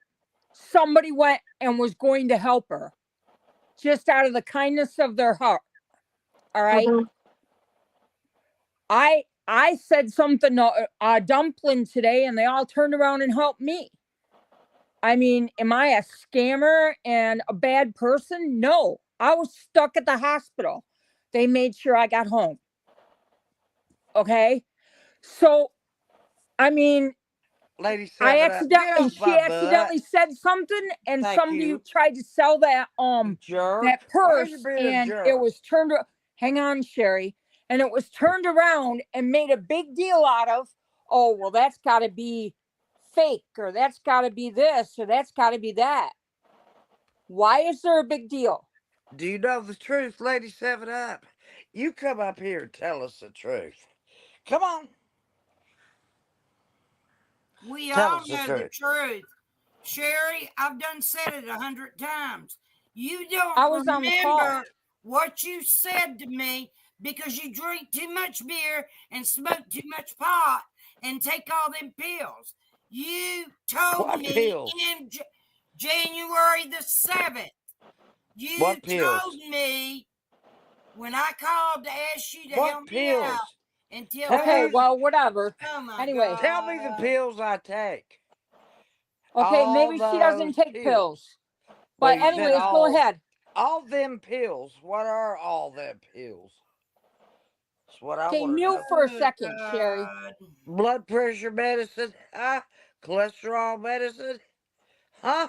Somebody went and was going to help her just out of the kindness of their heart. All right. Mhm. I said something to Dumpling today, and they all turned around and helped me. I mean, am I a scammer and a bad person? No, I was stuck at the hospital. They made sure I got home. Okay, so I mean, Lady I 7 Up, get accidentally, off she my butt. accidentally said something, and Thank somebody you. tried to sell that You jerk. that Why are you purse, being a and jerk? it was turned. Hang on, Sherry, and it was turned around and made a big deal out of. Oh well, that's got to be fake, or that's got to be this, or that's got to be that. Why is there a big deal? Do you know the truth, Lady 7 Up? You come up here and tell us the truth. Come on. We Tell all us the know the truth. truth. Sherry, I've done said it 100 times. You I don't was on the call. remember what you said to me because you drink too much beer and smoke too much pot and take all them pills. You told What me pills? in January the 7th. You What pills? told me when I called to ask you to help What me out pills? until Tell Okay, me, well, whatever. oh my Anyway, tell me the God. pills I take. okay, All maybe she doesn't those take pills. Well, But you said anyways, go ahead. all them pills. What are all them pills? That's what I Okay, want to mute know. for a Oh second, Sherry. God. Blood pressure medicine, huh? Cholesterol medicine, huh?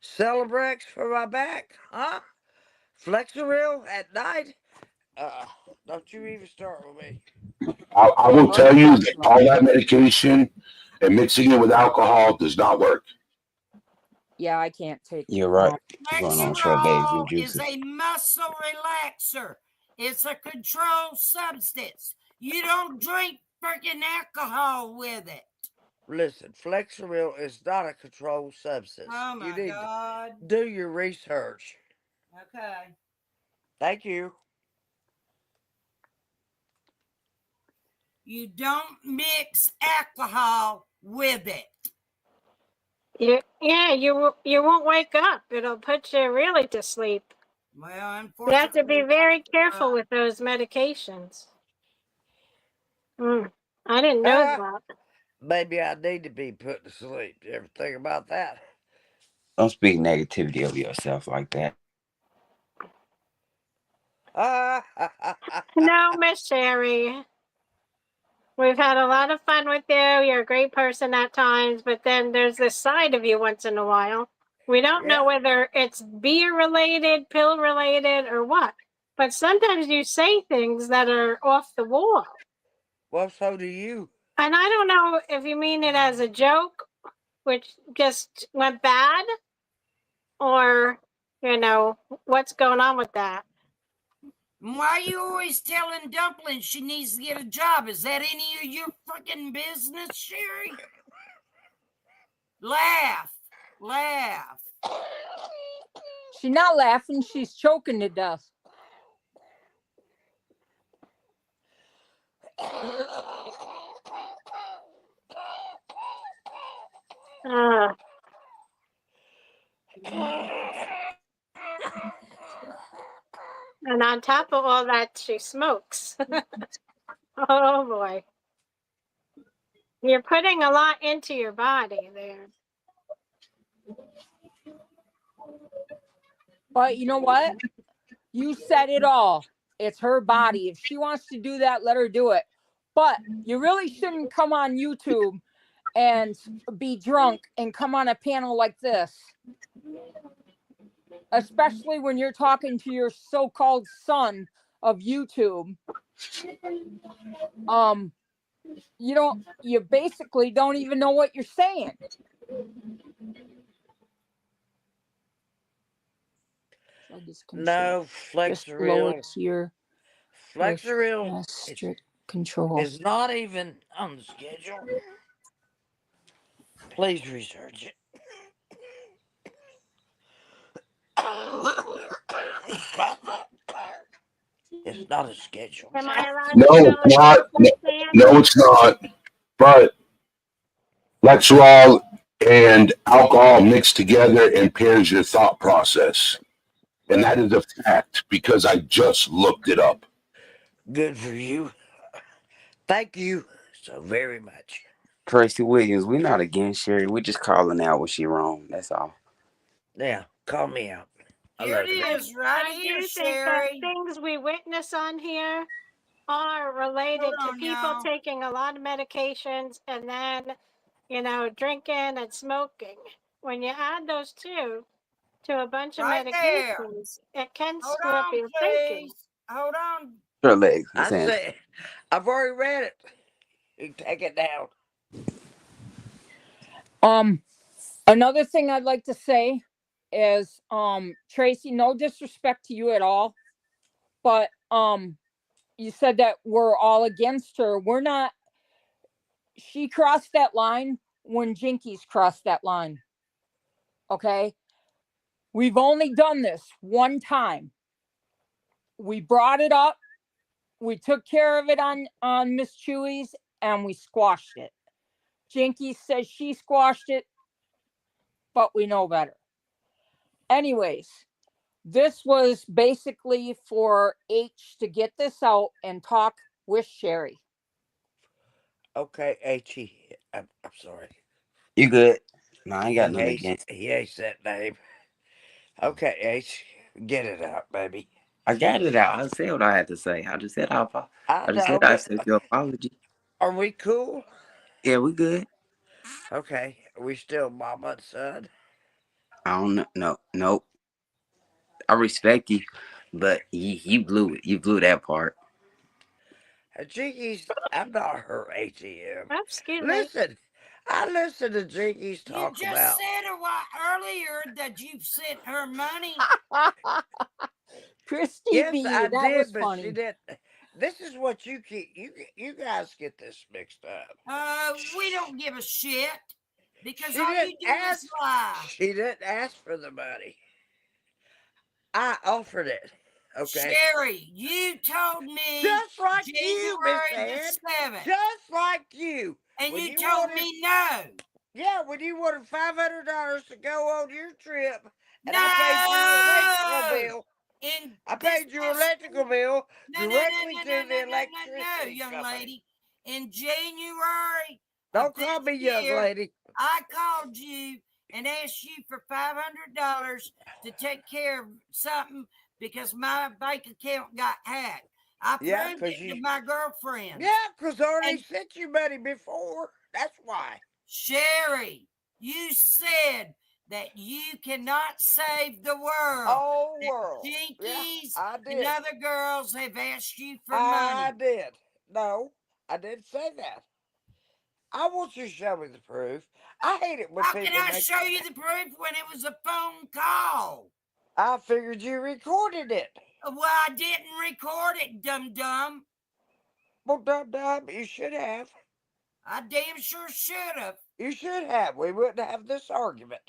Celebrex for my back, huh? Flexeril at night. Don't you even start with me. I will Or tell you that professional. all that medication and mixing it with alcohol does not work. Yeah, I can't take You're right. that. You're going on strawberry Lexerol fruit is juices. a muscle relaxer. It's a controlled substance. You don't drink freaking alcohol with it. Listen, Flexeril is not a controlled substance. Oh You my need God. to do your research. Okay. Thank you. You don't mix alcohol with it. Yeah, you won't wake up. It'll put you really to sleep. Well, You have unfortunately, to be very careful with those medications. Mm. I didn't know that. Maybe I need to be put to sleep. You ever think about that? Don't speak negativity of yourself like that. No, Miss Sherry. We've had a lot of fun with you. You're a great person at times, but then there's this side of you once in a while. We don't know whether it's beer related, pill related, or what. But sometimes you say things that are off the wall. Well, so do you. And I don't know if you mean it as a joke, which just went bad, or, what's going on with that. Why are you always telling Dumpling she needs to get a job? Is that any of your freaking business, Sherry? Laugh. She's not laughing. She's choking to death. And on top of all that, she smokes. Oh boy. You're putting a lot into your body there. But you know what? You said it all. It's her body. If she wants to do that, let her do it. But you really shouldn't come on YouTube and be drunk and come on a panel like this. Especially when you're talking to your so-called son of YouTube. You basically don't even know what you're saying. No, Flexeril. Flexeril control is not even on the schedule. Please research it. It's not a schedule. Am I allowed No, to tell it's not. it? No, it's not. But Lexerol and alcohol mixed together impairs your thought process. And that is a fact because I just looked it up. Good for you. Thank you so very much. Tracy Williams, we're not against Sherry. We're just calling out when she wrong. That's all. Yeah, call me out. Here it is, right I here, do think that Sherry. things we witness on here are related to people taking a lot of medications and then, drinking and smoking. When you add those two to a bunch of medications, it can screw up your thinking. Hold on. Her legs. I said, I've already read it. You take it down. Another thing I'd like to say is, Tracy, no disrespect to you at all, but you said that we're all against her. We're not. She crossed that line when Jinkies crossed that line. Okay? We've only done this one time. We brought it up. We took care of it on Miss Chewy's, and we squashed it. Jinkies says she squashed it, but we know better. Anyways, this was basically for H to get this out and talk with Sherry. Okay, H-E. I'm sorry. You good? No, I ain't got nothing against. He hates that name. Okay, H. Get it out, baby. I got it out. I said what I had to say. I just said I said your apology. Are we cool? Yeah, we good. Okay. Are we still mama and son? I don't know. No, nope. I respect you, but you blew it. You blew that part. Jinkies, I'm not her ATM. Excuse me. Listen, I listened to Jinkies talk about. You just said a while earlier that you've sent her money. Christy Yes, B, I that did, was but funny. she didn't. This is what you keep. You guys get this mixed up. We don't give a shit because She all didn't you do is lie. She didn't ask for the money. I offered it. Okay. Sherry, you told me Just like January you, Miss the Ann. 7th. Just like you. And When you told me no. Yeah, when you wanted $500 to go on your trip, and No. I paid your electrical bill. In I paid your electrical bill directly to the no, electricity young company. lady. in January Don't of call me this young year, lady. I called you and asked you for $500 to take care of something because my bank account got hacked. I Yeah, proved because it to you. my girlfriends. Yeah, because I already And sent you money before. That's why. Sherry, you said that you cannot save the world. Whole That world. Yeah, Jinkies I and did. other girls have asked you for I money. did. No, I didn't say that. I want you to show me the proof. I hate it when How can people I make. show you the proof when it was a phone call? I figured you recorded it. Well, I didn't record it, dum-dum. Well, dumb, you should have. I damn sure should have. You should have. We wouldn't have this argument.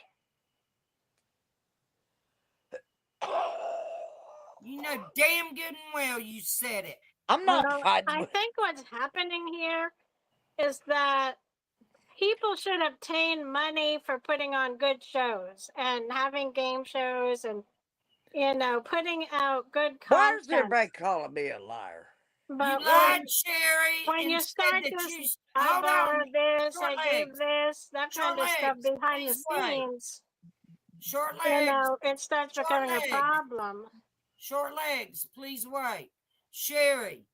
You know damn good and well you said it. I'm Well, not fighting I with. think what's happening here is that people should obtain money for putting on good shows and having game shows and, putting out good Why is content. everybody calling me a liar? You But lied, Sherry, when and you said start that this, you... I Hold on. borrowed this, Short I gave legs. this, that Short kind of stuff legs. behind the Please wait. scenes, Short legs. it starts Short becoming a legs. problem. Short legs. Please wait. Sherry,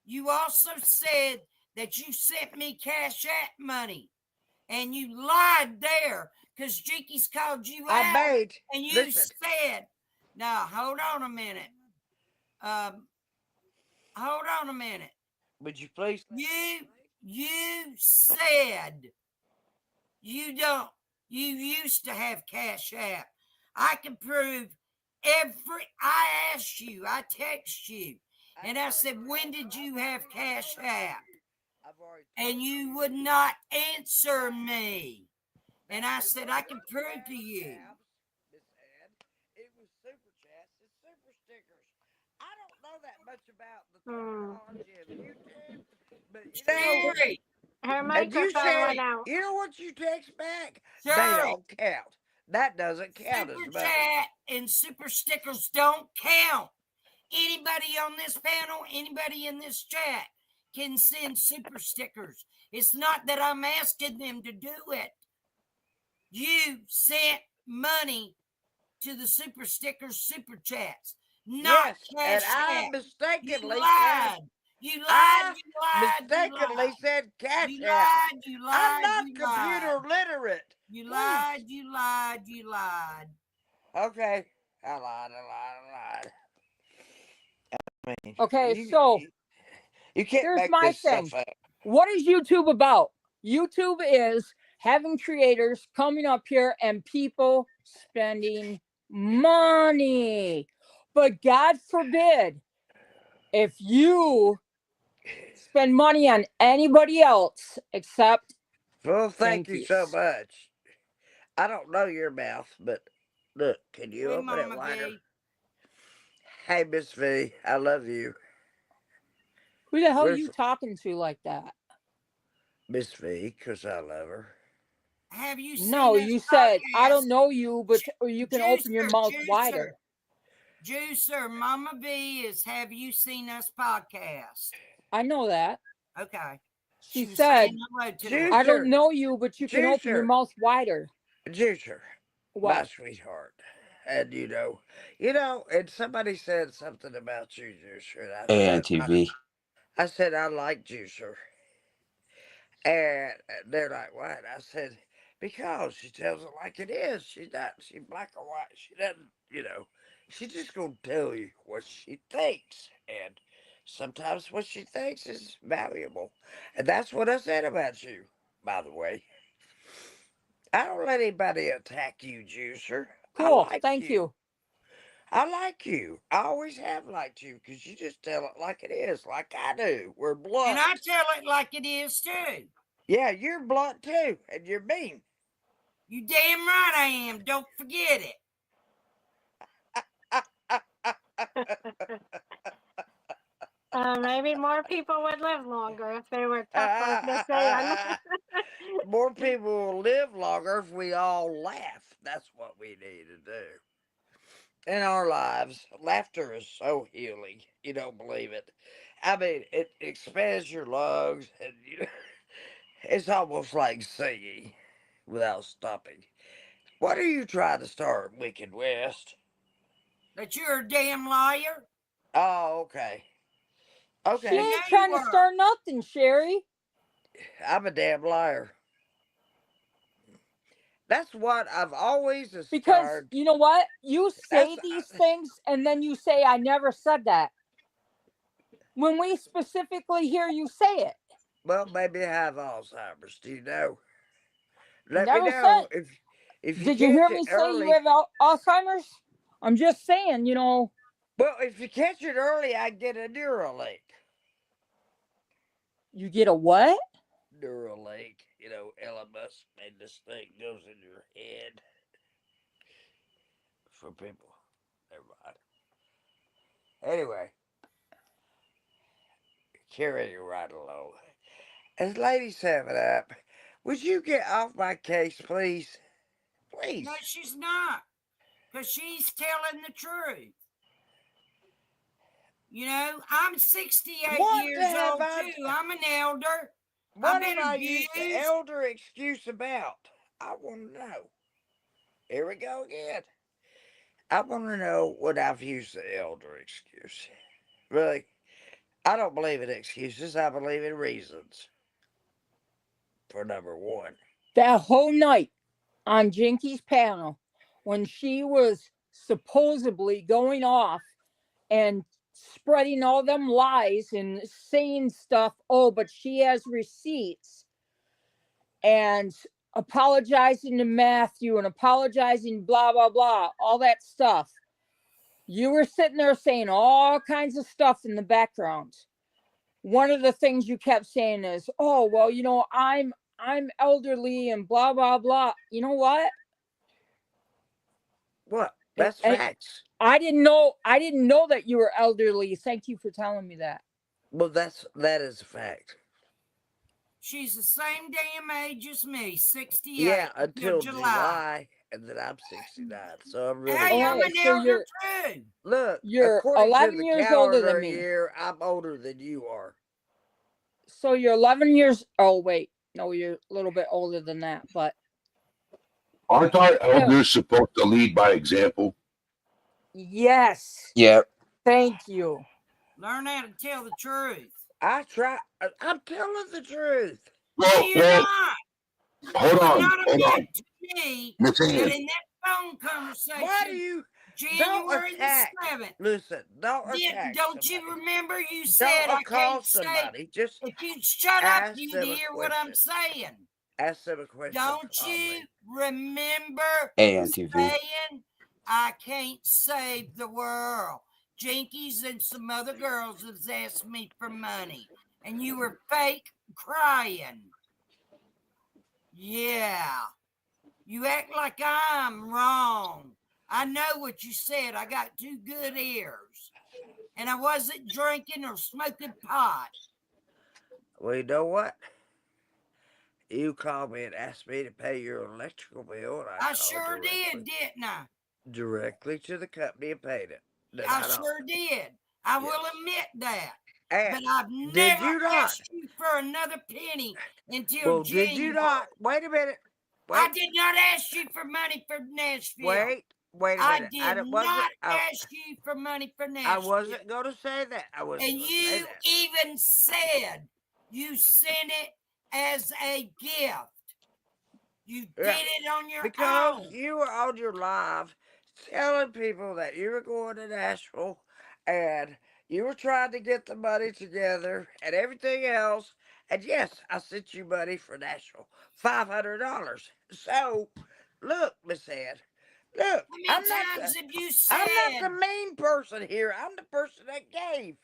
you also said that you sent me Cash App money. And you lied there because Jinkies called you I out. made. And you Listen. said, now hold on a minute. Hold on a minute. Would you please? You said you used to have Cash App. I can prove I asked you, I text you, and I said, when did you have Cash App? And you would not answer me. And I said, I can prove to you. It was super chats and super stickers. I don't know that much about the technology of YouTube, but you know, Sherry, Her and you microphone said, went out. you know what you text back? They Sherry, don't count. That doesn't count super as money. chat and super stickers don't count. Anybody on this panel, anybody in this chat can send super stickers. It's not that I'm asking them to do it. You sent money to the super stickers, super chats, not Yes, and Cash I App. You mistakenly lied. You lied. I You lied. You mistakenly lied. said Cash You App. lied. You I'm lied. not You lied. computer literate. You Please. lied. You lied. You lied. Okay, I lied. I mean, Okay, so you can't here's make my this thing. stuff up. What is YouTube about? YouTube is having creators coming up here and people spending money. But God forbid if you spend money on anybody else except Well, thank you so Jinkies. much. I don't know your mouth, but look, can you Hey, open it Mama wider? V. Hey, Miss V, I love you. Who the hell are Where's you talking to like that? Miss V? Because I love her. Have you seen No, this you said I podcast? don't know you, but you can open your mouth wider. Juicer, Mama V is Have You Seen Us podcast. I know that. Okay. She was said, saying hello to Juicer. us. I don't know you, but you can open your Juicer. mouth wider. Juicer, my What? sweetheart. And and somebody said something about you, Juicer. And I said I like Juicer. And they're like, what? I said, because she tells it like it is. She's black or white. She doesn't, she's just going to tell you what she thinks. And sometimes what she thinks is valuable. And that's what I said about you, by the way. I don't let anybody attack you, Juicer. Cool. Thank you. I like you. I always have liked you because you just tell it like it is, like I do. We're blunt. And I tell it like it is too. Yeah, you're blunt too, and you're mean. You damn right I am. Don't forget it. Maybe more people would live longer if they were tougher to say. More people will live longer if we all laugh. That's what we need to do in our lives. Laughter is so healing. You don't believe it. I mean, it expands your lungs, and it's almost like singing without stopping. What are you trying to start, Wicked West? That you're a damn liar. Oh, okay. She Okay. I know ain't you trying to were. start nothing, Sherry. I'm a damn liar. That's what I've always Because aspired. you know what? You That's say these things and then you say, I never said that. When we specifically hear you say it. well, maybe I have Alzheimer's. Do you know? Let me Never said. know if you Did you catch hear it me say you early. have Alzheimer's? I'm just saying, you know. Well, if you catch it early, I get a Neuralink. You get a what? Neuralink. You know, Elon Musk made this thing goes in your head for people. Never mind. Anyway, carrying right along. As Lady Seven Up, would you get off my case, please? Please. No, she's not. Because she's telling the truth. You know, I'm 68 What years have old I? too. I'm an elder. I've What been have I used the abused. elder excuse about? I want to know. Here we go again. I want to know what I've used the elder excuse. Really, I don't believe in excuses. I believe in reasons. For number one. That whole night on Jinky's panel, when she was supposedly going off and spreading all them lies and saying stuff, oh, but she has receipts, and apologizing to Matthew and apologizing, blah, blah, blah, all that stuff. You were sitting there saying all kinds of stuff in the background. One of the things you kept saying is, oh, well, you know, I'm elderly and blah, blah, blah. You know what? What? That's facts. I didn't know that you were elderly. Thank you for telling me that. Well, that is a fact. She's the same damn age as me, 68 Yeah, until until July. July, and then I'm 69, so I'm really Hey, I'm young. an so elder too. Look, you're according to 11 the years older than calendar me. year, I'm older than you are. So you're 11 years. Oh wait, no, you're a little bit older than that. But Aren't our elders supposed to lead by example? yes, Yep. thank you. Learn how to tell the truth. I try. I'm telling the truth. No, Well, you're not. hold You would on, not hold on. admit to me Miss that Ann, in that phone Why do conversation, you don't January the attack? 7th, Listen, don't attack don't you somebody. remember you Don't said I call can't say, somebody. Just if you'd shut up, ask you'd them a hear what I'm question. saying. Ask them a question Don't calmly. you remember ANTV. saying I can't save the world? Jinkies and some other girls has asked me for money, and you were fake crying. Yeah. You act like I'm wrong. I know what you said. I got two good ears. And I wasn't drinking or smoking pot. Well, you know what? You called me and asked me to pay your electrical bill, and I I called sure did, didn't I? directly to the company and paid it. Did I I not? sure did. I will Yes. admit that. And But I've did never you not? asked you for another penny until Well, did you January. not? Wait a minute. I Wait. did not ask you for money for Nashville. Wait a I minute. did Wasn't. not ask you for money for I Nashville. wasn't going to say that. I wasn't And going to say you that. even said you sent it as a gift. You Yeah, did it on your because own. you were on your live telling people that you were going to Nashville and you were trying to get the money together and everything else. And yes, I sent you money for Nashville, $500. So, look, Miss Ann, look, How many times have you I'm not said? the mean person here. I'm the person that gave.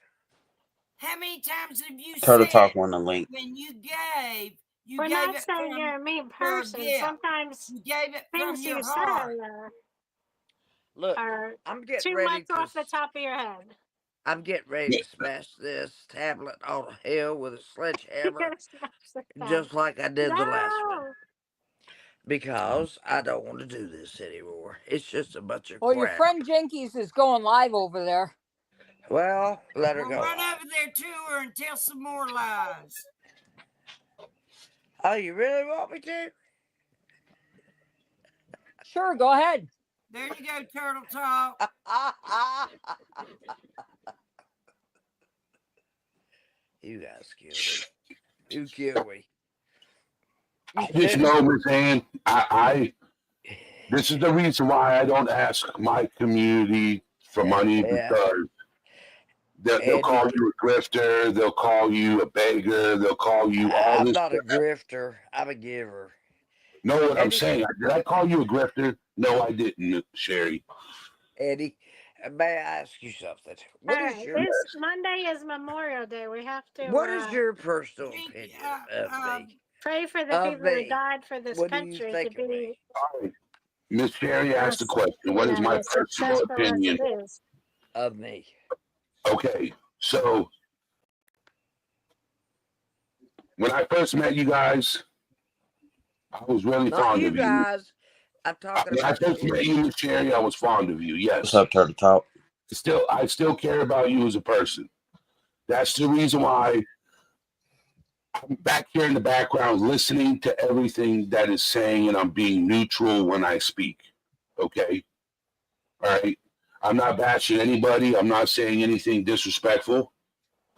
How many times have you Turtle said Talk on the link. when you gave We're it not saying from you're a mean your person. gift? Sometimes You gave it from things your you say heart. Look, are I'm getting too ready much to. off the top of your head. I'm getting ready to smash this tablet on a hill with a You're sledgehammer, gonna smash the tablet. just like I did the last one. No. Because I don't want to do this anymore. It's just a bunch of Well, your crap. friend Jinkies is going live over there. Well, let her We'll go. run over there to her and tell some more lies. Oh, you really want me to? Sure, go ahead. There you go, Turtle Talk. You guys kill me. You kill me. I just know, Miss Ann, this is the reason why I don't ask my community for money, because they'll call you a grifter, they'll call you a beggar, they'll call you all I'm this not a crap. grifter. I'm a giver. Know what I'm saying? Did I call you a grifter? No, I didn't, Sherry. Eddie, may I ask you something? What All is right, your this Monday is Memorial Day. We have to what is your personal opinion of me? pray for the people who died for this What do you country to think of me? be All right. Miss Sherry asked the as, question. What is my as personal successful as opinion it is. Of me. Okay, so when I first met you guys, I was really Not fond you of you. guys. I'm talking When I about first met you, Miss Sherry, I was fond of you. Yes. What's up, Turtle Talk? I still care about you as a person. That's the reason why I'm back here in the background listening to everything that is saying, and I'm being neutral when I speak. Okay? All right? I'm not bashing anybody. I'm not saying anything disrespectful,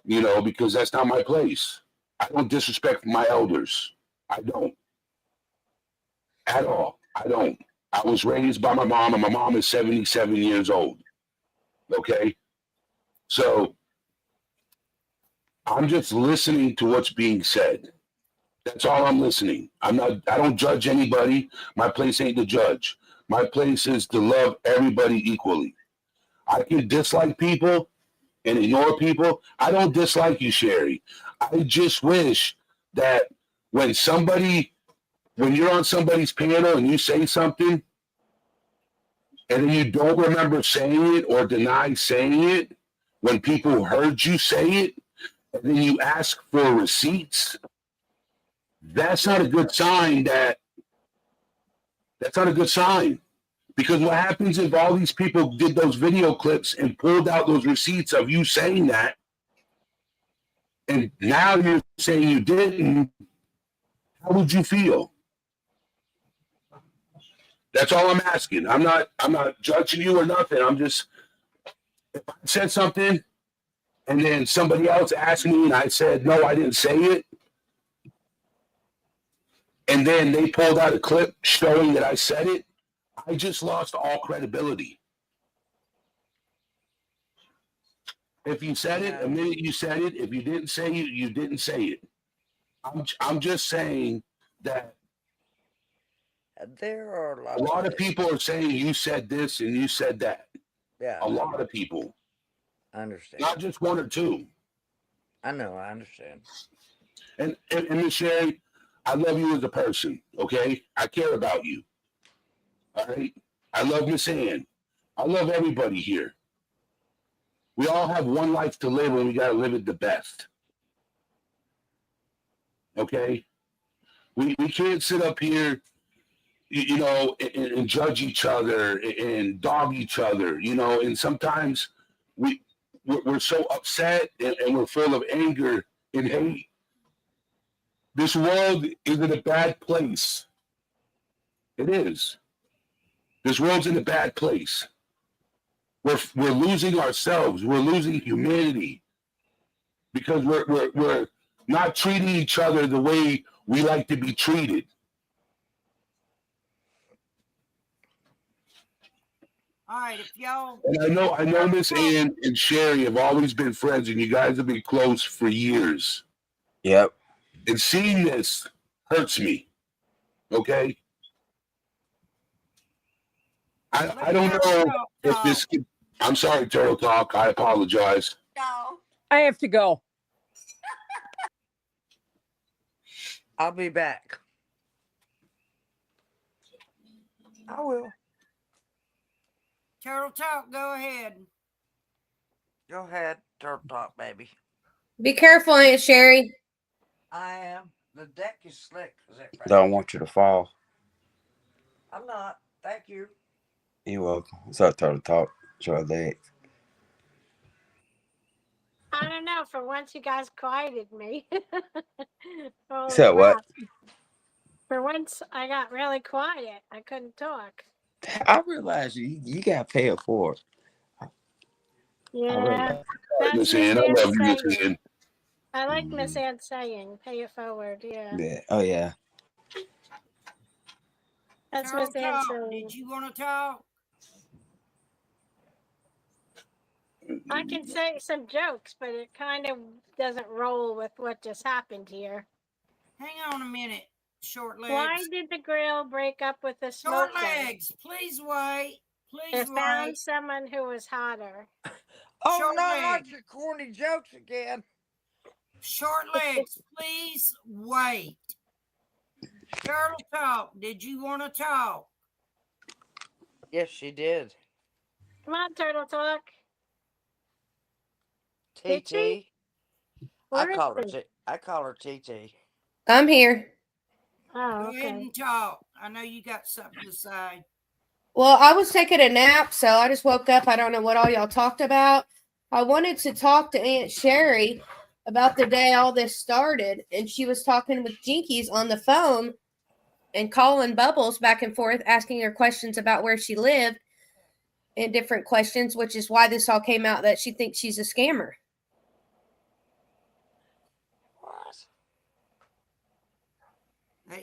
because that's not my place. I don't disrespect my elders. I don't. At all. I don't. I was raised by my mom, and my mom is 77 years old. Okay? So I'm just listening to what's being said. That's all I'm listening. I don't judge anybody. My place ain't to judge. My place is to love everybody equally. I can dislike people and ignore people. I don't dislike you, Sherry. I just wish that when you're on somebody's panel and you say something and then you don't remember saying it or deny saying it, when people heard you say it, and then you ask for receipts, that's not a good sign. That's not a good sign. Because what happens if all these people did those video clips and pulled out those receipts of you saying that, and now you're saying you didn't, how would you feel? That's all I'm asking. I'm not judging you or nothing. I'm just, if I said something and then somebody else asked me and I said, no, I didn't say it, and then they pulled out a clip showing that I said it, I just lost all credibility. If you said it, a minute you said it. If you didn't say it, you didn't say it. I'm just saying that there are a lot of people are saying you said this and you said that. Yeah. A lot of people. I understand. Not just one or two. I know, I understand. And Miss Sherry, I love you as a person, okay? I care about you. All right? I love Miss Ann. I love everybody here. We all have one life to live and we gotta live it the best. Okay? We can't sit up here, and judge each other and dog each other, and sometimes we're so upset and we're full of anger and hate. This world is in a bad place. It is. This world's in a bad place. We're losing ourselves. We're losing humanity because we're not treating each other the way we like to be treated. All right, if y'all. And I know Miss Ann and Sherry have always been friends, and you guys have been close for years. Yep. And seeing this hurts me. Okay. I don't know if this. I'm sorry, Turtle Talk. I apologize. No. I have to go. I'll be back. I will. Turtle Talk, go ahead. Go ahead, Turtle Talk, baby. Be careful, Aunt Sherry. I am. The deck is slick. Is that right? Don't want you to fall. I'm not. Thank you. You're welcome. What's up, Turtle Talk? Show legs. I don't know. For once, you guys quieted me. Holy So what? crap. For once, I got really quiet. I couldn't talk. I realize you got paid for it. I Yeah, realize. that's Miss Miss Ann, I Ann's love you, Miss saying. Ann. I like Miss Mhm. Ann's saying. Pay it forward. Yeah, Yeah. Oh yeah. that's Turtle Miss Ann Talk, saying. did you want to talk? I can say some jokes, but it kind of doesn't roll with what just happened here. Hang on a minute, short Why legs. did the grill break up with the Short smoker? legs, please wait. They Please found wait. someone who was hotter. Oh Short no, not legs. your corny jokes again. Short legs, please wait. Turtle Talk, did you want to talk? Yes, she did. Come on, Turtle Talk. Did she? TT. Where is she? I call her TT. I'm here. Oh, Go ahead okay. and talk. I know you got something to say. Well, I was taking a nap, so I just woke up. I don't know what all y'all talked about. I wanted to talk to Aunt Sherry about the day all this started, and she was talking with Jinkies on the phone and calling Bubbles back and forth, asking her questions about where she lived and different questions, which is why this all came out that she thinks she's a scammer. What?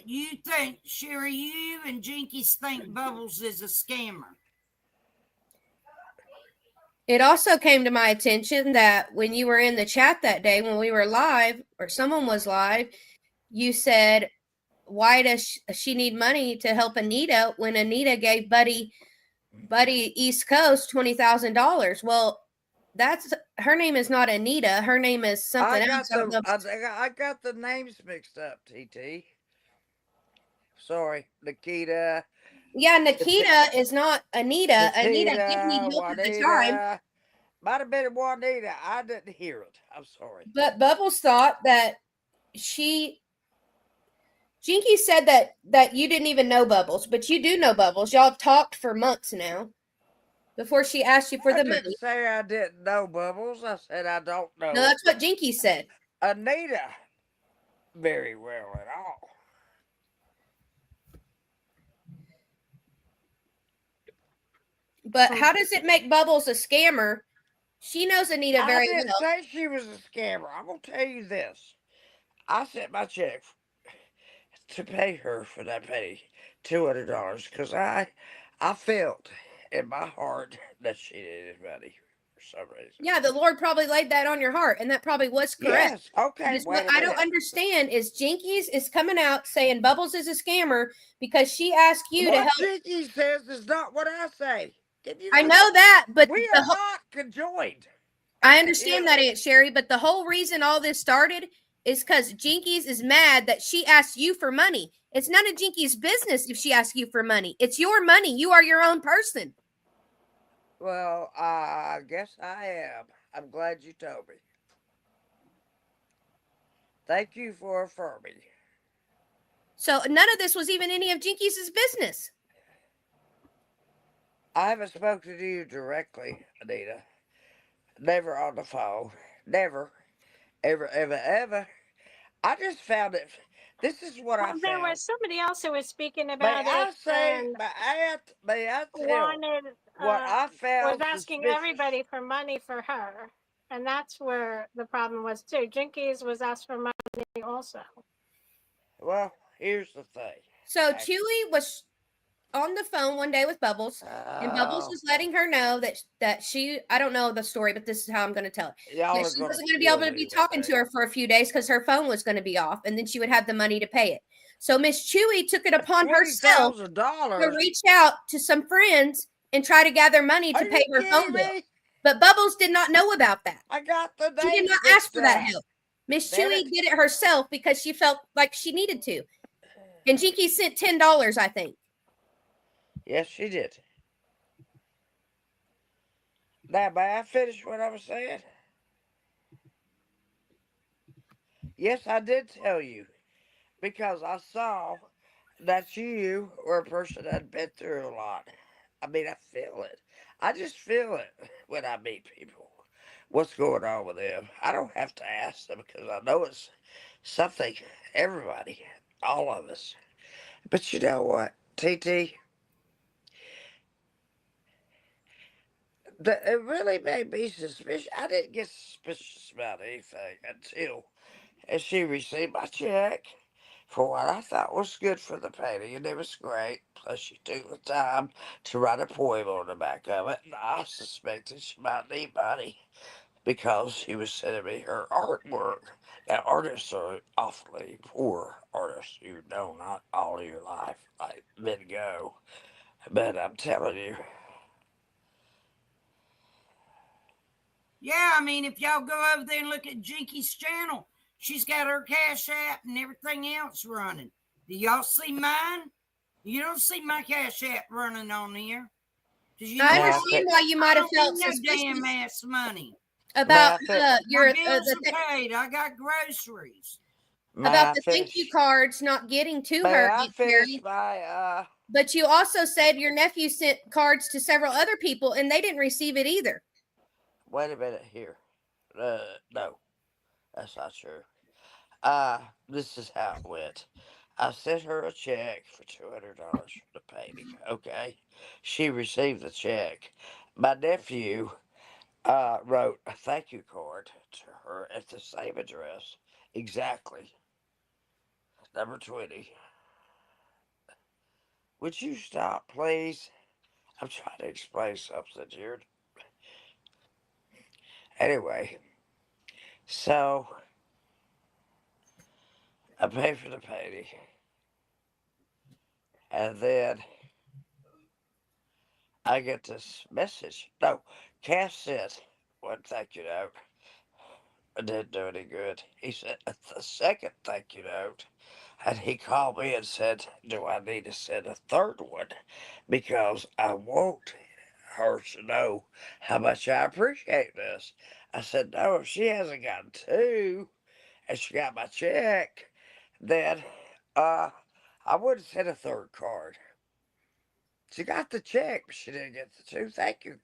You think, Sherry, you and Jinkies think Bubbles is a scammer. It also came to my attention that when you were in the chat that day when we were live, or someone was live, you said, why does she need money to help Anita when Anita gave Buddy East Coast $20,000? Well, that's her name is not Anita. Her name is something else. I don't know. I got the names mixed up, TT. Sorry, Nikita, Yeah, Nikita is not Anita. Anita did need Natita, help at the time, Juanita. Might have been Juanita. I didn't hear it. I'm sorry. but Bubbles thought that Jinky said that you didn't even know Bubbles, but you do know Bubbles. Y'all have talked for months now before she asked you for I the didn't money. say I didn't know Bubbles. I said I don't No, know that's what Jinky said. Anita very well at all. But how does it make Bubbles a scammer? She knows Anita I very didn't well. say she was a scammer. I'm gonna tell you this. I sent my check to pay her for that penny, $200, because I felt in my heart that she needed money for some reason. Yeah, the Lord probably laid that on your heart, and that probably was correct. Yes. Okay. Just Wait what a I don't minute. understand is Jinkies is coming out saying Bubbles is a scammer because she asked you to What help. Jinky says is not what I say. Can you I not? know that, but We are not conjoined. I understand that, Aunt Sherry, but the whole reason all this started is because Jinkies is mad that she asked you for money. It's none of Jinkies' business if she asks you for money. It's your money. You are your own person. Well, I guess I am. I'm glad you told me. Thank you for affirming. So none of this was even any of Jinkies' business. I haven't spoken to you directly, Anita. Never on the phone. Never. Ever, ever, ever. I just found it. This is what I Well, there found. was somebody else who was speaking May about it I say, and may I tell wanted, what I was found asking suspicious? everybody for money for her. And that's where the problem was too. Jinkies was asked for money also. Well, here's the thing. So Chewy was on the phone one day with Bubbles, and Bubbles was letting her know that she, I don't know the story, but this is how I'm going to tell it. Y'all That are she gonna wasn't going to be kill able to me be one talking day. to her for a few days because her phone was going to be off, and then she would have the money to pay it. So Miss Chewy took it upon herself to $20,000. reach out to some friends and try to gather money to Are pay you her phone kidding bill. me? But Bubbles did not know about that. I got the She did names not ask mixed for that up. help. Miss Damn Chewy it. did it herself because she felt like she needed to. And Jinky sent $10, I think. Yes, she did. Now, may I finish what I was saying? Yes, I did tell you because I saw that you were a person that had been through a lot. I mean, I feel it. I just feel it when I meet people. what's going on with them. I don't have to ask them because I know it's something everybody, all of us. But you know what, TT? It really made me suspicious. I didn't get suspicious about anything until she received my check for what I thought was good for the painting, and it was great. Plus, she took the time to write a poem on the back of it, and I suspected she might need money because she was sending me her artwork. Now, artists are awfully poor artists. You know, not all of your life, like men go. But I'm telling you, Yeah, I mean, if y'all go over there and look at Jinky's channel, she's got her Cash App and everything else running. Do y'all see mine? You don't see my Cash App running on here. Because you I know may I, understand fi- why you I might have don't need felt no damn suspicious ass money. may about I, fi- My your bills are paid. I got groceries. may about I the thank you finish? cards not getting to May her, I Aunt finish Carrie. my But you also said your nephew sent cards to several other people and they didn't receive it either. Wait a minute here. No, that's not true. This is how it went. I sent her a check for $200 for the painting. Okay, she received the check. My nephew wrote a thank you card to her at the same address, exactly. Number 20. Would you stop, please? I'm trying to explain something here. Anyway, so I paid for the painting, and then I get this message. No, Cass said one thank you note. It didn't do any good. He sent the second thank you note, and he called me and said, "Do I need to send a third one? Because I want her to know how much I appreciate this." I said, "No, if she hasn't gotten two and she got my check, then I wouldn't send a third card. She got the check, but she didn't get the two thank you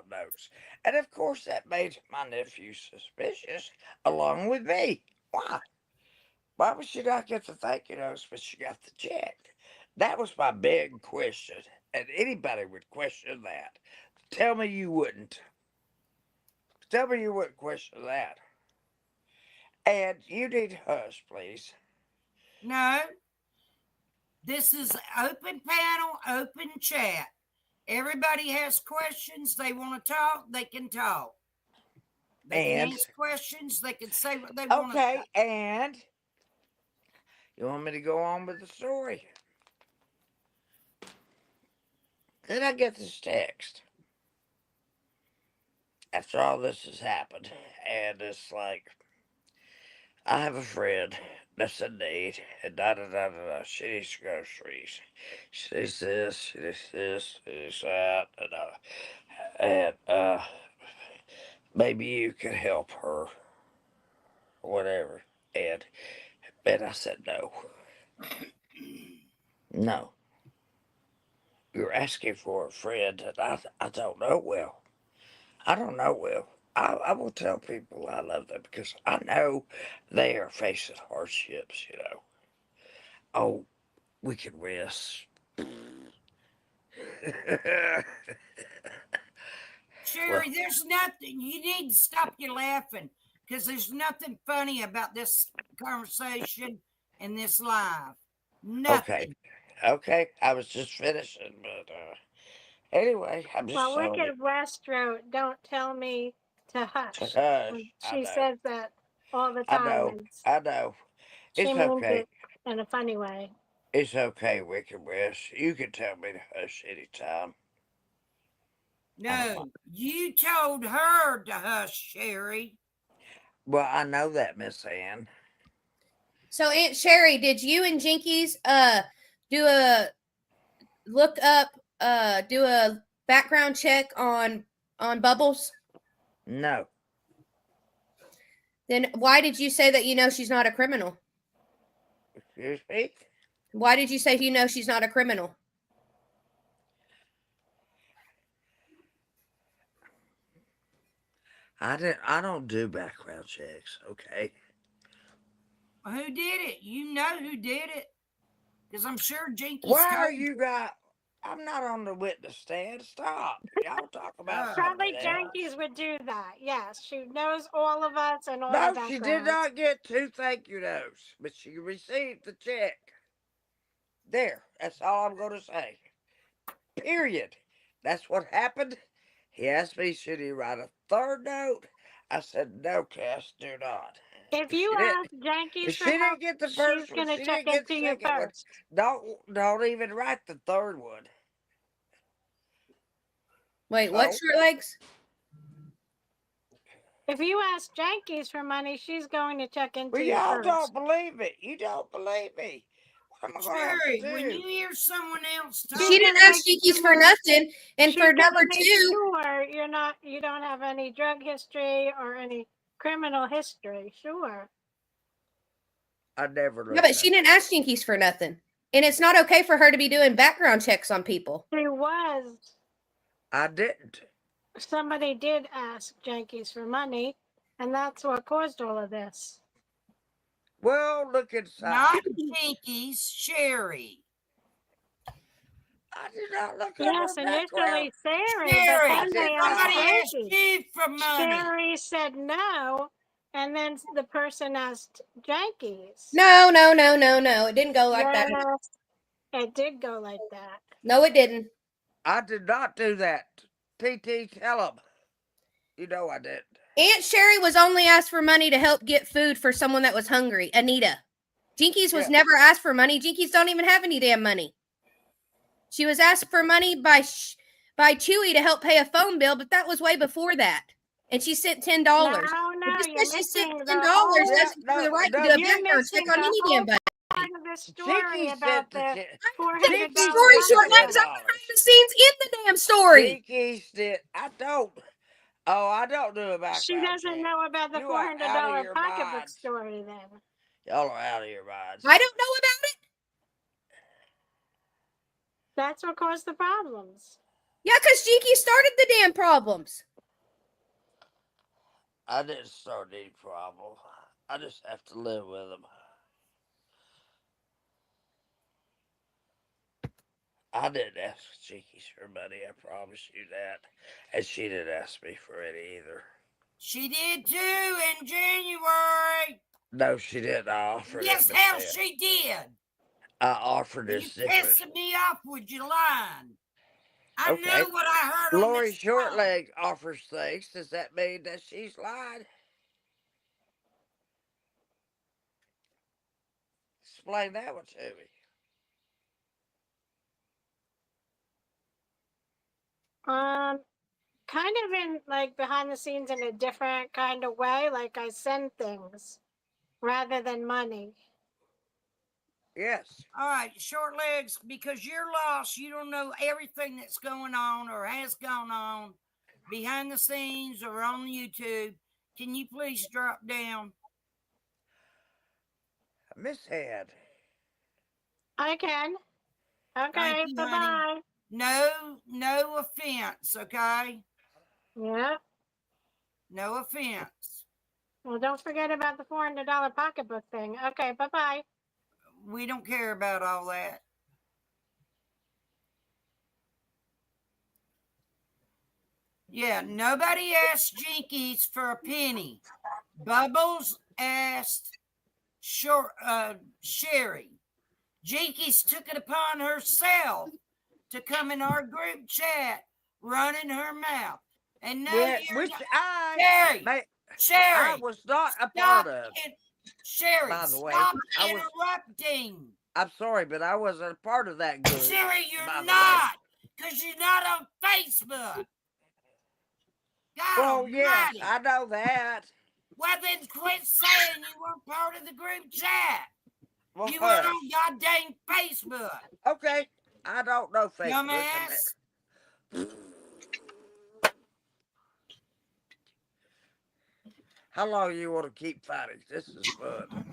notes." And of course, that made my nephew suspicious, along with me. Why? Why would she not get the thank you notes, but she got the check? That was my big question, and anybody would question that. Tell me you wouldn't. Tell me you wouldn't question that. And you need to hush, please. No, this is open panel, open chat. Everybody has questions. They want to talk, they can talk. They can And, ask questions. They can say what they want to say. okay, and you want me to go on with the story? Then I get this text after all this has happened, and it's like, "I have a friend that's in need, and da da da da da. She needs groceries. She needs this, she needs this, she needs that, and maybe you can help her, or whatever." And I said, "No, no. You're asking for a friend that I don't know well. I don't know well. I will tell people I love them because I know they are facing hardships, you know. Oh, we can rest." Well, Sherry, there's nothing. You need to stop your laughing because there's nothing funny about this conversation and this live. okay. Nothing. Okay. I was just finishing, but anyway, I'm just Well, telling you Wicked West wrote, "Don't tell me to to hush." hush. And I she know. says that all the I time, know. and I know. she It's means okay. it in a funny way. It's okay, Wicked West. You can tell me to hush anytime. I don't mind. No, you told her to hush, Sherry. Well, I know that, Miss Ann. So Aunt Sherry, did you and Jinkies do a look up do a background check on Bubbles? No. Then why did you say that you know she's not a criminal? Excuse me? Why did you say you know she's not a criminal? I don't do background checks, okay? Who did it? You know who did it. Because I'm sure Jinkies Why are told you guys? I'm not on the witness stand. Stop. Y'all talk about something Probably else. Junkies would do that. Yes, she knows all of us and all our No, she did backgrounds. not get 2 thank you notes, but she received the check. There. That's all I'm going to say. Period. That's what happened. He asked me, should he write a third note? I said, no, Cass, do not. If If you she didn't, ask Junkies if for she help, didn't get the she's first one, gonna she check didn't get the into you second one. first. Don't even write the third one. Wait, what, So, short legs? If you ask Junkies for money, she's going to check into well, you y'all first. don't believe me. You don't believe me. What am I going to have to Sherry, when do? you hear someone else She's She talk, didn't gonna ask make Jinkies for sure nothing. And she's for gonna number make 2, sure you don't have any drug history or any criminal history. Sure. I never yeah, looked but she that didn't up. ask Jinkies for nothing. And it's not okay for her to be doing background checks on people. She was. I didn't. Somebody did ask Junkies for money, and that's what caused all of this. Well, look not inside. Jinkies, Sherry. I did not look up Yes, her background. initially Sherry, but Sherry, I then did they asked somebody not. asked Junkies. you for money. Sherry said no, and then the person asked Junkies. No. It didn't go like that. Yes, it did go like that. No, it didn't. I did not do that. TT, tell him. You know I didn't. Aunt Sherry was only asked for money to help get food for someone that was hungry. Anita. Jinkies was Yeah. never asked for money. Jinkies don't even have any damn money. She was asked for money by Chewy to help pay a phone bill, but that was way before that. And she sent $10. No, Just you're because she sent missing $10 the whole. Yeah, doesn't give her the right to do no. a You're background check missing on the any whole damn body. part of the story Jinky about sent the the check. $400 Jinkies' Jinky story, sent the short pocketbook. legs. $10. I'm behind the scenes in the damn story. Jinky did. I don't. Oh, I don't do a She background doesn't check. know about the You are out of $400 your pocketbook minds. story then. Y'all are out of your minds. I don't know about it. That's what caused the problems. Yeah, because Jinky started the damn problems. I didn't start any problem. I just have to live with them. I didn't ask Jinky for money. I promise you that. And she didn't ask me for it either. She did too in January. No, she didn't. I offered it, Yes, Miss hell, Ann. she did. I offered You this different. pissing me off with your lying. I Okay. know what I heard on Lori this phone. Shortleg offers things. Does that mean that she's lied? Explain that one to me. Kind of in like behind the scenes in a different kind of way. Like I send things rather than money. Yes. All right, short legs, because you're lost. You don't know everything that's going on or has gone on behind the scenes or on YouTube. Can you please drop down? Miss Head. I can. Thank Okay, you, bye honey. bye. No offense, okay? Yeah. No offense. Well, don't forget about the $400 pocketbook thing. Okay, bye bye. We don't care about all that. Yeah, nobody asked Jinkies for a penny. Bubbles asked Sherry. Jinkies took it upon herself to come in our group chat running her mouth. And no, Yeah, you're which not. I Sherry, was not a stop part of. Sherry, By the way, stop I was. interrupting. I'm sorry, but I wasn't a part of that group. Sherry, you're by the way. not, because you're not on Facebook. God Well, yes, almighty. I know that. Well, then quit saying you weren't part of the group chat. Well, You weren't on goddamn Facebook. okay, I don't know Facebook. Dumbass. How long you want to keep fighting? This is fun.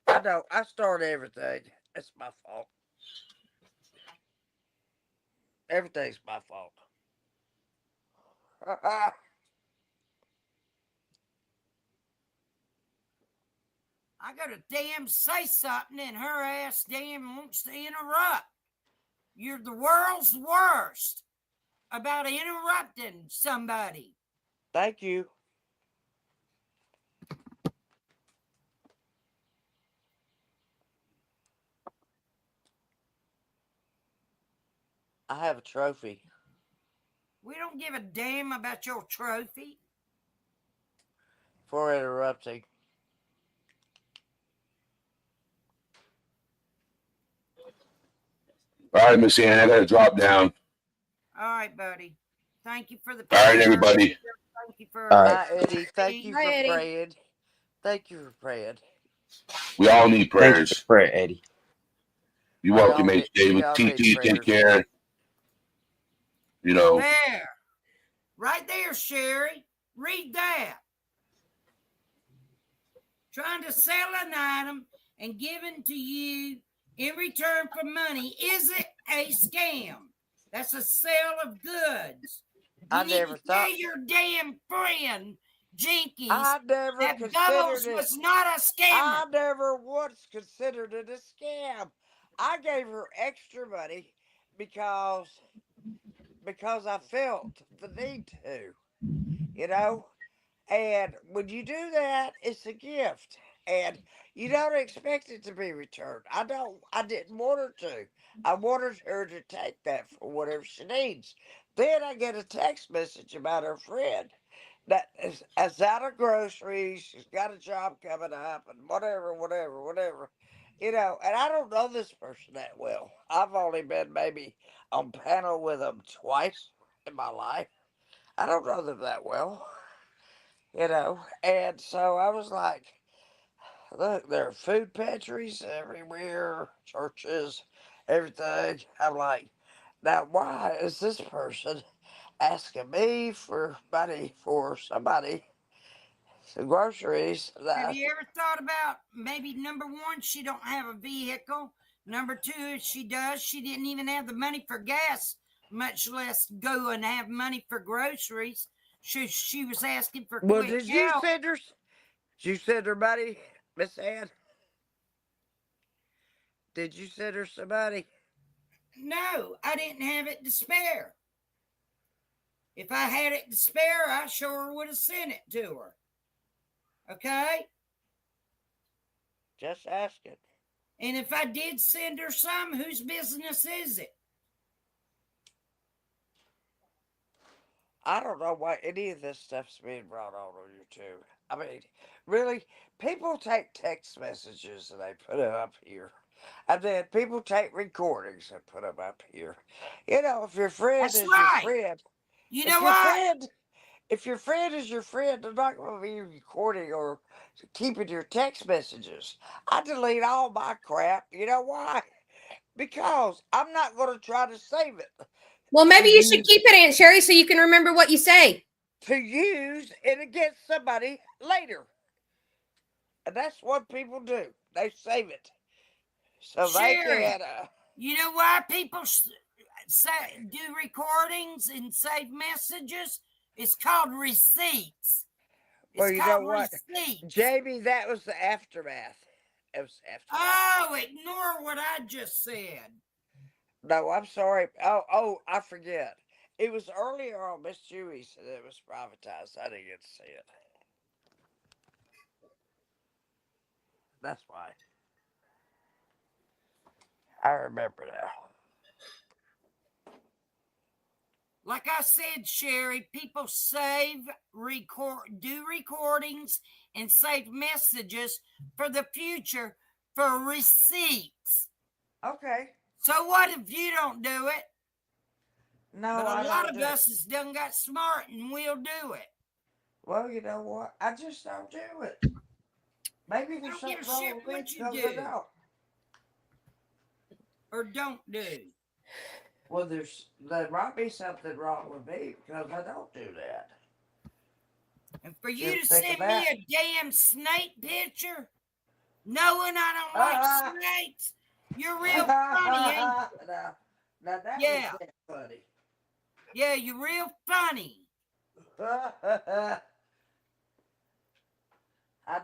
I know. I start everything. It's my fault. Everything's my fault. I gotta damn say something, and her ass damn wants to interrupt. You're the world's worst about interrupting somebody. Thank you. I have a trophy. We don't give a damn about your trophy. For interrupting. All right, Miss Ann, I got to drop down. All right, buddy. Thank you for the All right, prayer. everybody. Thank you for All right. Bye, Eddie. Thank you Bye, for Eddie. praying. Thank you for praying. We all need Thank you for prayers. prayer, Eddie. You're We welcome, all H. need, we David. all need TT, take prayers. care. You know, there. Right there, Sherry. Read that. Trying to sell an item and given to you in return for money isn't a scam. That's a sale of goods. You I need never to thought. tell your damn friend, Jinkies, I never that considered Bubbles it. was not a scammer. I never once considered it a scam. I gave her extra money because I felt the need to, you know. And when you do that, it's a gift, and you don't expect it to be returned. I don't. I didn't want her to. I wanted her to take that for whatever she needs. Then I get a text message about her friend that is out of groceries. She's got a job coming up, and whatever. You know, and I don't know this person that well. I've only been maybe on panel with them twice in my life. I don't know them that well, you know. And so I was like, look, there are food pantries everywhere, churches, everything. I'm like, now why is this person asking me for money for somebody, some groceries? Have That you ever thought about maybe number one, she don't have a vehicle. Number two, if she does, she didn't even have the money for gas, much less go and have money for groceries. She was asking for well, quick did you help. send her? Did you send her money, Miss Ann? Did you send her some money? No, I didn't have it to spare. If I had it to spare, I sure would have sent it to her. Okay? Just asking. And if I did send her some, whose business is it? I don't know why any of this stuff's being brought on YouTube. I mean, really, people take text messages and they put them up here. And then people take recordings and put them up here. You know, if your friend That's is your right. friend, You if know your what? friend, if your friend is your friend, they're not going to be recording or keeping your text messages. I delete all my crap. You know why? Because I'm not going to try to save it Well, to maybe you should use keep it, Aunt Sherry, so you can remember what you say. to use it against somebody later. And that's what people do. They save it. So they Sherry, can, you know why people do recordings and save messages? It's called receipts. well, It's you know called what? receipts. Jamie, that was the aftermath. It was the aftermath. Oh, ignore what I just said. No, I'm sorry. I forget. It was earlier on Miss Chewy said it was privatized. I didn't get to see it. That's why. I remember now. Like I said, Sherry, people do recordings and save messages for the future for receipts. Okay. So what if you don't do it? No, But a I lot don't of do it. us has done got smart and we'll do it. Well, you know what? I just don't do it. Maybe I there's don't give a something shit wrong with me what you because I do don't. or don't do. Well, there might be something wrong with me because I don't do that. And for You you ever to think of send me that? a damn snake picture, knowing I don't like Uh, snakes, you're real funny, ain't you? now that was Yeah, that funny. yeah, you're real funny. I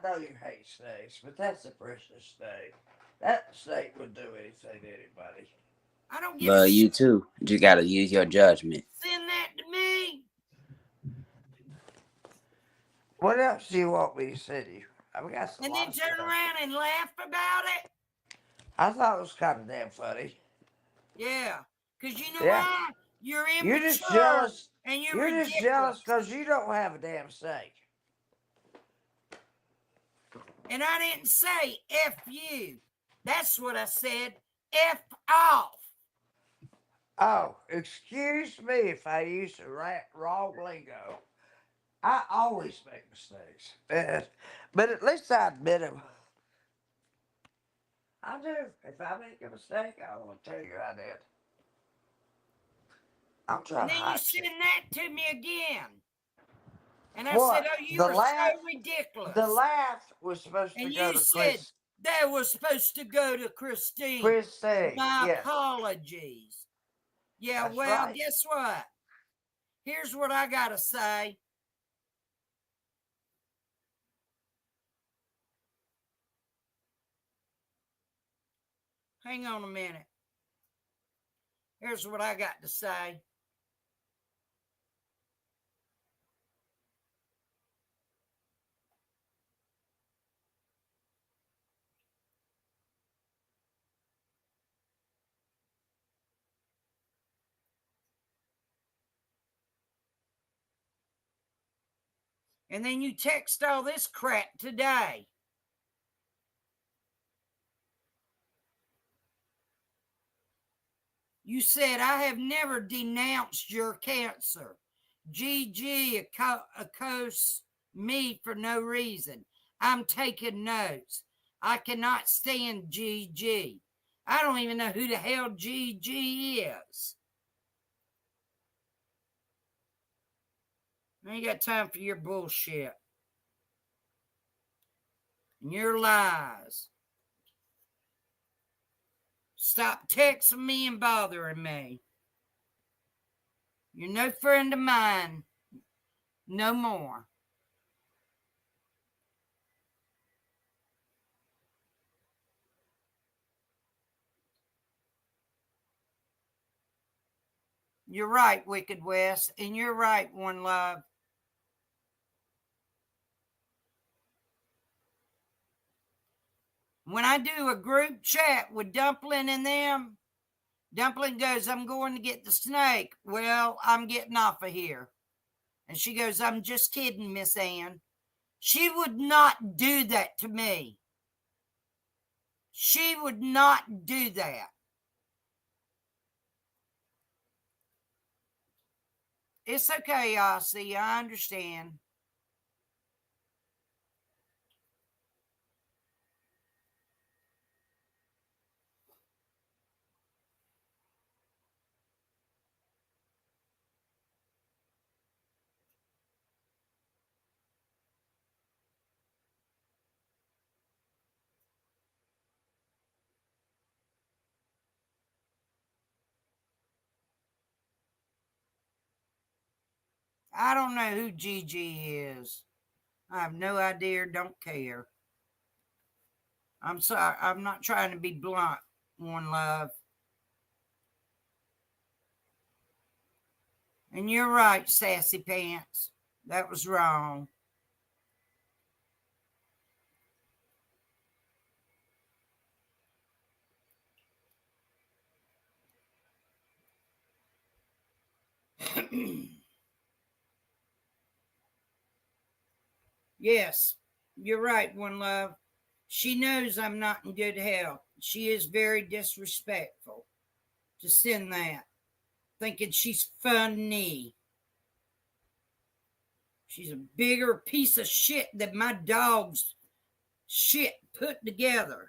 know you hate snakes, but that's a precious snake. That snake would do anything to anybody. I don't give a Love you shit. too. You gotta use your judgment. Send that to me. What else do you want me to send you? We got a And lot then of turn stuff. around and laugh about it. I thought it was kind of damn funny. Yeah. Because you know Yeah. why? You're You're just immature jealous. and you're You're just jealous ridiculous. because you don't have a damn snake. And I didn't say F you. That's what I said. F off. Oh, excuse me if I use the wrong lingo. I always make mistakes. But at least I admit them. I do. If I make a mistake, I will tell you I did. I'm trying And to then you hide shit. send that to me again. And I said, What? oh, you The are so laugh? ridiculous. The laugh was supposed to And go you to said that was supposed to go to Christine. Christine. My Yes. apologies. Yeah, That's well, right. guess what? Here's what I got to say. Hang on a minute. Here's what I got to say. And then you text all this crap today. You said, I have never denounced your cancer. GG accosts me for no reason. I'm taking notes. I cannot stand GG. I don't even know who the hell GG is. I ain't got time for your bullshit and your lies. Stop texting me and bothering me. You're no friend of mine. No more. You're right, Wicked West, and you're right, One Love. When I do a group chat with Dumpling and them, Dumpling goes, I'm going to get the snake. Well, I'm getting off of here. And she goes, I'm just kidding, Miss Ann. She would not do that to me. She would not do that. It's okay, Aussie. I understand. I don't know who Gigi is. I have no idea, don't care. I'm sorry. I'm not trying to be blunt, One Love. And you're right, Sassy Pants. That was wrong. Yes, you're right, One Love. She knows I'm not in good health. She is very disrespectful to send that, thinking she's funny. She's a bigger piece of shit than my dog's shit put together.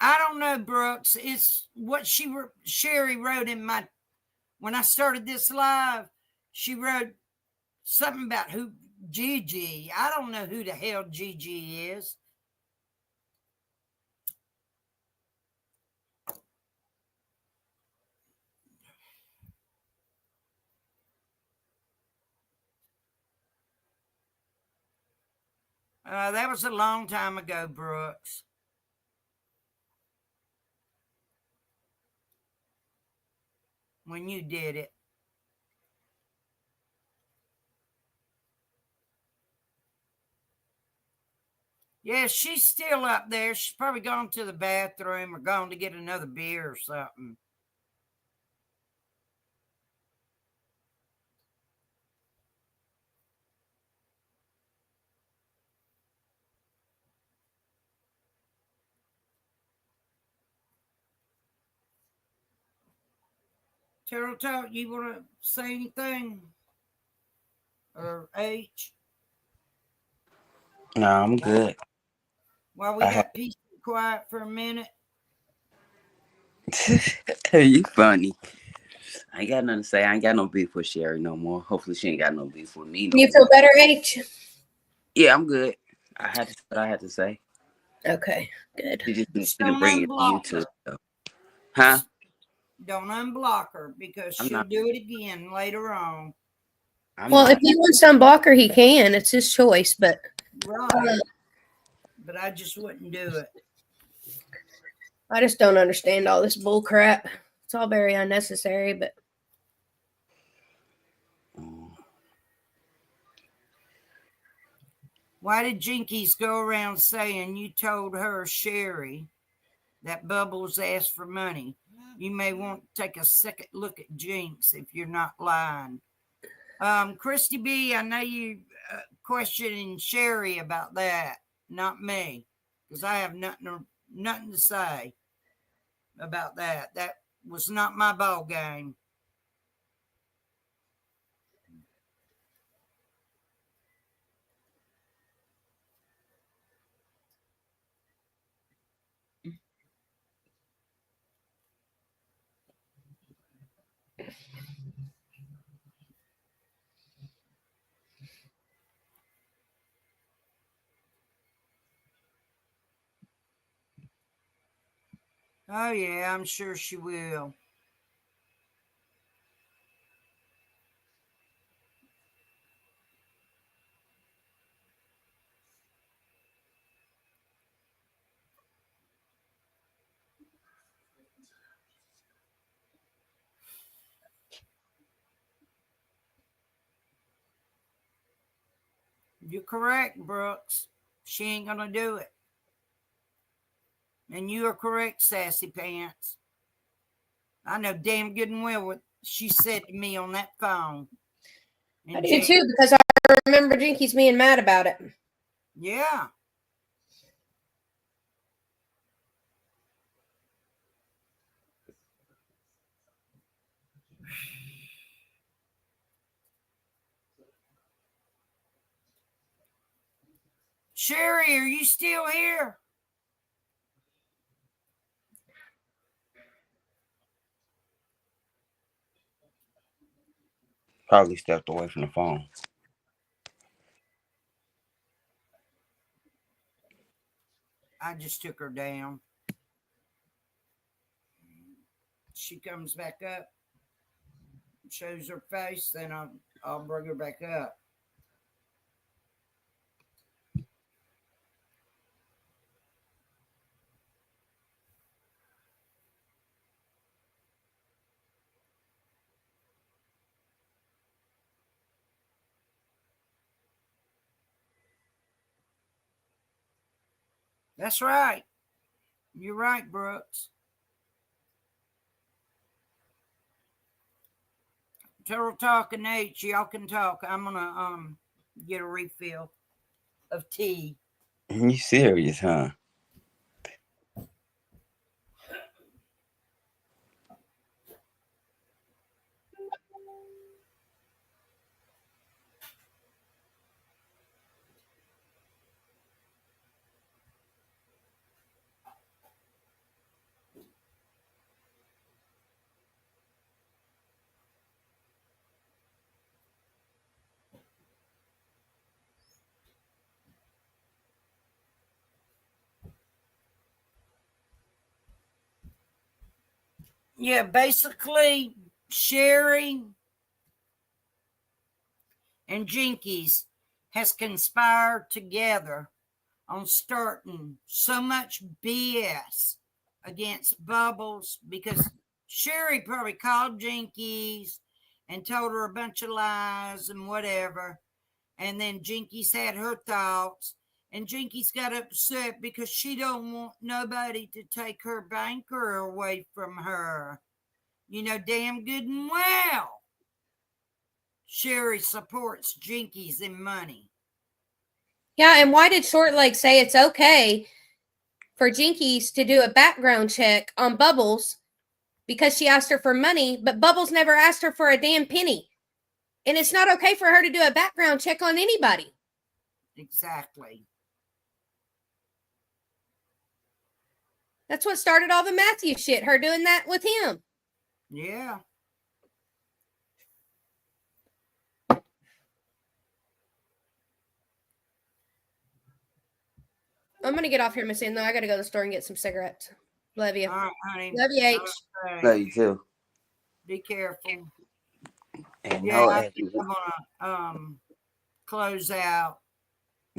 I don't know, Brooks. It's what Sherry wrote in my, when I started this live, she wrote something about who Gigi. I don't know who the hell Gigi is. That was a long time ago, Brooks. When you did it. Yeah, she's still up there. She's probably gone to the bathroom or gone to get another beer or something. Turtle Talk, you want to say anything? Or H? No, I'm good. While we I have. got peace and quiet for a minute. You funny. I ain't got nothing to say. I ain't got no beef with Sherry no more. Hopefully, she ain't got no beef with me no You more. feel better, H? Yeah, I'm good. I had to say what I had to say. Okay, good. She just Just didn't don't bring it to unblock YouTube. her. So. Huh? Don't unblock her because I'm she'll not. do it again later on. I'm Well, if not. he wants to unblock her, he can. It's his choice, but Right. But I just wouldn't do it. I just don't understand all this bull crap. It's all very unnecessary, but Why did Jinkies go around saying you told her, Sherry, that Bubbles asked for money? You may want to take a second look at Jinx if you're not lying. Christy B, I know you questioning Sherry about that, not me, because I have nothing to say about that. That was not my ball game. Oh yeah, I'm sure she will. You're correct, Brooks. She ain't gonna do it. And you are correct, Sassy Pants. I know damn good and well what she said to me on that phone. I And do too because I remember Jinkies being mad about it. yeah. Sherry, are you still here? Probably stepped away from the phone. I just took her down. She comes back up, shows her face, then I'll bring her back up. That's right. You're right, Brooks. Turtle Talk and H, y'all can talk. I'm gonna get a refill of tea. You serious, huh? Yeah, basically, Sherry and Jinkies has conspired together on starting so much BS against Bubbles because Sherry probably called Jinkies and told her a bunch of lies and whatever. And then Jinkies had her thoughts. And Jinkies got upset because she don't want nobody to take her banker away from her. You know damn good and well Sherry supports Jinkies in money. Yeah, and why did Short Leg say it's okay for Jinkies to do a background check on Bubbles because she asked her for money, but Bubbles never asked her for a damn penny? And it's not okay for her to do a background check on anybody. Exactly. That's what started all the Matthew shit, her doing that with him. Yeah. I'm going to get off here, Miss Ann, though. I got to go to the store and get some cigarettes. Love you. All right, honey. Love you, H. Okay. Love you too. Be careful. And Yeah, no, I think I'm gonna close out.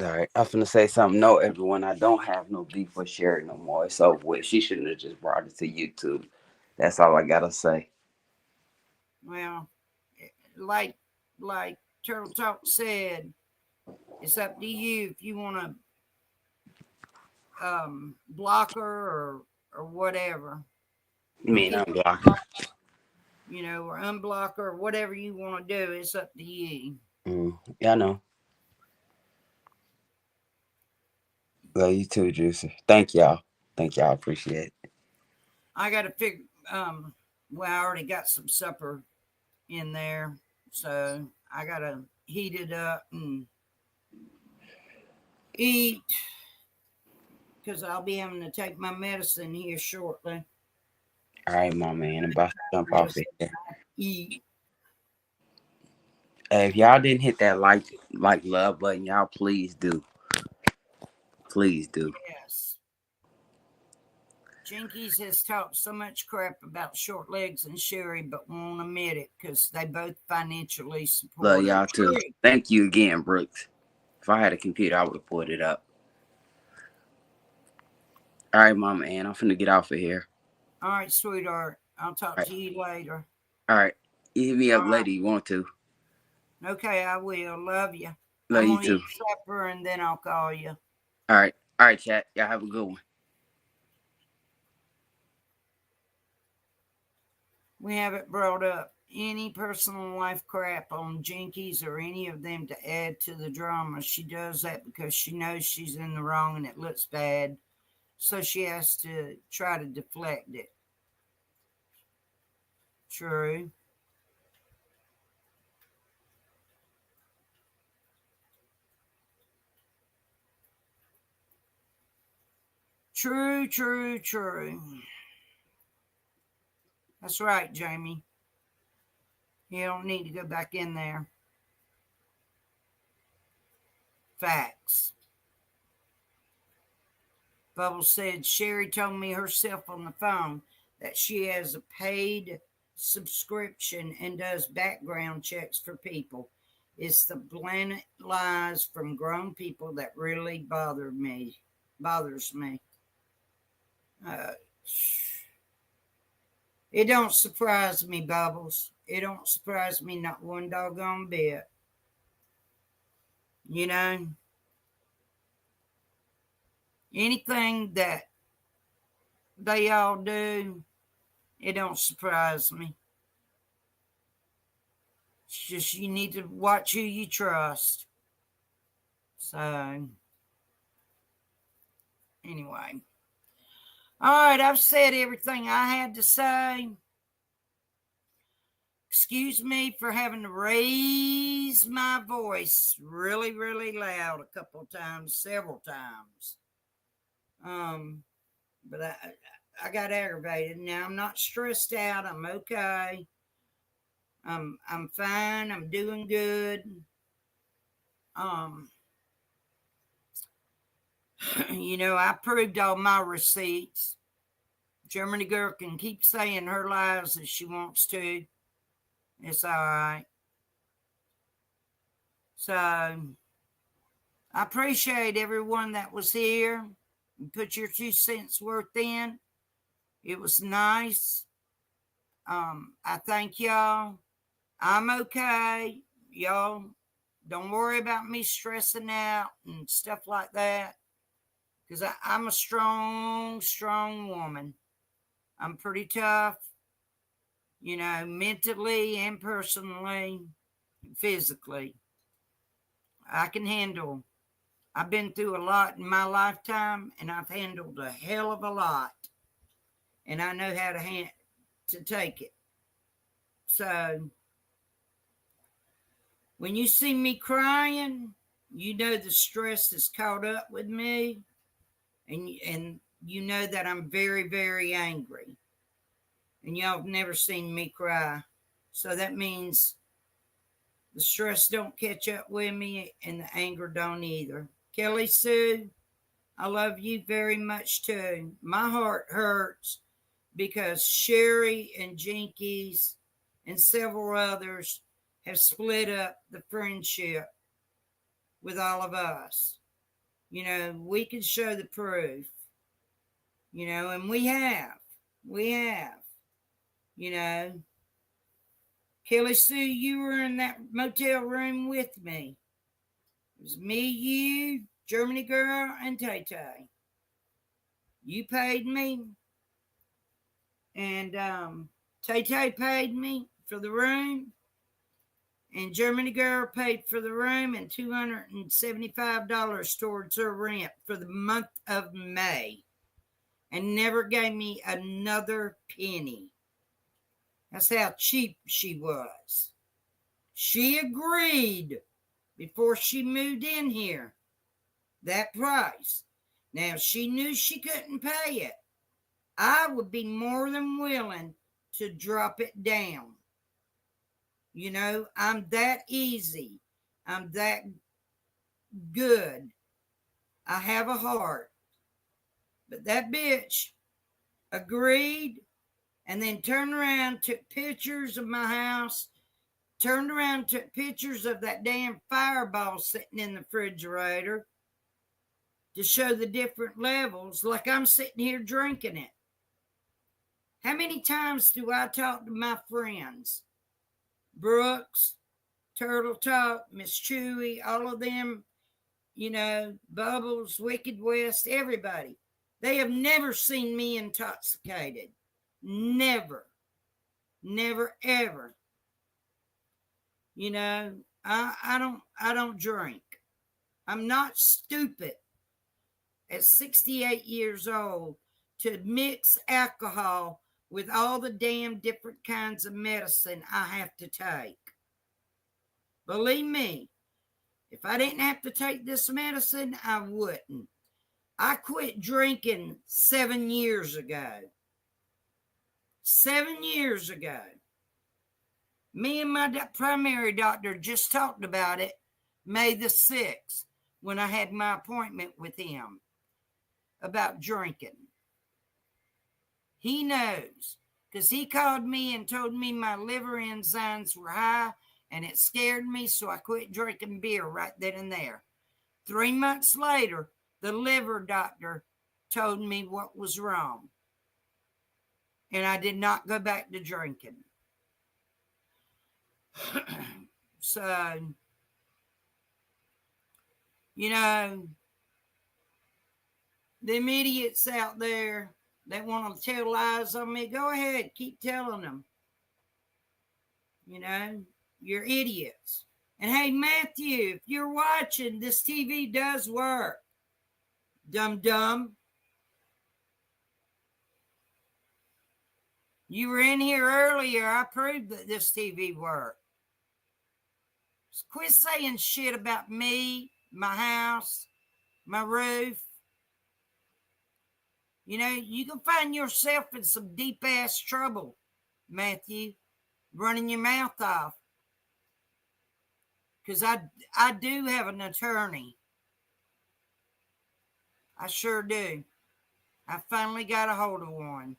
all right, I'm finna say something. No, everyone, I don't have no beef with Sherry no more. It's over with. She shouldn't have just brought it to YouTube. That's all I gotta say. Well, like Turtle Talk said, it's up to you if you want to block her or whatever. You mean Keep unblock her, her? you know, or unblock her, or whatever you want to do. It's up to you. Yeah, I know. Love you too, Juicy. Thank y'all. Thank y'all. Appreciate it. I got to figure. Well, I already got some supper in there, so I gotta heat it up and eat because I'll be having to take my medicine here shortly. All right, my man. I'm about to jump off of here. Eat. Hey, if y'all didn't hit that like love button, y'all please do. Please do. Yes. Jinkies has talked so much crap about Short Legs and Sherry, but won't admit it because they both financially support Love her. y'all too. Thank you again, Brooks. If I had a computer, I would have pulled it up. All right, Mama Ann, I'm finna get off of here. All right, sweetheart. I'll talk to you later. All right. You hit me up All later. You want to. Okay, I will. Love you. Love I'm you going to too. eat supper and then I'll call you. All right. All right, chat. Y'all have a good one. We haven't brought up any personal life crap on Jinkies or any of them to add to the drama. She does that because she knows she's in the wrong and it looks bad. So she has to try to deflect it. True. True, true, true. That's right, Jamie. You don't need to go back in there. Facts. Bubbles said Sherry told me herself on the phone that she has a paid subscription and does background checks for people. It's the blatant lies from grown people that really bothers me. It don't surprise me, Bubbles. It don't surprise me not one doggone bit. You know, anything that they all do, it don't surprise me. It's just you need to watch who you trust. So, anyway. All right, I've said everything I had to say. Excuse me for having to raise my voice really, really loud a couple of times, several times. But I got aggravated. Now I'm not stressed out. I'm okay. I'm fine. I'm doing good. You know, I proved all my receipts. Germany girl can keep saying her lies as she wants to. It's all right. So I appreciate everyone that was here and put your 2 cents worth in. It was nice. I thank y'all. I'm okay. Y'all don't worry about me stressing out and stuff like that. Because I'm a strong, strong woman. I'm pretty tough, mentally and personally, physically. I can handle. I've been through a lot in my lifetime, and I've handled a hell of a lot. And I know how to take it. So when you see me crying, you know the stress has caught up with me, and you know that I'm very, very angry. And y'all have never seen me cry. So that means the stress don't catch up with me and the anger don't either. Kelly Sue, I love you very much too. My heart hurts because Sherry and Jinkies and several others have split up the friendship with all of us. We can show the proof, and we have. We have. You know, Kelly Sue, you were in that motel room with me. It was me, you, Germany Girl, and Tay Tay. You paid me, and Tay Tay paid me for the room, and Germany Girl paid for the room and $275 towards her rent for the month of May, and never gave me another penny. That's how cheap she was. She agreed before she moved in here that price. Now, she knew she couldn't pay it. I would be more than willing to drop it down. I'm that easy. I'm that good. I have a heart. But that bitch agreed and then turned around, took pictures of my house, turned around, took pictures of that damn fireball sitting in the refrigerator to show the different levels, like I'm sitting here drinking it. How many times do I talk to my friends? Brooks, Turtle Talk, Miss Chewy, all of them, Bubbles, Wicked West, everybody. They have never seen me intoxicated. Never. Never, ever. I don't drink. I'm not stupid at 68 years old to mix alcohol with all the damn different kinds of medicine I have to take. Believe me, if I didn't have to take this medicine, I wouldn't. I quit drinking 7 years ago. 7 years ago. Me and my primary doctor just talked about it May the 6th when I had my appointment with him about drinking. He knows because he called me and told me my liver enzymes were high and it scared me, so I quit drinking beer right then and there. 3 months later, the liver doctor told me what was wrong, and I did not go back to drinking. So, them idiots out there that want to tell lies on me, go ahead, keep telling them. You're idiots. And hey, Matthew, if you're watching, this TV does work. Dum-dum. You were in here earlier. I proved that this TV worked. So quit saying shit about me, my house, my roof. You can find yourself in some deep-ass trouble, Matthew, running your mouth off. Because I do have an attorney. I sure do. I finally got a hold of one.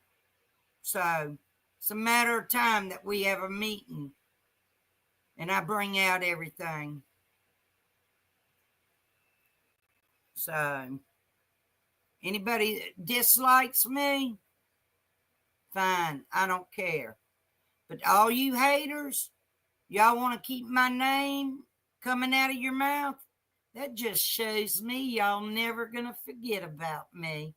So it's a matter of time that we have a meeting and I bring out everything. So, anybody that dislikes me, fine, I don't care. But all you haters, y'all want to keep my name coming out of your mouth? That just shows me y'all never gonna forget about me.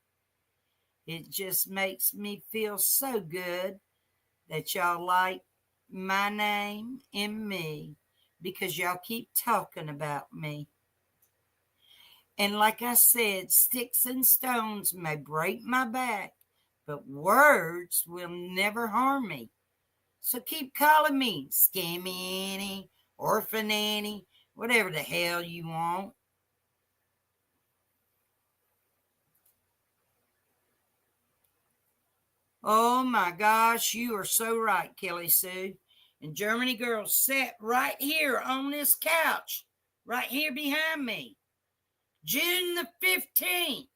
It just makes me feel so good that y'all like my name and me because y'all keep talking about me. And like I said, sticks and stones may break my back, but words will never harm me. So keep calling me Scammy Annie, Orphan Annie, whatever the hell you want. Oh my gosh, you are so right, Kelly Sue. And Germany Girl sat right here on this couch, right here behind me, June the 15th,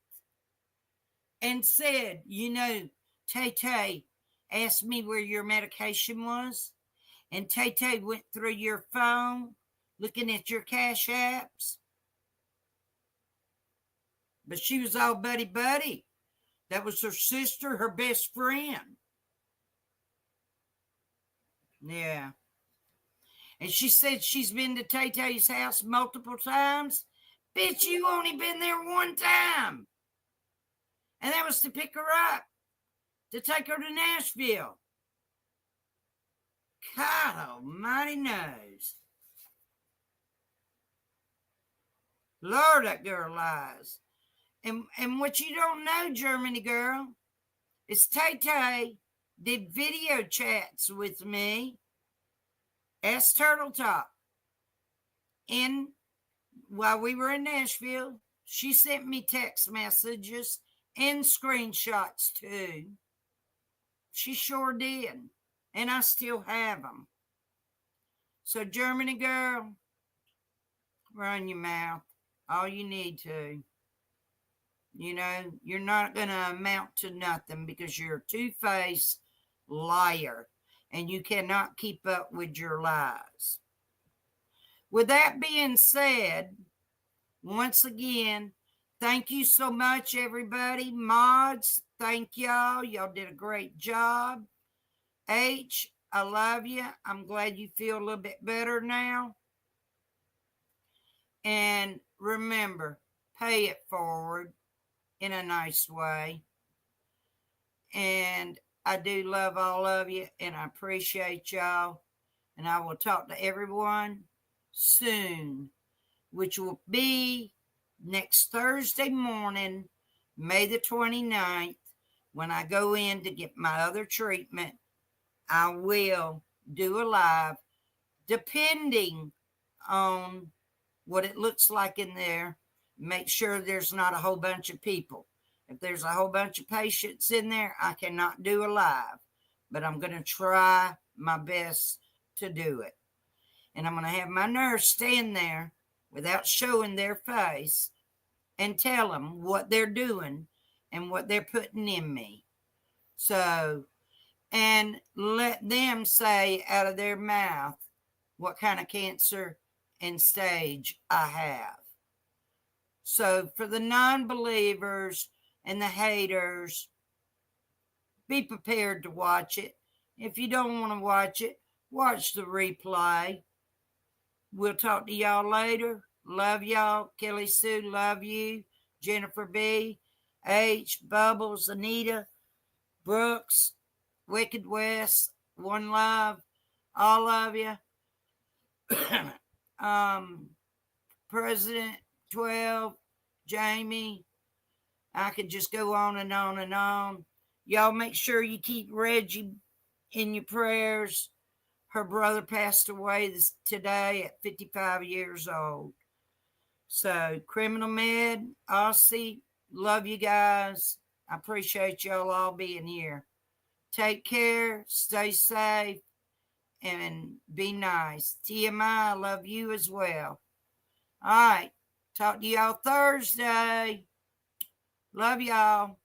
and said, Tay Tay asked me where your medication was, and Tay Tay went through your phone looking at your cash apps. But she was all buddy buddy. That was her sister, her best friend. Yeah. And she said she's been to Tay Tay's house multiple times. Bitch, you only been there one time. And that was to pick her up, to take her to Nashville. God almighty knows. Lord, that girl lies. And what you don't know, Germany Girl, is Tay Tay did video chats with me as Turtle Talk while we were in Nashville. She sent me text messages and screenshots too. She sure did. And I still have them. So, Germany Girl, run your mouth all you need to. You're not going to amount to nothing because you're a two-faced liar and you cannot keep up with your lies. With that being said, once again, thank you so much, everybody. Mods, thank y'all. Y'all did a great job. H, I love you. I'm glad you feel a little bit better now. And remember, pay it forward in a nice way. And I do love all of you, and I appreciate y'all. And I will talk to everyone soon, which will be next Thursday morning, May the 29th, when I go in to get my other treatment. I will do a live, depending on what it looks like in there. Make sure there's not a whole bunch of people. If there's a whole bunch of patients in there, I cannot do a live, but I'm going to try my best to do it. And I'm going to have my nurse stand there without showing their face and tell them what they're doing and what they're putting in me. So, and let them say out of their mouth what kind of cancer and stage I have. So for the non-believers and the haters, be prepared to watch it. If you don't want to watch it, watch the replay. We'll talk to y'all later. Love y'all. Kelly Sue, love you. Jennifer B, H, Bubbles, Anita, Brooks, Wicked West, One Love, all of you. President 12, Jamie. I could just go on and on and on. Y'all make sure you keep Reggie in your prayers. Her brother passed away today at 55 years old. So, Criminal Med, Aussie, love you guys. I appreciate y'all all being here. Take care, stay safe, and be nice. TMI, I love you as well. All right, talk to y'all Thursday. Love y'all.